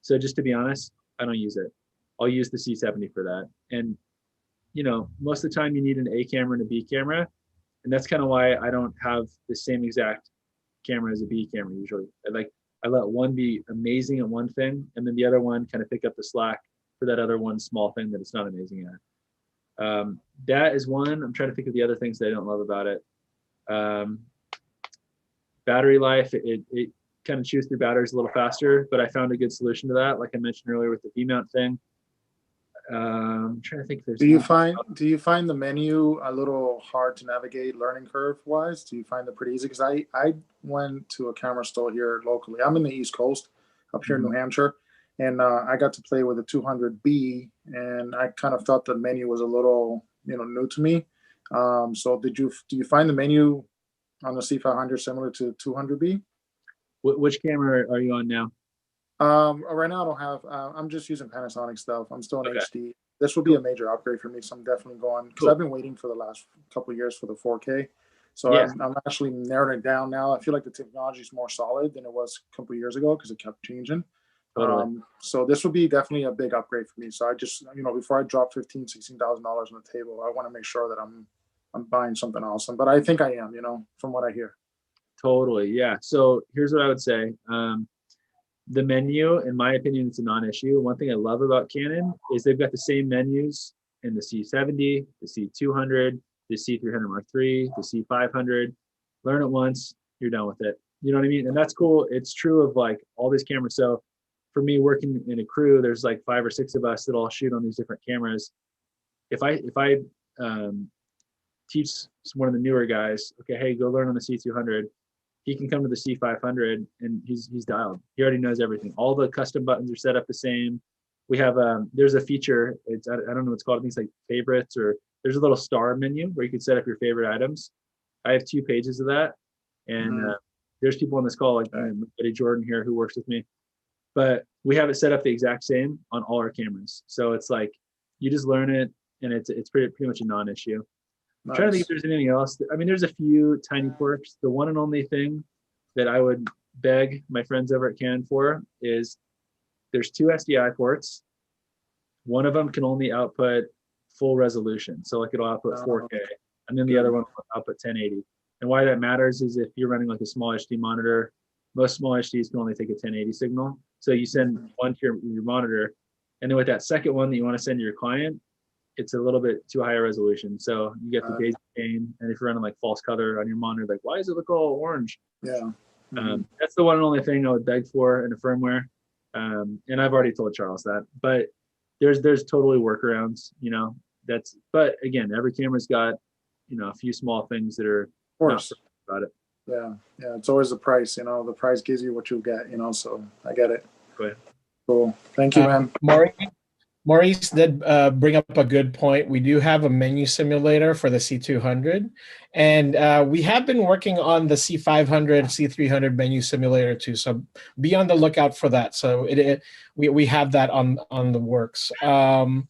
So just to be honest, I don't use it. I'll use the C70 for that. And you know, most of the time you need an A camera and a B camera. And that's kind of why I don't have the same exact camera as a B camera usually. I let one be amazing at one thing, and then the other one kind of pick up the slack for that other one small thing that it's not amazing at. That is one. I'm trying to think of the other things that I don't love about it. Battery life, it kind of chews through batteries a little faster, but I found a good solution to that, like I mentioned earlier with the V-mount thing. I'm trying to think if there's. Do you find the menu a little hard to navigate learning curve wise? Do you find it pretty easy? Because I went to a camera store here locally. I'm in the East Coast, up here in New Hampshire, and I got to play with a 200B, and I kind of thought the menu was a little new to me. So do you find the menu on the C500 similar to 200B? Which camera are you on now? Right now I don't have. I'm just using Panasonic stuff. I'm still in HD. This will be a major upgrade for me, so I'm definitely going because I've been waiting for the last couple of years for the 4K. So yeah. I'm actually narrowing it down now. I feel like the technology is more solid than it was a couple of years ago because it kept changing. Totally. So this will be definitely a big upgrade for me. So I just before I drop $16,000 on the table, I want to make sure that I'm buying something awesome. But I think I am. From what I hear. Totally. Yeah. So here's what I would say. The menu, in my opinion, it's a non-issue. One thing I love about Canon is they've got the same menus in the C70, the C200, the C300 Mark III, the C500. Learn it once, you're done with it. You know what I mean? And that's cool. It's true of like all these cameras. So for me, working in a crew, there's like 5 or 6 of us that all shoot on these different cameras. If I teach one of the newer guys, okay, hey, go learn on the C200. He can come to the C500 and he's dialed. He already knows everything. All the custom buttons are set up the same. We have there's a feature. I don't know what it's called. I think it's like favorites, or there's a little star menu where you can set up your favorite items. I have 2 pages of that, and there's people on this call like my buddy Jordan here who works with me. But we have it set up the exact same on all our cameras. So it's like you just learn it, and it's pretty much a non-issue. I'm trying to think if there's anything else. I mean, there's a few tiny quirks. The one and only thing that I would beg my friends over at Canon for is there's 2 SDI ports. One of them can only output full resolution. So like it'll output 4K, and then the other one will output 1080. And why that matters is if you're running like a small HD monitor, most small HDs can only take a 1080 signal. So you send one to your monitor, and then with that second one that you want to send to your client, it's a little bit too high a resolution. So you get the daisy chain, and if you're running like false color on your monitor, like, why does it look all orange? Yeah. That's the one and only thing I would beg for in a firmware. And I've already told Charles that, but there's totally workarounds, but again, every camera's got, a few small things that are not about it. Yeah. It's always the price, the price gives you what you get, so I get it. Go ahead. Cool. Thank you, man. Maurice did bring up a good point. We do have a menu simulator for the C200, and we have been working on the C500, C300 menu simulator too. So be on the lookout for that. So we have that on the works. Okay.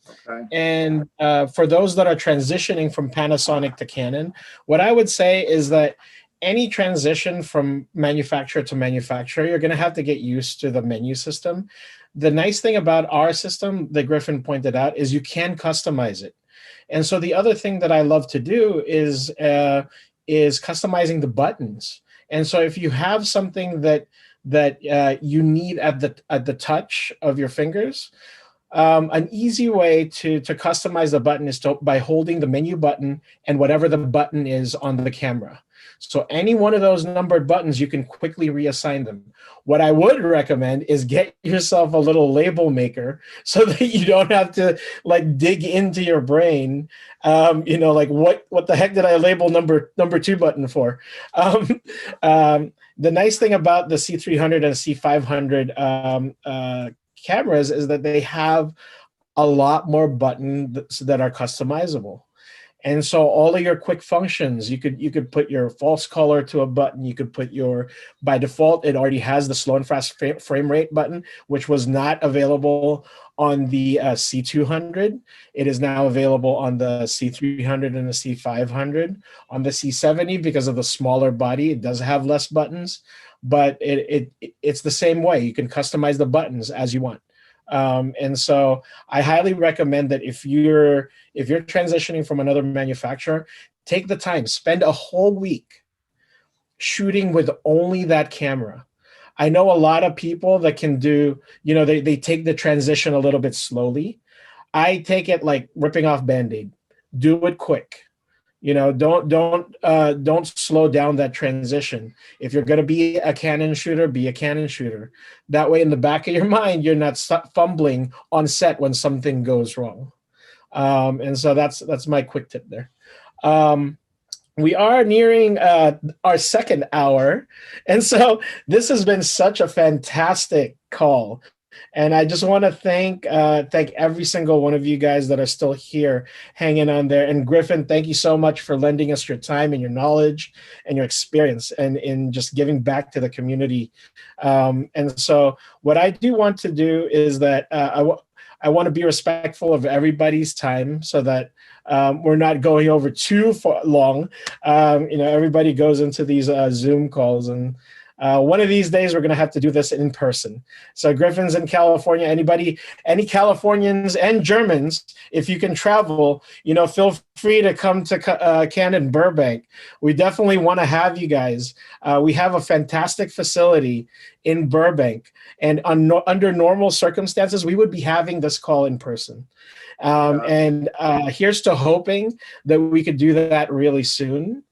And for those that are transitioning from Panasonic to Canon, what I would say is that any transition from manufacturer to manufacturer, you're going to have to get used to the menu system. The nice thing about our system that Griffin pointed out is you can customize it. And so the other thing that I love to do is customizing the buttons. And so if you have something that you need at the touch of your fingers, an easy way to customize the button is by holding the menu button and whatever the button is on the camera. So any one of those numbered buttons, you can quickly reassign them. What I would recommend is get yourself a little label maker so that you don't have to like dig into your brain. Like what the heck did I label number 2 button for? The nice thing about the C300 and C500 cameras is that they have a lot more buttons that are customizable. And so all of your quick functions, you could put your false color to a button. You could put by default, it already has the slow and fast frame rate button, which was not available on the C200. It is now available on the C300 and the C500. On the C70, because of the smaller body, it does have less buttons, but it's the same way. You can customize the buttons as you want. And so I highly recommend that if you're transitioning from another manufacturer, take the time, spend a whole week shooting with only that camera. I know a lot of people that can do, they take the transition a little bit slowly. I take it like ripping off Band-Aid. Do it quick. Don't slow down that transition. If you're going to be a Canon shooter, be a Canon shooter. That way, in the back of your mind, you're not fumbling on set when something goes wrong. And so that's my quick tip there. We are nearing our second hour, and so this has been such a fantastic call. And I just want to thank every single one of you guys that are still here hanging on there. And Griffin, thank you so much for lending us your time and your knowledge and your experience and in just giving back to the community. And so what I do want to do is that I want to be respectful of everybody's time so that we're not going over too long. Everybody goes into these Zoom calls, and one of these days we're going to have to do this in person. So Griffin's in California. Any Californians and Germans, if you can travel, feel free to come to Canon Burbank. We definitely want to have you guys. We have a fantastic facility in Burbank, and under normal circumstances, we would be having this call in person. And here's to hoping that we could do that really soon.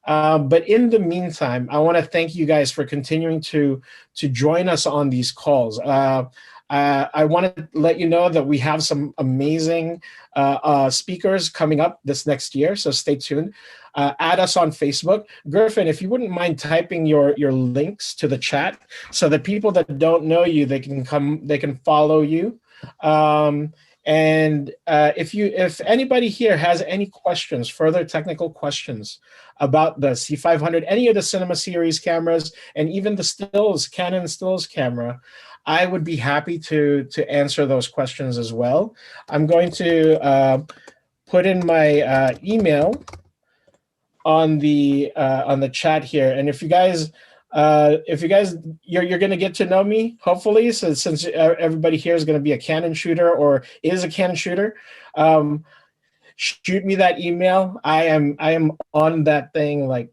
But in the meantime, I want to thank you guys for continuing to join us on these calls. I want to let you know that we have some amazing speakers coming up this next year, so stay tuned. Add us on Facebook. Griffin, if you wouldn't mind typing your links to the chat so that people that don't know you, they can follow you. And if anybody here has any questions, further technical questions about the C500, any of the Cinema Series cameras, and even the Canon stills camera, I would be happy to answer those questions as well. I'm going to put in my email on the chat here, and if you guys you're going to get to know me, hopefully, so since everybody here is going to be a Canon shooter or is a Canon shooter, shoot me that email. I am on that thing like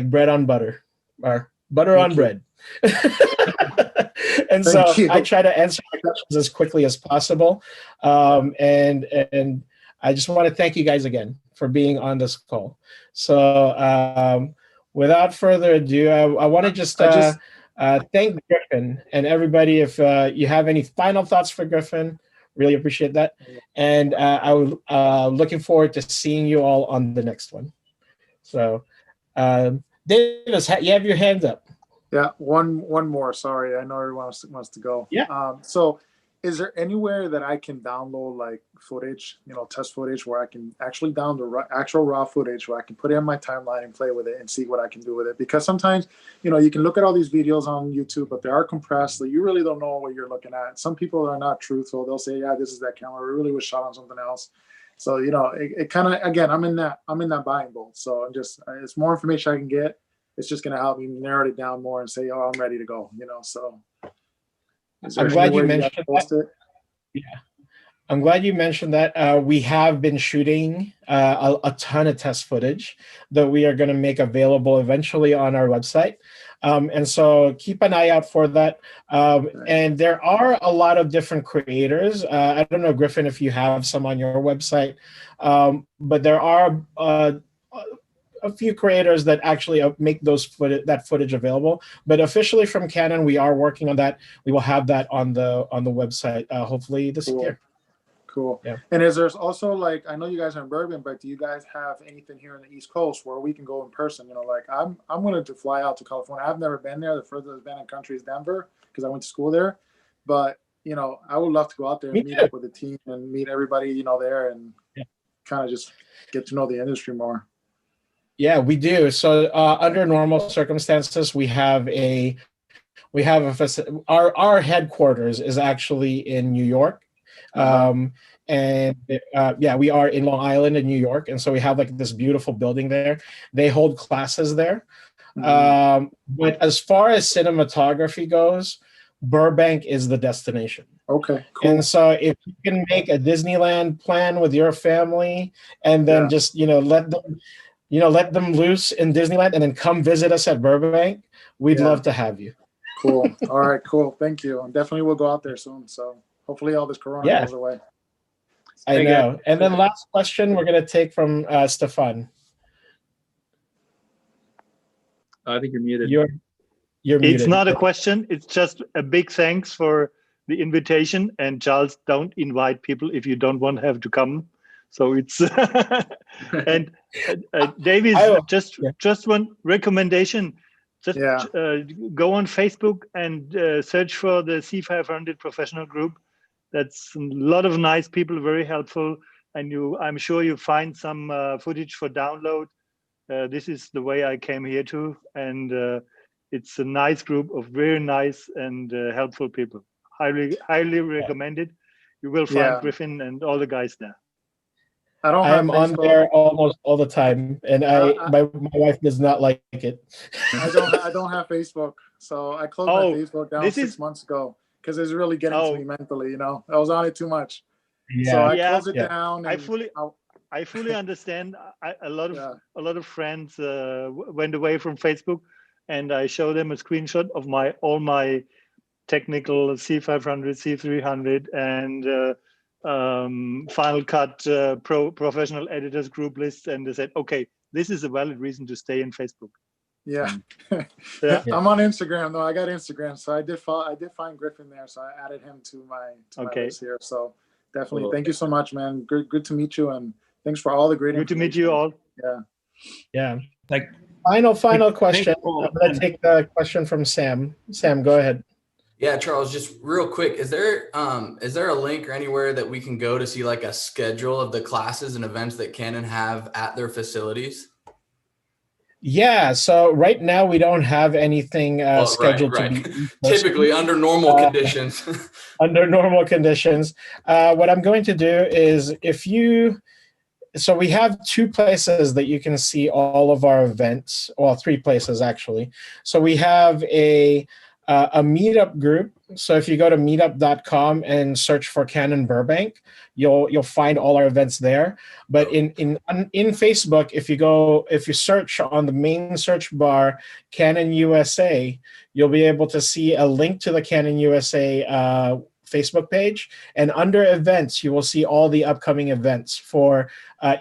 bread on butter, or butter on bread. And so I try to answer my questions as quickly as possible. And I just want to thank you guys again for being on this call. So without further ado, I want to just thank Griffin and everybody. If you have any final thoughts for Griffin, really appreciate that. And I was looking forward to seeing you all on the next one. So Davis, you have your hands up. Yeah, one more. Sorry, I know everyone wants to go. Yeah. So is there anywhere that I can download like footage, test footage where I can actually download the actual raw footage where I can put it in my timeline and play with it and see what I can do with it? Because sometimes, you can look at all these videos on YouTube, but they are compressed, so you really don't know what you're looking at. Some people are not truthful. They'll say, yeah, this is that camera. It really was shot on something else. So, it kind of, again, I'm in that buying boat. So it's more information I can get. It's just going to help me narrow it down more and say, oh, I'm ready to go, so. I'm glad you mentioned that. Yeah, I'm glad you mentioned that. We have been shooting a ton of test footage that we are going to make available eventually on our website. And so keep an eye out for that. And there are a lot of different creators. I don't know, Griffin, if you have some on your website, but there are a few creators that actually make that footage available. But officially from Canon, we are working on that. We will have that on the website hopefully this year. Cool. Yeah. And is there's also like, I know you guys are in Bourbon, but do you guys have anything here in the East Coast where we can go in person? Like I'm willing to fly out to California. I've never been there. The furthest I've been in country is Denver because I went to school there. But I would love to go out there and meet up with the team and meet everybody there and kind of just get to know the industry more. Yeah, we do. So under normal circumstances, our headquarters is actually in New York. And we are in Long Island in New York. And so we have like this beautiful building there. They hold classes there. But as far as cinematography goes, Burbank is the destination. Okay, cool. And so if you can make a Disneyland plan with your family and then just, let them loose in Disneyland and then come visit us at Burbank, we'd love to have you. Cool. All right, cool. Thank you. And definitely we'll go out there soon. So hopefully all this Corona goes away. I know. And then last question we're going to take from Stefan. I think you're muted. You're muted. It's not a question. It's just a big thanks for the invitation. And Charles, don't invite people if you don't want to have to come. So it's and Davies, just one recommendation. Just go on Facebook and search for the C500 professional group. That's a lot of nice people, very helpful. And I'm sure you find some footage for download. This is the way I came here to. And it's a nice group of very nice and helpful people. Highly recommended. You will find Griffin and all the guys there. I am on there almost all the time, and my wife does not like it. I don't have Facebook, so I closed my Facebook down 6 months ago because it's really getting to me mentally. I was on it too much, so I closed it down. I fully understand. A lot of friends went away from Facebook, and I show them a screenshot of all my technical C500, C300, and Final Cut professional editors group lists, and they said, okay, this is a valid reason to stay in Facebook. I'm on Instagram though. I got Instagram, so I did find Griffin there, so I added him to my list here. So definitely, thank you so much, man. Good to meet you, and thanks for all the great. Good to meet you all. Like final question. I'm gonna take the question from Sam. Sam, go ahead. Yeah, Charles, just real quick, is there a link or anywhere that we can go to see like a schedule of the classes and events that Canon have at their facilities? Yeah, so right now we don't have anything scheduled to be typically under normal conditions. Under normal conditions. What I'm going to do is so we have 2 places that you can see all of our events, well, 3 places actually. So we have a meetup group. So if you go to meetup.com and search for Canon Burbank, you'll find all our events there. But in Facebook, if you search on the main search bar Canon USA, you'll be able to see a link to the Canon USA Facebook page, and under events you will see all the upcoming events for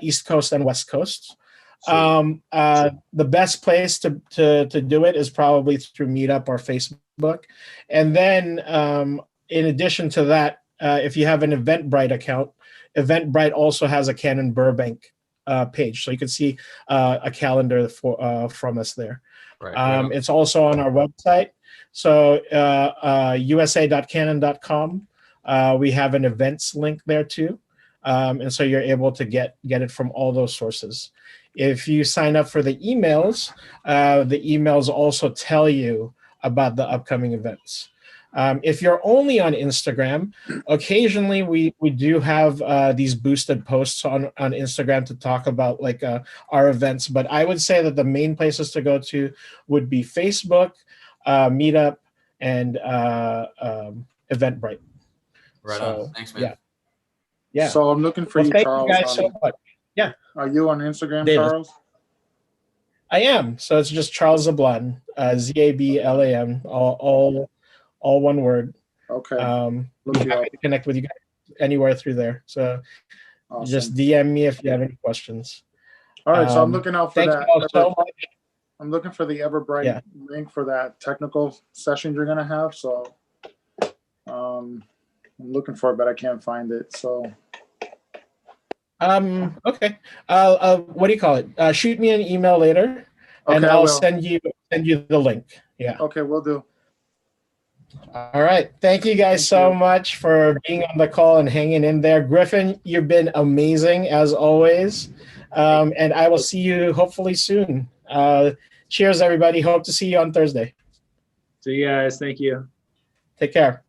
East Coast and West Coast. The best place to do it is probably through Meetup or Facebook. And then in addition to that, if you have an Eventbrite account, Eventbrite also has a Canon Burbank page, so you can see a calendar from us there. Right. It's also on our website, so usa.canon.com. We have an events link there too. And so you're able to get it from all those sources. If you sign up for the emails also tell you about the upcoming events. If you're only on Instagram, occasionally we do have these boosted posts on Instagram to talk about like our events. But I would say that the main places to go to would be Facebook, Meetup, and Eventbrite. Right So, on. Thanks, man. Yeah. So I'm looking for you, thank Charles. you guys so much. Yeah. Are you on Instagram, David. Charles? I am. So it's just Charles Zablan, Zablam, all one word. Okay. Be happy to connect with you guys anywhere through there. So Awesome. just DM me if you have any questions. All right. So I'm looking out for thank that. you all so much. I'm looking for the Everbright link for that technical session you're gonna have. So I'm looking for it, but I can't find it. So okay. What do you call it? Shoot me an email later, and okay, I'll send you the link. Yeah. Okay, we'll do. All right. Thank you guys so much for being on the call and hanging in there. Griffin, you've been amazing as always. And I will see you hopefully soon. Cheers, everybody. Hope to see you on Thursday. See you guys. Thank you. Take care.